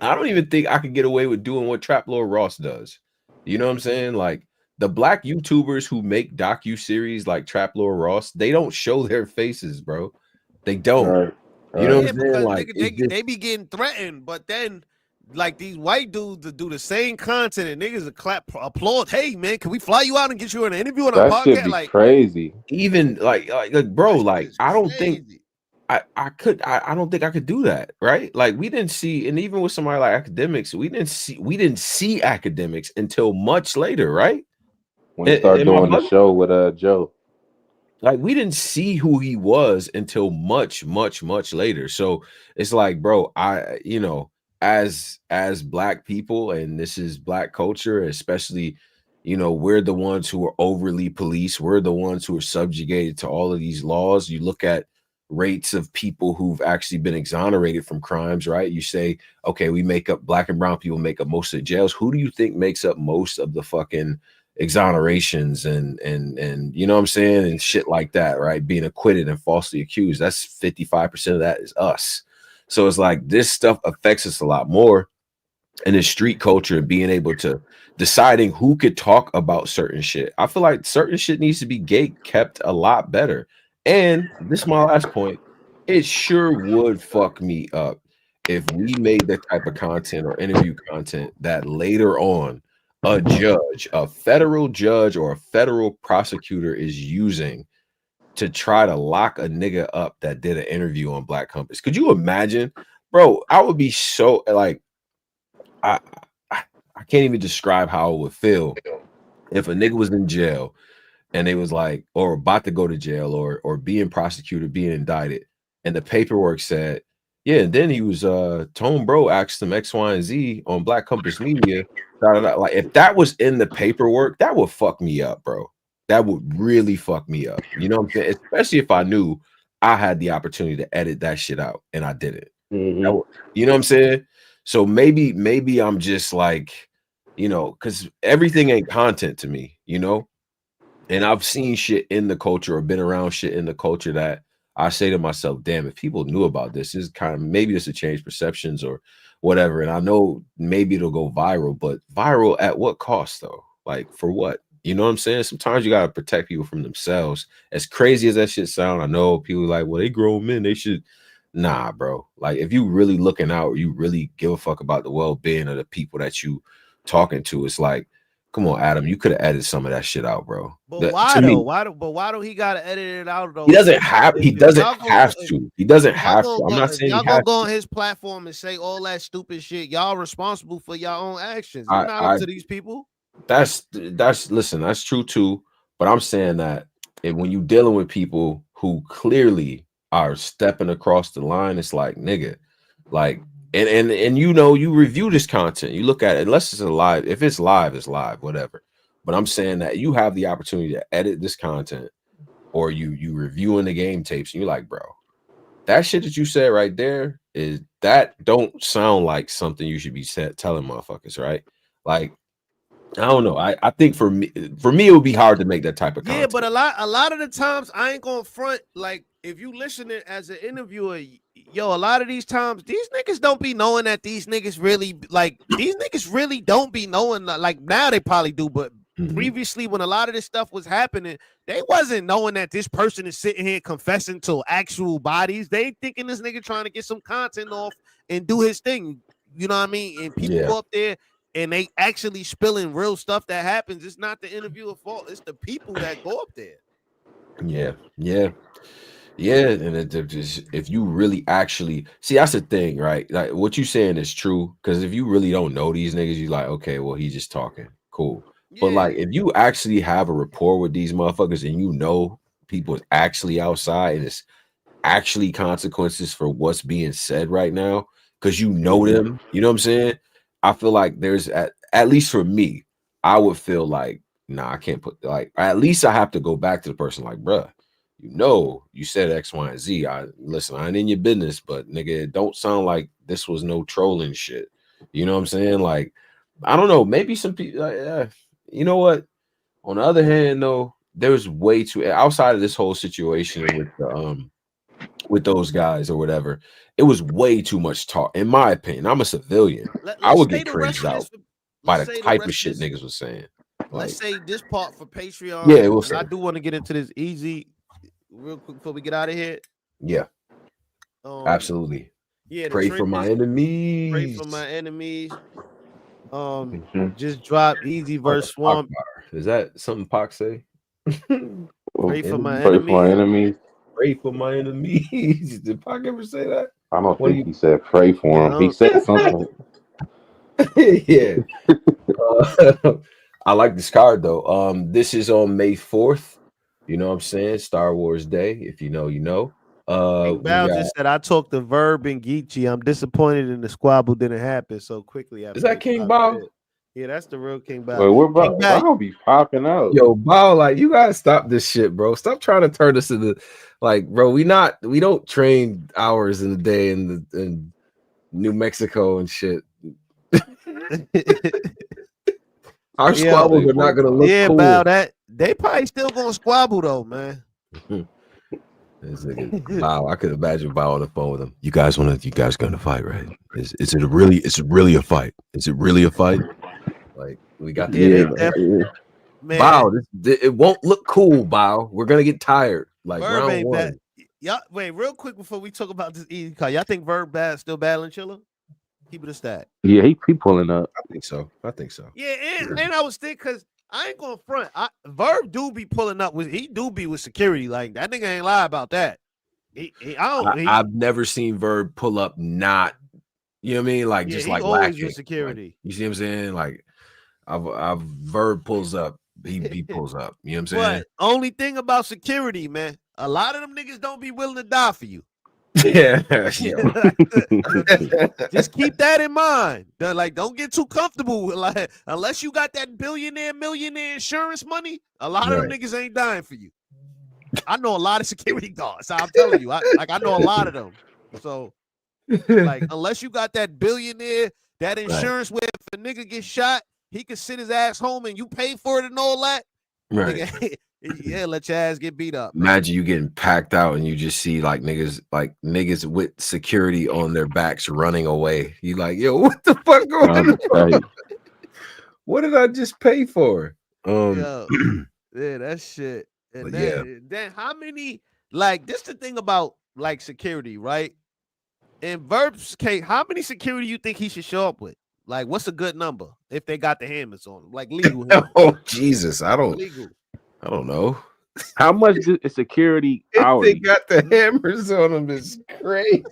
I don't even think I could get away with doing what Trap Lord Ross does. You know what I'm saying? Like the black YouTubers who make docu-series like Trap Lord Ross, they don't show their faces, bro. They don't. Right. You know what I'm saying? Like they be getting threatened, but then like these white dudes that do the same content and niggas applaud. Hey man, can we fly you out and get you an interview on our podcast? Shit be like crazy. Even like bro, like I don't think I don't think I could do that, right? Like we didn't see, and even with somebody like Academics, we didn't see Academics until much later, right? When you start doing the show with Joe. Like we didn't see who he was until much later. So it's like, bro, as black people, and this is black culture, especially, we're the ones who are overly policed. We're the ones who are subjugated to all of these laws. You look at rates of people who've actually been exonerated from crimes, right? You say, okay, black and brown people make up most of the jails. Who do you think makes up most of the fucking exonerations and you know what I'm saying, and shit like that, right? Being acquitted and falsely accused, that's 55% of that is us. So it's like this stuff affects us a lot more, and the street culture and being able to deciding who could talk about certain shit. I feel like certain shit needs to be gate kept a lot better. And this is my last point. It sure would fuck me up if we made that type of content or interview content that later on a judge, a federal judge or a federal prosecutor is using to try to lock a nigga up that did an interview on Black Compass. Could you imagine, bro? I would be so like, I can't even describe how it would feel if a nigga was in jail and they was like, or about to go to jail or being prosecuted, being indicted, and the paperwork said, yeah, and then he was Tone Bro asked him X, Y, and Z on Black Compass Media. Like if that was in the paperwork, that would fuck me up, bro. That would really fuck me up. You know what I'm saying? Especially if I knew I had the opportunity to edit that shit out and I didn't. You know what I'm saying? So maybe I'm just like, you know, because everything ain't content to me, you know? And I've seen shit in the culture or been around shit in the culture that I say to myself, damn, if people knew about this is kind of maybe this would change perceptions or whatever. And I know maybe it'll go viral, but viral at what cost though? Like for what? You know what I'm saying? Sometimes you gotta protect people from themselves. As crazy as that shit sound, I know people like, well, they grown men, they should. Nah, bro. Like if you really looking out, you really give a fuck about the well-being of the people that you talking to. It's like, come on, Adam, you could have edited some of that shit out, bro. But why though? Why don't he gotta edit it out though? He doesn't have to. He doesn't have to. I'm not saying y'all gonna go on his platform and say all that stupid shit. Y'all responsible for your own actions. You're not up to these people. That's listen, that's true too. But I'm saying that when you dealing with people who clearly are stepping across the line, it's like, nigga, like, and you know, you review this content, you look at it, unless it's live. If it's live, it's live, whatever. But I'm saying that you have the opportunity to edit this content, or you reviewing the game tapes, and you're like, bro, that shit that you said right there is that don't sound like something you should be telling motherfuckers, right? Like, I don't know. I think for me, it would be hard to make that type of content. Yeah, but a lot of the times I ain't gonna front. Like if you listening as an interviewer, yo, a lot of these times these niggas don't be knowing that these niggas really don't be knowing. Like now they probably do, but previously when a lot of this stuff was happening, they wasn't knowing that this person is sitting here confessing to actual bodies. They thinking this nigga trying to get some content off and do his thing. You know what I mean? And people go up there and they actually spilling real stuff that happens. It's not the interviewer fault. It's the people that go up there. Yeah. And if you really actually see, that's the thing, right? Like what you saying is true. Because if you really don't know these niggas, you like, okay, well, he's just talking. Cool. Yeah. But like if you actually have a rapport with these motherfuckers and you know people is actually outside and it's actually consequences for what's being said right now, because you know them, you know what I'm saying? I feel like there's at least for me, I would feel like, nah, I can't put like, at least I have to go back to the person like, bruh, you know, you said X, Y, and Z. Listen, I ain't in your business, but nigga, it don't sound like this was no trolling shit. You know what I'm saying? Like, I don't know, maybe some people, you know what? On the other hand, though, there's way too outside of this whole situation with those guys or whatever, it was way too much talk, in my opinion. I'm a civilian. I would get cringed out by the type of shit niggas was saying. Let's say this part for Patreon. Yeah, we'll say. I do want to get into this Eazy real quick before we get out of here. Yeah, absolutely. Yeah, pray for my enemies. Pray for my enemies. Just drop Eazy verse Swamp. Is that something Pac say? Pray for my enemies. Pray for my enemies. Did Pac ever say that? I don't think he said pray for him. He said something. Yeah. I like this card though. This is on May 4th. You know what I'm saying? Star Wars Day. If you know, you know. Val just said I talked to Verb and Geechi. I'm disappointed in the squabble didn't happen so quickly. Is that King Bao? Yeah, that's the real King Bao. Wait, we're about Bao be popping out. Yo, Bao, like you gotta stop this shit, bro. Stop trying to turn us into like, bro. We don't train hours in the day in New Mexico and shit. Our squabbles are not gonna look cool. Bao, that they probably still gonna squabble though, man. Wow, I could imagine Bao on the phone with him. You guys gonna fight, right? Is it really a fight? Is it really a fight? Like we got the Bao, it won't look cool, Bao. We're gonna get tired. Like Verb round one. Y'all wait, real quick before we talk about this Eazy card. Y'all think Verb still battling Chilla? Keep it a stat. Yeah, he pulling up. I think so. Yeah, and I was thinking because I ain't going front. Verb do be pulling up with security. Like that nigga ain't lie about that. I've never seen Verb pull up not, you know what I mean? Like just like always with security. Like, you see what I'm saying? Like I've Verb pulls up, he pulls up. You know what I'm saying? But only thing about security, man, a lot of them niggas don't be willing to die for you. Yeah, just keep that in mind. Like, don't get too comfortable. Like, unless you got that millionaire insurance money, a lot of them niggas ain't dying for you. I know a lot of security guards. I'm telling you, I know a lot of them. So, like, unless you got that billionaire, that insurance where if a nigga gets shot, he can sit his ass home and you pay for it and all that. Right. Nigga, yeah, let your ass get beat up. Imagine you getting packed out and you just see like niggas with security on their backs running away. You like, yo, what the fuck going on? What did I just pay for? Yo, yeah, that shit. And then how many, like, this the thing about like security, right? In Verb's case, how many security you think he should show up with? Like, what's a good number if they got the hammers on them? Like legal. Oh Jesus, I don't know. How much is security if hourly? They got the hammers on them. It's crazy.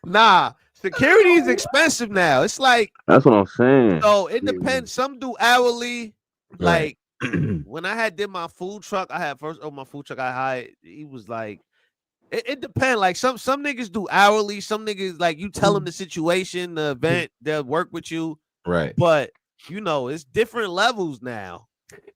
Nah, security is expensive now. It's like, that's what I'm saying. So it depends. Some do hourly. Like when I did my food truck, I had my food truck I hired. He was like, it depends. Like some niggas do hourly. Some niggas, like, you tell them the situation, the event, they'll work with you. Right. But you know, it's different levels now.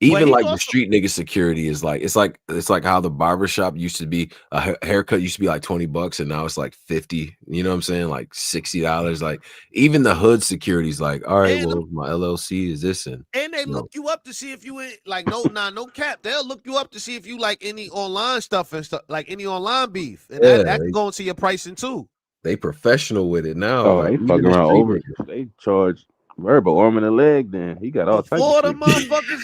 Even like the street nigga security is like, it's like how the barbershop used to be, a haircut used to be like $20 and now it's like 50. You know what I'm saying? Like $60. Like even the hood security is like, all right, well, my LLC is this, and they look you up to see if you ain't like no cap. They'll look you up to see if you like any online stuff and stuff, like any online beef, and that can go into your pricing too. They professional with it now. Oh, they fucking around over. They charge Verb arm and a leg. Then he got all types of them motherfuckers.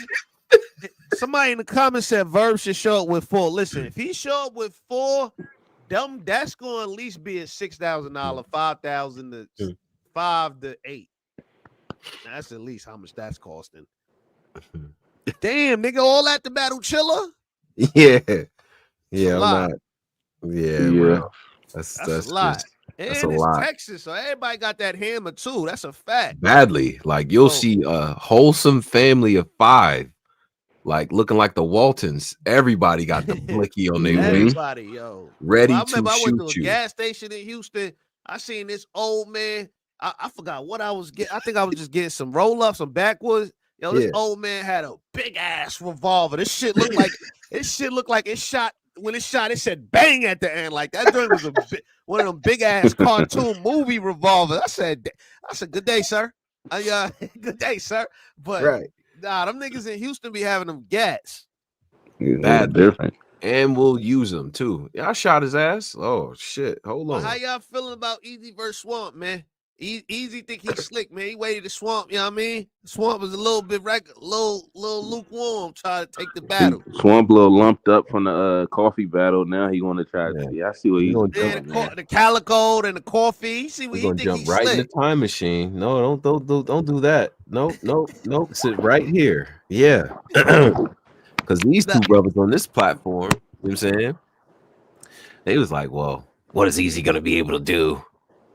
Somebody in the comments said Verb should show up with 4. Listen, if he show up with 4, that's going to at least be a $6,000, $5,000 to 5 to 8. That's at least how much that's costing. Damn, nigga, all at the Battle Chiller. Yeah, I'm not. Yeah. Bro. That's a lot. That's and a it's lot. Texas, so everybody got that hammer too. That's a fact. Badly, like you'll see a wholesome family of 5. Like looking like the Waltons. Everybody got the blicky on their waist. Everybody, yo. Ready I remember to I went shoot to a you. gas station in Houston. I seen this old man. I forgot what I was getting. I think I was just getting some roll-ups, some backwoods. Yo, this old man had a big ass revolver. This shit looked like it shot. When it shot, it said bang at the end. Like that joint was one of them big ass cartoon movie revolvers. I said, good day, sir. Good day, sir. But nah, them niggas in Houston be having them gats. Bad, different. And we'll use them too. I shot his ass. Oh shit. Hold on. How y'all feeling about Eazy versus Swamp, man? Eazy think he's slick, man. He waited the Swamp, you know what I mean? Swamp was a little bit little lukewarm, trying to take the battle. Swamp a little lumped up from the coffee battle. Now he want to try. I see what he's doing. The calico and the coffee. See what he think jump he's right slick. in the time machine. No, don't do that. Nope. Sit right here. Yeah. Because these two brothers on this platform, you know what I'm saying? They was like, well, what is Eazy gonna be able to do?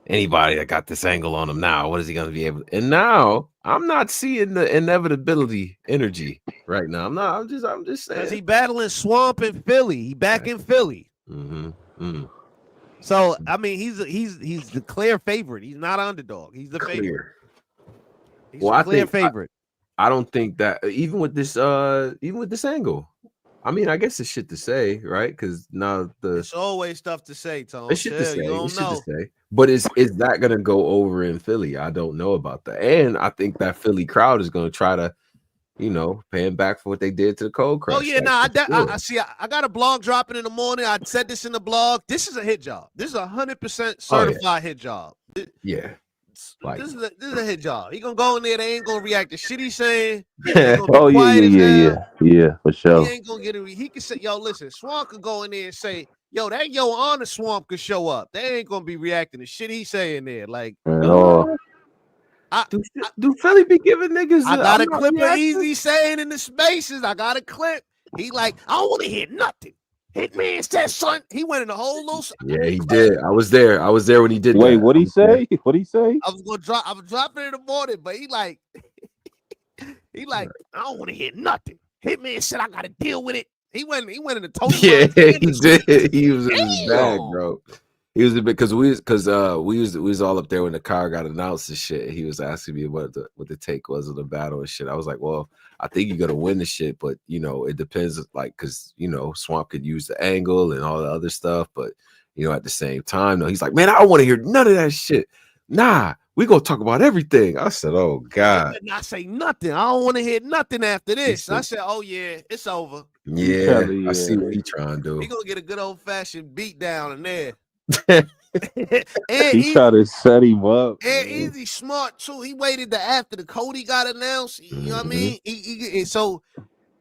Anybody that got this angle on him now, what is he gonna be able to? And now I'm not seeing the inevitability energy right now. I'm just saying. Because he battling Swamp in Philly. He back in Philly. So I mean, he's the clear favorite. He's not an underdog. He's the favorite. He's a clear favorite. I don't think that even with this angle. I mean, I guess it's shit to say, right? Because now it's always stuff to say, Tom. It's shit to say. It's shit to say. But is that gonna go over in Philly? I don't know about that. And I think that Philly crowd is gonna try to, pay him back for what they did to the Cold Crush. Oh yeah, I see. I got a blog dropping in the morning. I said this in the blog. This is a hit job. This is 100% certified hit job. Yeah. Like, this is a hit job. He gonna go in there. They ain't gonna react to shit he's saying. Yeah, for sure. He ain't gonna get it. He can say, "Yo, listen, Swamp could go in there and say, yo, that Yo Honor Swamp could show up. They ain't gonna be reacting to shit he's saying there. Like, do Philly be giving niggas? I got a clip of Eazy saying in the spaces. I got a clip. He like, I don't want to hear nothing. Hitman said, son, he went in the whole little. Yeah, he did. I was there when he did. Wait, what'd he say? What'd he say? I was dropping it in the morning, but he like, I don't want to hear nothing. Hitman said, I got to deal with it. He went in the Tony. Yeah, Montana he streets. did. He was in his bag, Damn. bro. He was a bit because we was all up there when the car got announced and shit. He was asking me what the take was of the battle and shit. I was like, well, I think you're gonna win the shit, but you know, it depends, like, cause you know, Swamp could use the angle and all the other stuff, but you know, at the same time, no, he's like, man, I don't want to hear none of that shit. Nah, we gonna talk about everything. I said, oh God. I say nothing. I don't want to hear nothing after this. I said, oh yeah, it's over. Yeah, I see what he trying to do. He gonna get a good old fashioned beat down in there. He tried to set him up. And Eazy smart too. He waited till after the Coty got announced. You know what I mean? He so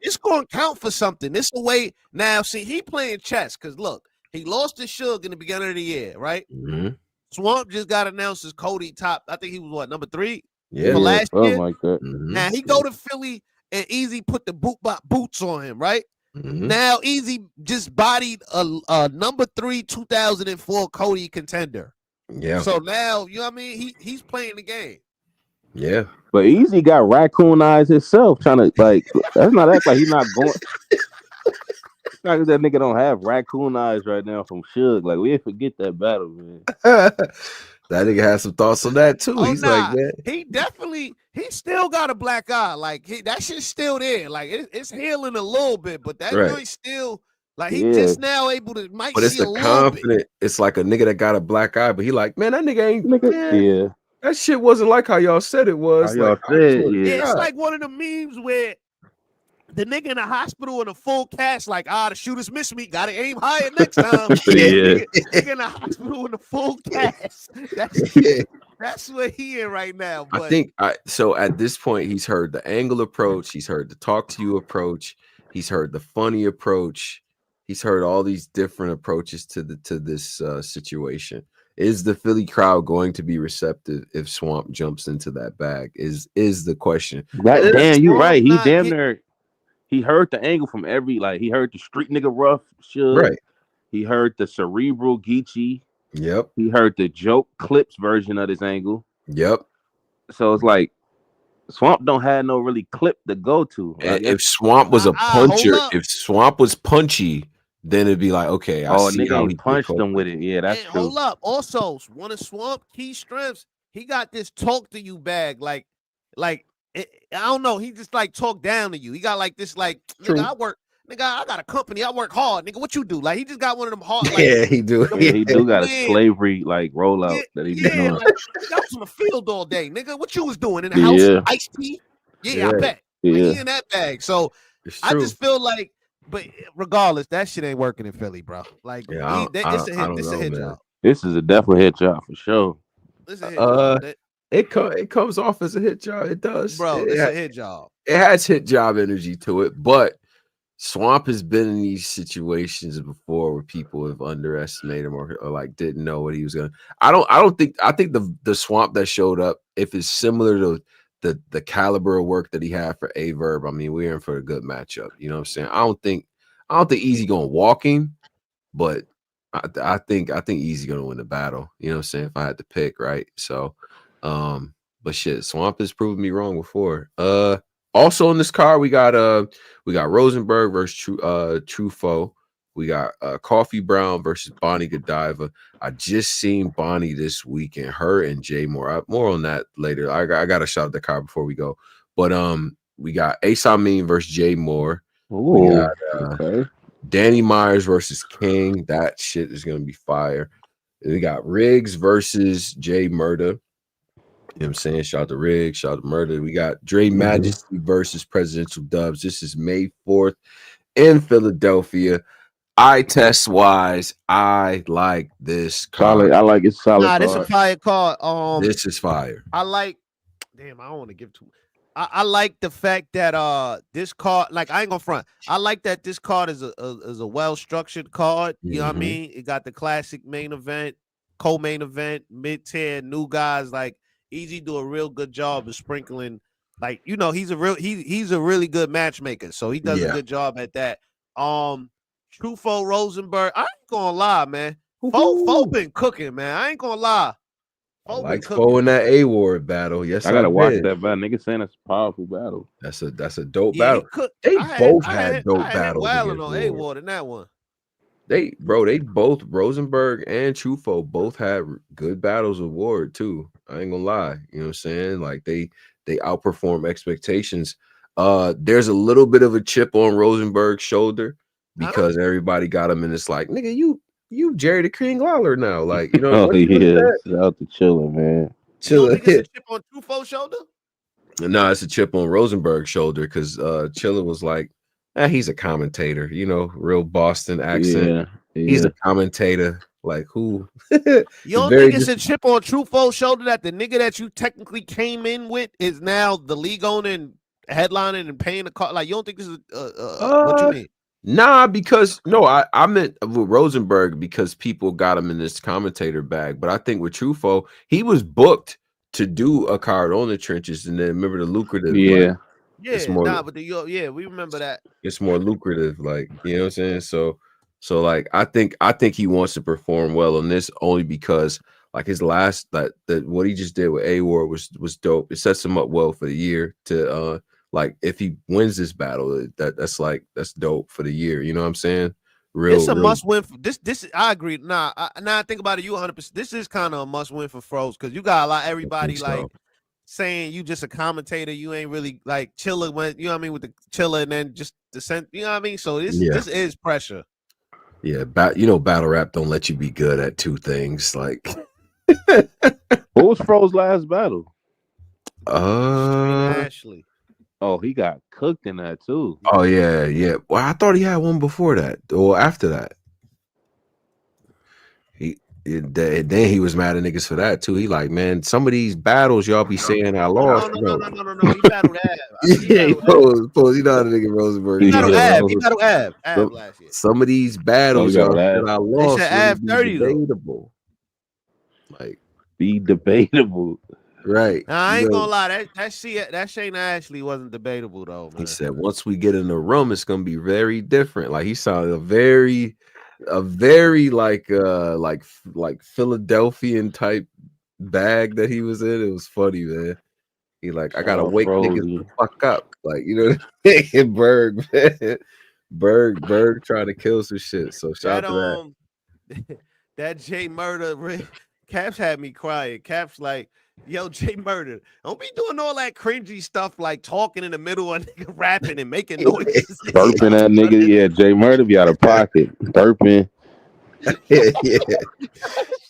it's gonna count for something. This the way now. See, he playing chess because look, he lost to Suge in the beginning of the year, right? Swamp just got announced as Coty top. I think he was what, number 3? Yeah, for last year. like that. Now he go to Philly and Eazy put the boots on him, right? Now Eazy just bodied a number 3 2004 Coty contender. Yeah. So now, you know what I mean? He's playing the game. Yeah. But Eazy got raccoon eyes himself, trying to like. That's not act like he's not going. It's not 'cause that nigga don't have raccoon eyes right now from Suge. Like, we didn't forget that battle, man. That nigga has some thoughts on that too. He's like, man, he still got a black eye. Like that shit's still there. Like it's healing a little bit, but that joint still like he just now able to might. But it's see a confident. It's like a nigga that got a black eye, but he like, man, that nigga ain't. Yeah, that shit wasn't like how y'all said it was. How y'all said, it's like one of the memes where the nigga in the hospital in a full cast, like, the shooters missed me, gotta aim higher next time. Nigga in the hospital in a full cast. That's what he in right now. But I think so at this point, he's heard the angle approach, he's heard the talk to you approach, he's heard the funny approach, he's heard all these different approaches to this situation. Is the Philly crowd going to be receptive if Swamp jumps into that bag? Is the question. Damn, you right. He damn near. He heard the angle from every, like, he heard the street nigga rough Suge. Right. He heard the cerebral Geechi. Yep. He heard the joke clips version of this angle. Yep. So it's like Swamp don't have no really clip to go to. And if Swamp was a puncher, if Swamp was punchy, then it'd be like, okay, I see how he punched him with it. Yeah, that's true. Hold up. Also, one of Swamp key strengths, he got this talk to you bag, like I don't know. He just like talk down to you. He got like this, like, nigga, I got a company. I work hard. Nigga, what you do? Like, he just got one of them hard. Like, yeah, he do. He do got a slavery like rollout that he be doing. Like, I was in the field all day, nigga. What you was doing in the house? Iced tea? Yeah, I bet. Like, he in that bag. So I just feel like, but regardless, that shit ain't working in Philly, bro. Like, it's a hit job. This is a definitely hit job for sure. This is a hit job. It comes off as a hit job. It does, bro. It's a hit job. It has hit job energy to it, but Swamp has been in these situations before where people have underestimated him or like didn't know what he was gonna. I think the Swamp that showed up, if it's similar to the caliber of work that he had for Verb, I mean, we're in for a good matchup. You know what I'm saying? I don't think Eazy gonna walk him, but I think Eazy gonna win the battle. You know what I'm saying? If I had to pick, right? So. But shit, Swamp has proven me wrong before. Also in this card, we got Rosenberg versus Truffaut. We got Coffee Brown versus Bonnie Godiva. I just seen Bonnie this weekend. Her and Jay Moore. More on that later. I got to shout out the card before we go. But we got Ace Amin versus Jay Moore. We got Danny Myers versus King. That shit is gonna be fire. And we got RIGGZ versus Jay Murda. You know what I'm saying? Shout out to RIGGZ, shout out to Murder. We got Dre Majesty versus Presidential Dubs. This is May 4th in Philadelphia. Eye test wise, I like this card. Solid. I like it solid. Nah, this is a fire card. This is fire. I like. Damn, I don't want to give too. I like the fact that this card, like, I ain't gonna front. I like that this card is a well structured card. You know what I mean? It got the classic main event, co-main event, mid-tier, new guys. Like, Eazy do a real good job of sprinkling, like, you know, he's a really good matchmaker, so he does a good job at that. Truffaut Rosenberg, I ain't gonna lie, man. Fo been cooking, man. I ain't gonna lie. I like in that A-Ward battle. Yes, I gotta watch that battle. Nigga saying it's a powerful battle. That's a dope battle. They both had dope battles. On A-Ward in that one. They both Rosenberg and Truffaut both had good battles with Ward too. I ain't gonna lie. You know what I'm saying? Like they outperform expectations. There's a little bit of a chip on Rosenberg's shoulder because everybody got him, and it's like, nigga, you Jerry the King Lawler now. Like, you know, out to Chilla, man. Chilla. You a chip on Truffaut's shoulder? No, it's a chip on Rosenberg's shoulder because Chilla was like, he's a commentator, you know, real Boston accent. Yeah. He's a commentator. Like who? You don't think it's a chip on Truffaut's shoulder that the nigga that you technically came in with is now the league owner and headlining and paying the car? Like, you don't think this is what you mean? Nah, because I meant with Rosenberg because people got him in this commentator bag. But I think with Truffaut, he was booked to do a card on the trenches, and then remember the lucrative. Yeah. Like, we remember that. It's more lucrative, like, you know what I'm saying? So like I think he wants to perform well on this only because like his last what he just did with A-Ward was dope. It sets him up well for the year to like if he wins this battle, that's dope for the year. You know what I'm saying? It's a must win for this. I agree. Now I think about it. You 100%. This is kind of a must win for Froze because you got a lot everybody like saying you just a commentator. You ain't really like Chilla when you know what I mean with the Chilla and then just the scent. You know what I mean? So this is pressure. Yeah, battle rap don't let you be good at two things. Like, what was Fro's last battle? Ashley. Oh, he got cooked in that too. Oh yeah. Well, I thought he had one before that or after that. Then he was mad at niggas for that too. He like, man, some of these battles y'all be saying I lost. No. He battled Av. He posed. You know how the nigga Rosenberg. He battled Av last year. Some of these battles y'all that I lost. They said Av 30 debatable. Like be debatable. Right. Now, I ain't gonna lie, that Shane Ashley wasn't debatable though, man. He said once we get in the room, it's gonna be very different. Like he sounded a very like Philadelphian type bag that he was in. It was funny, man. He like, I gotta wake niggas the fuck up. Like, you know, Berg, man. Berg trying to kill some shit. So shout out to that. That J Murder, Caps had me crying. Caps like, yo, J Murder, don't be doing all that cringy stuff like talking in the middle of nigga rapping and making noises. Burping that nigga, yeah. J Murder be out of pocket. Burping. Yeah.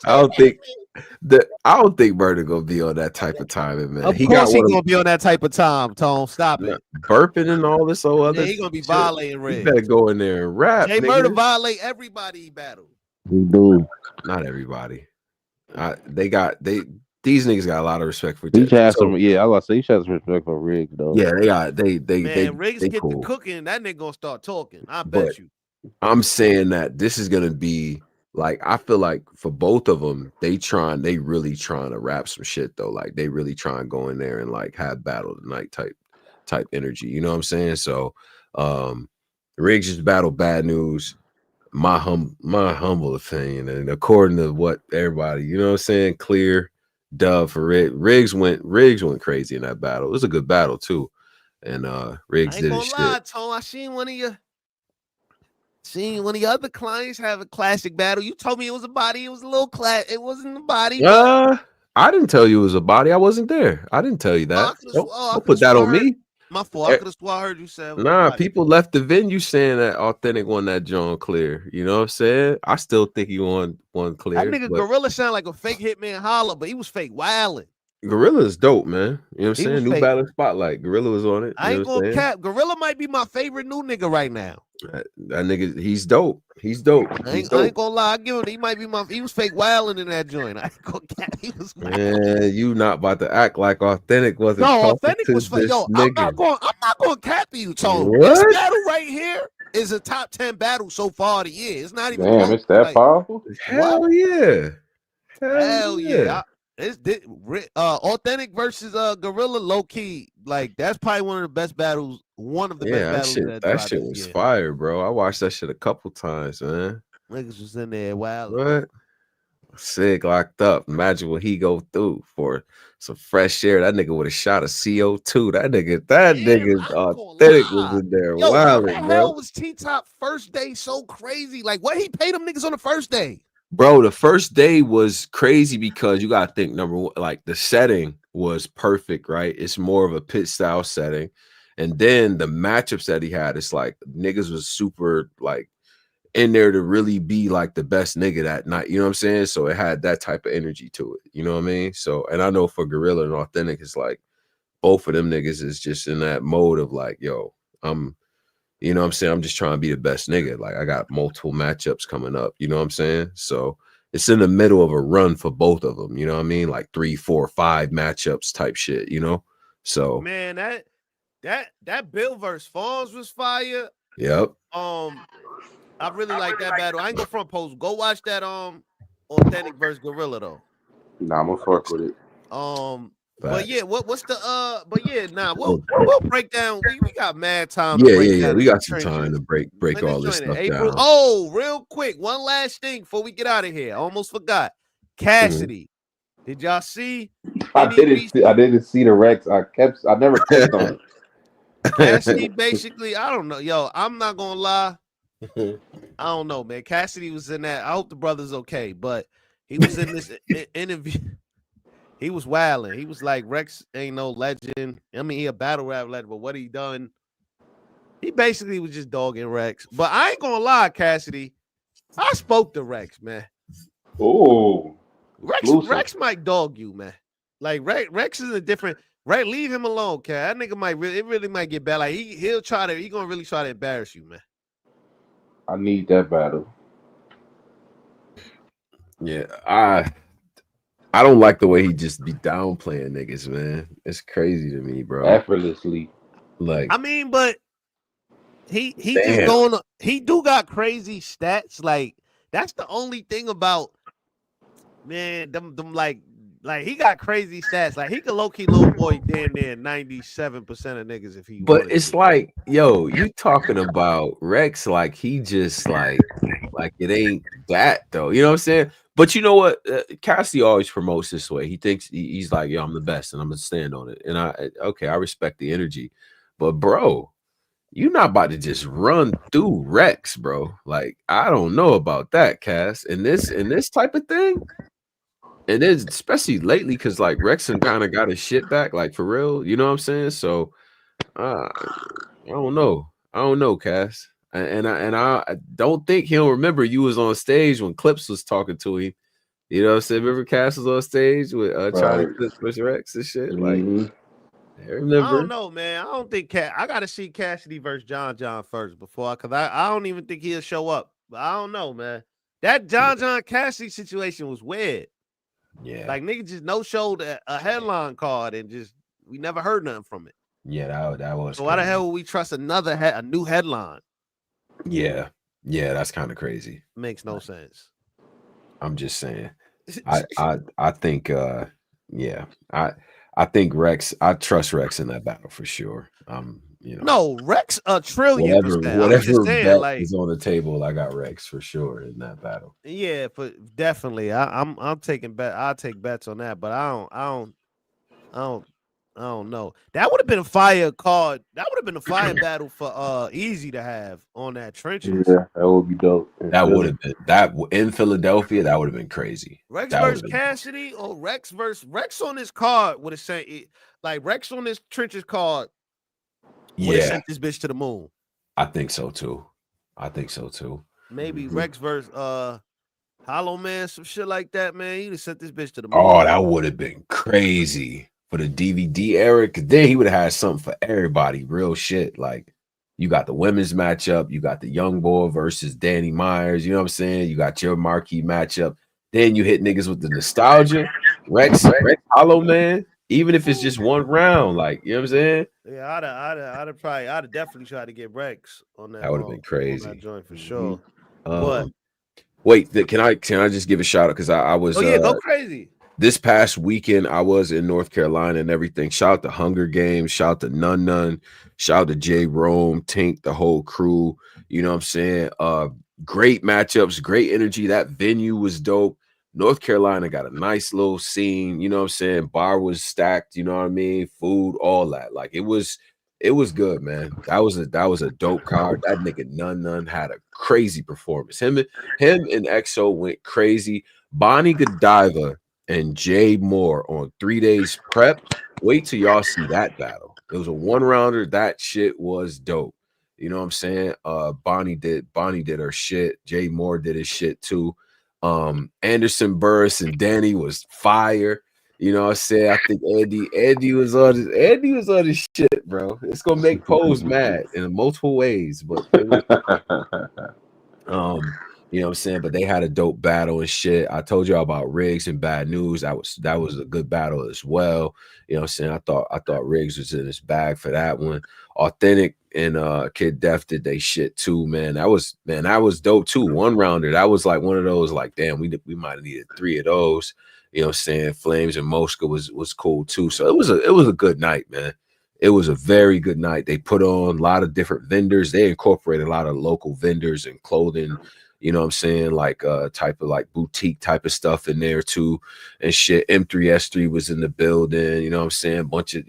I don't think Murder gonna be on that type of time, man. Of course he gonna be on that type of time, Tone. Stop it. Burping and all this other he gonna be violating Riggs. You better go in there and rap. J Murder violate everybody he battled. We do. Not everybody. These niggas got a lot of respect for He has some, I was say he has some respect for Riggs though. Yeah, they Riggs get cool. the cooking, that nigga gonna start talking. I bet you. I'm saying that this is gonna be like, I feel like for both of them, they really trying to rap some shit though. Like they really trying to go in there and like have battle tonight type energy. You know what I'm saying? So Riggs just battled Bad News. My humble opinion, and according to what everybody, you know what I'm saying, clear dub for Riggs went crazy in that battle. It was a good battle too, and Riggs did his shit. Tone, I seen one of your other clients have a classic battle. You told me it was a body. It was a little class. It wasn't a body. I didn't tell you it was a body. I wasn't there. I didn't tell you that. Don't put that on me. My fault. I could have swore I heard you say. Nah, people left the venue saying that Authentic won that John clear. You know what I'm saying? I still think he won clear. That nigga Gorilla sound like a fake Hitman holler, but he was fake wilding. Gorilla is dope, man. You know what I'm saying? New battle spotlight. Gorilla was on it. I ain't gonna cap. Gorilla might be my favorite new nigga right now. That nigga, he's dope. He's dope. I ain't gonna lie. I give him. He might be he was fake wilding in that joint. I ain't gonna cap. He was wilding. Man, you not about to act like Authentic wasn't. No, Authentic was fake. Yo, I'm not gonna cap you, Tone. This battle right here is a top 10 battle so far of the year. It's not even. Damn, it's that powerful. Hell yeah. Hell yeah. Authentic versus Gorilla, low key, like that's probably one of the best battles. One of the best battles. That shit was fire, bro. I watched that shit a couple times, man. Niggas was in there. Wow. What? Sick, locked up. Imagine what he go through for some fresh air. That nigga with a shot of CO2. That nigga authentic was in there. Yo, how the Wildin', hell bro. was T-Top first day so crazy? Like, what he paid them niggas on the first day? Bro, the first day was crazy because you gotta think, number one, like the setting was perfect, right? It's more of a pit style setting. And then the matchups that he had, it's like niggas was super like in there to really be like the best nigga that night. You know what I'm saying? So it had that type of energy to it. You know what I mean? So, and I know for Gorilla and Authentic, it's like both of them niggas is just in that mode of like, yo, you know what I'm saying? I'm just trying to be the best nigga. Like I got multiple matchups coming up. You know what I'm saying? So it's in the middle of a run for both of them. You know what I mean? Like 3, 4, 5 matchups type shit, you know? So man, that Bill versus Fonz was fire. Yep. I really like that battle. I ain't go front post. Go watch that Authentic versus Gorilla though. Nah, I'm gonna fuck with it. But yeah, what's the but yeah, nah, we'll break down. We got mad time. Yeah. We got some time to break all this stuff down. Oh, real quick, one last thing before we get out of here. I almost forgot. Cassidy. Did y'all see? I didn't see the Rex. I never clicked on it. Cassidy basically, I don't know. Yo, I'm not gonna lie. I don't know, man. Cassidy was in that. I hope the brother's okay, but he was in this interview. He was wilding. He was like, Rex ain't no legend. I mean, he a battle rap legend, but what he done? He basically was just dogging Rex. But I ain't gonna lie, Cassidy. I spoke to Rex, man. Oh, Rex might dog you, man. Like Rex is a different. Right, leave him alone, Cat. That nigga might really might get bad. Like he gonna really try to embarrass you, man. I need that battle. Yeah, I don't like the way he just be downplaying niggas, man. It's crazy to me, bro. Effortlessly. Like, I mean, but he just going. He do got crazy stats. Like that's the only thing about man. Them like he got crazy stats. Like he could low key little boy damn near 97% of niggas if he. But it's to. Like, yo, you talking about Rex like he just like it ain't that though. You know what I'm saying? But you know what? Cassidy always promotes this way. He thinks he's like, yo, I'm the best, and I'm gonna stand on it. And I respect the energy, but bro, you're not about to just run through Rex, bro. Like I don't know about that, Cass. And this type of thing. And then especially lately, because like Rexon kind of got his shit back, like for real, you know what I'm saying? So I don't know, Cass. And I don't think he'll remember you was on stage when Clips was talking to him. You know what I'm saying? Remember Cass was on stage with trying to clip push Rex and shit? Like I remember. I don't know, man. I don't think I gotta see Cassidy versus John first before because I don't even think he'll show up. But I don't know, man. That John Cassidy situation was weird. Yeah, like nigga just no showed a headline card and just we never heard nothing from it. Yeah, that was. So why the hell would we trust a new headline? Yeah, that's kind of crazy. Makes no sense. I'm just saying. I think yeah, I think Rex. I trust Rex in that battle for sure. You know, no Rex a trillion percent. Whatever bet like, is on the table, I got Rex for sure in that battle. Yeah, but definitely, I'm taking bet. I'll take bets on that, but I don't know. That would have been a fire card. That would have been a fire battle for Eazy to have on that Trenches. Yeah, that would be dope. That would have been that in Philadelphia. That would have been crazy. Rex versus Cassidy or Rex versus Rex on this card would have sent it like Rex on this Trenches card. Would have sent this bitch to the moon. I think so too. Maybe Rex versus Hollow Man, some shit like that, man. He'd have sent this bitch to the moon. Oh, that would have been crazy for the DVD era. Cause then he would have had something for everybody. Real shit. Like you got the women's matchup, you got the young boy versus Danny Myers. You know what I'm saying? You got your marquee matchup. Then you hit niggas with the nostalgia. Rex Hollow Man. Even if it's just one round, like you know what I'm saying? Yeah, I'd definitely try to get Rex on that. That would have been crazy. On that joint for sure. But wait, can I just give a shout out because I was go crazy. This past weekend I was in North Carolina and everything. Shout out to Hunger Games, shout out to Nun, shout out to J Rome, Tink, the whole crew. You know what I'm saying? Great matchups, great energy. That venue was dope. North Carolina got a nice little scene, you know what I'm saying? Bar was stacked, you know what I mean? Food, all that. Like it was good, man. That was a dope card. That nigga None had a crazy performance. Him and EXO went crazy. Bonnie Godiva and Jay Moore on 3 days prep. Wait till y'all see that battle. It was a 1-rounder. That shit was dope. You know what I'm saying? Bonnie did her shit. Jay Moore did his shit too. Anderson Burris and Danny was fire. You know what I'm saying? I think Andy was on his shit, bro. It's gonna make Pose mad in multiple ways, but it was, you know what I'm saying? But they had a dope battle and shit. I told y'all about RIGGZ and Bad News. That was a good battle as well. You know what I'm saying? I thought RIGGZ was in his bag for that one. Authentic and Kid Def did they shit too, man. That was dope too. 1-rounder. That was like one of those, like, damn, we might have needed 3 of those. You know what I'm saying? Flames and Mosca was cool too. So it was a good night, man. It was a very good night. They put on a lot of different vendors. They incorporated a lot of local vendors and clothing, you know what I'm saying, like type of like boutique type of stuff in there too and shit. M3S3 was in the building, you know what I'm saying? Bunch of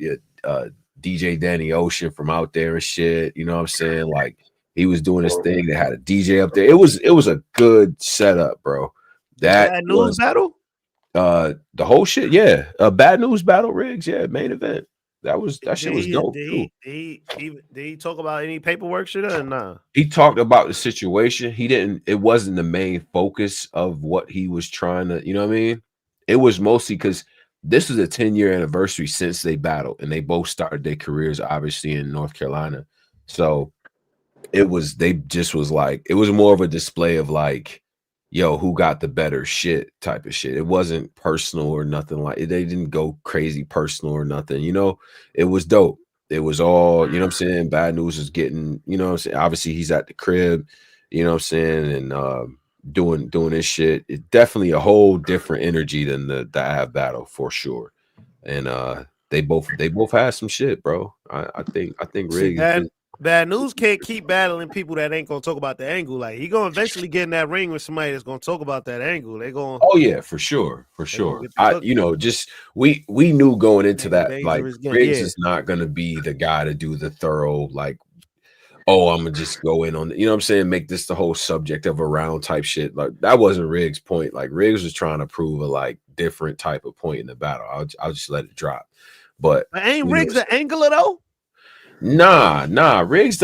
DJ Danny Ocean from out there and shit, you know what I'm saying? Like he was doing his thing. They had a DJ up there. It was a good setup, bro. That Bad News battle? The whole shit, yeah. Bad News battle, RIGGZ, yeah, main event. That shit was dope too. Did he talk about any paperwork shit or nah? He talked about the situation. It wasn't the main focus of what he was trying to, you know what I mean? It was mostly because this is a 10-year anniversary since they battled, and they both started their careers obviously in North Carolina. So it was more of a display of like, yo, who got the better shit type of shit. It wasn't personal or nothing like it. They didn't go crazy personal or nothing, you know. It was dope. It was all, you know what I'm saying? Bad News is getting, you know what I'm saying? Obviously, he's at the crib, you know what I'm saying, and doing his shit. It's definitely a whole different energy than the Av battle for sure. And they both had some shit, bro. I think RIGGZ. Bad News can't keep battling people that ain't gonna talk about the angle. Like he gonna eventually get in that ring with somebody that's gonna talk about that angle. They gonna. Oh yeah, for sure. You know, just we knew going into that, like RIGGZ is not gonna be the guy to do the thorough, like, oh, I'm gonna just go in on the, you know what I'm saying, make this the whole subject of a round type shit. Like that wasn't RIGGZ's point. Like RIGGZ was trying to prove a like different type of point in the battle. I'll just let it drop. But ain't RIGGZ an angler though? Nah. RIGGZ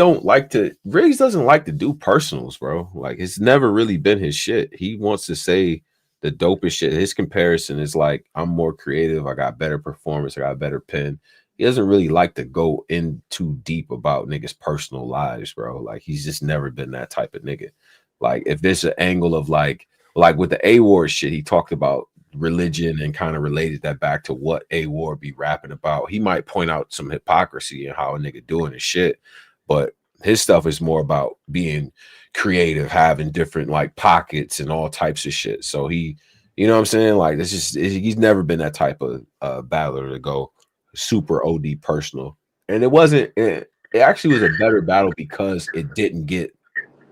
doesn't like to do personals, bro. Like it's never really been his shit. He wants to say the dopest shit. His comparison is like, I'm more creative, I got better performance, I got a better pen. He doesn't really like to go in too deep about niggas' personal lives, bro. Like he's just never been that type of nigga. Like if there's an angle of like with the A-Ward shit, he talked about religion and kind of related that back to what A-Ward be rapping about. He might point out some hypocrisy and how a nigga doing his shit, but his stuff is more about being creative, having different like pockets and all types of shit. So he, you know what I'm saying? Like this is, he's never been that type of battler to go super OD personal. And it actually was a better battle because it didn't get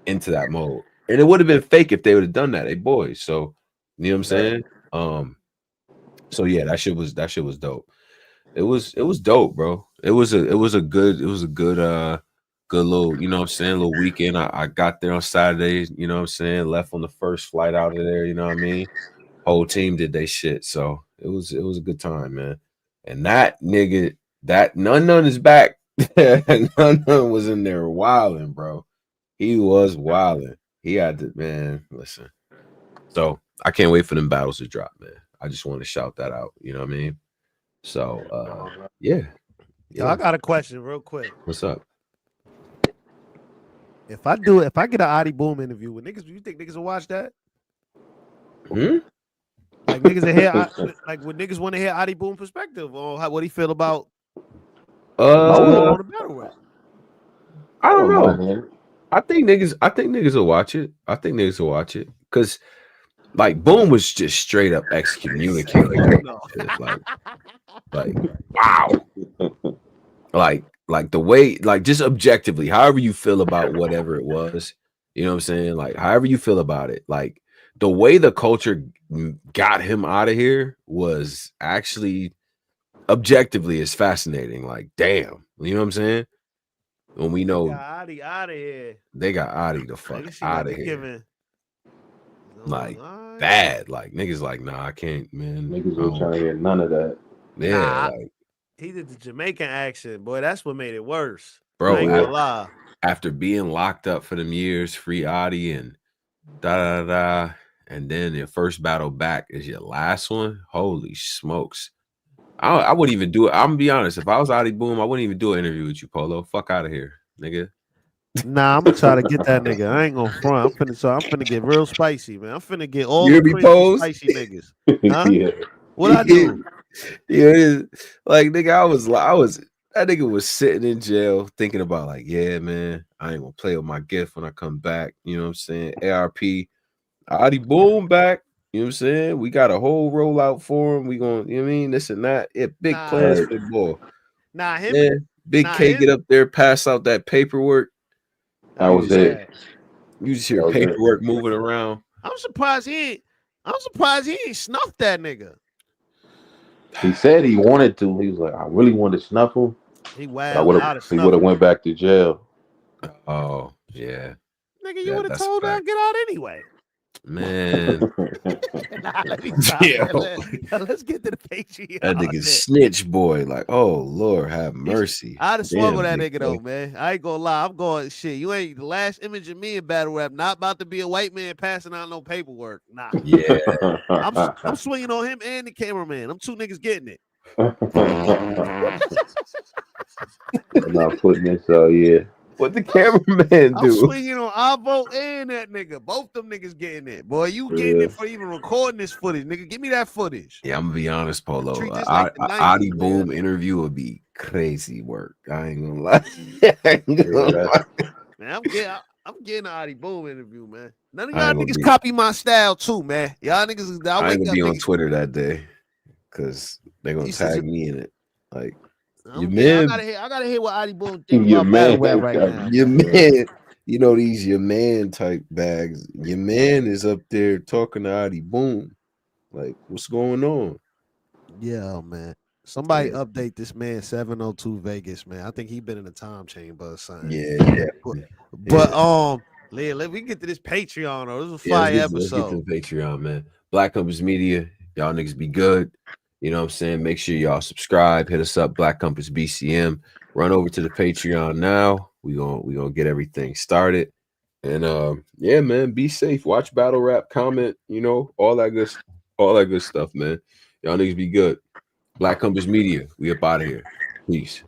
into that mode. And it would have been fake if they would have done that. They boys. So you know what I'm saying? So yeah, that shit was dope. It was dope, bro. It was a good good little, you know what I'm saying, little weekend. I got there on Saturday, you know what I'm saying, left on the first flight out of there, you know what I mean? Whole team did they shit. So it was a good time, man. And that nigga, that none is back. None was in there wilding, bro. He was wilding. He had to, man, listen. So I can't wait for them battles to drop, man. I just want to shout that out. You know what I mean? So yeah. Yo, I got a question real quick. What's up? If I get an Adi Boom interview with niggas, do you think niggas will watch that? Like niggas will hear, like would niggas want to hear Adi Boom perspective on what he feel about on the battle rap? I don't know, man. I think niggas will watch it. I think niggas will watch it because like Boom was just straight up excommunicating. like wow. Like the way, like just objectively, however you feel about whatever it was, you know what I'm saying? Like however you feel about it, like the way the culture got him out of here was actually objectively is fascinating. Like, damn, you know what I'm saying? When we know Adi out of here, they got Adi the fuck out of here. Like bad. Like niggas like, nah, I can't, man. Niggas ain't trying to hear none of that. Yeah, like he did the Jamaican accent, boy. That's what made it worse. Bro, I ain't gonna lie. After being locked up for them years, free Adi and da da da, and then your first battle back is your last one. Holy smokes! I wouldn't even do it. I'm gonna be honest. If I was Adi Boom, I wouldn't even do an interview with you, Polo. Fuck out of here, nigga. Nah, I'm gonna try to get that nigga. I ain't gonna front. I'm finna get real spicy, man. I'm finna get all the spicy niggas. Huh? Yeah. What I do? Yeah, like nigga, I was that nigga was sitting in jail thinking about like, yeah, man, I ain't gonna play with my gift when I come back. You know what I'm saying? ARP, Adi Boom back. You know what I'm saying? We got a whole rollout for him. We gonna, you know what I mean? This and that. Big plans for the boy. Nah, him. Man, Big K get up there, pass out that paperwork. That was it. You just hear paperwork moving around. I'm surprised he ain't snuffed that nigga. He said he wanted to. He was like, I really wanted to snuff him. He he would have went back to jail. Oh, yeah. Nigga, you would have told that get out anyway. Man. Nah, let me stop. Let's get to the Patreon. That nigga snitch boy. Like, oh Lord, have mercy. I'd have swung on that nigga though, man. I ain't gonna lie. I'm going shit. You ain't the last image of me in battle rap. Not about to be a white man passing out no paperwork. Nah. Yeah. I'm swinging on him and the cameraman. I'm two niggas getting it. I'm not putting this. Yeah. What the cameraman do? I'm swinging on Avo and that nigga. Both them niggas getting it. Boy, you getting it for even recording this footage, nigga. Give me that footage. Yeah, I'm gonna be honest, Polo. Adi Boom interview would be crazy work. I ain't gonna lie. Man, I'm getting an Adi Boom interview, man. None of y'all niggas copy my style too, man. Y'all niggas. I ain't gonna be on Twitter that day because they're gonna tag me in it. Like. Your man, I gotta hear what Adi Boom thinks about battle rap right now. Your man, you know these your man type bags. Your man is up there talking to Adi Boom. Like, what's going on? Yeah, man. Somebody update this man 702 Vegas, man. I think he been in the time chamber or something. Yeah. But let me get to this Patreon. This was a fire episode. Let's get to the Patreon, man. Black Compass Media, y'all niggas be good. You know what I'm saying? Make sure y'all subscribe. Hit us up, Black Compass BCM. Run over to the Patreon now. We gonna get everything started. And yeah, man, be safe. Watch battle rap, comment, you know, all that good stuff, man. Y'all niggas be good. Black Compass Media, we up out of here. Peace.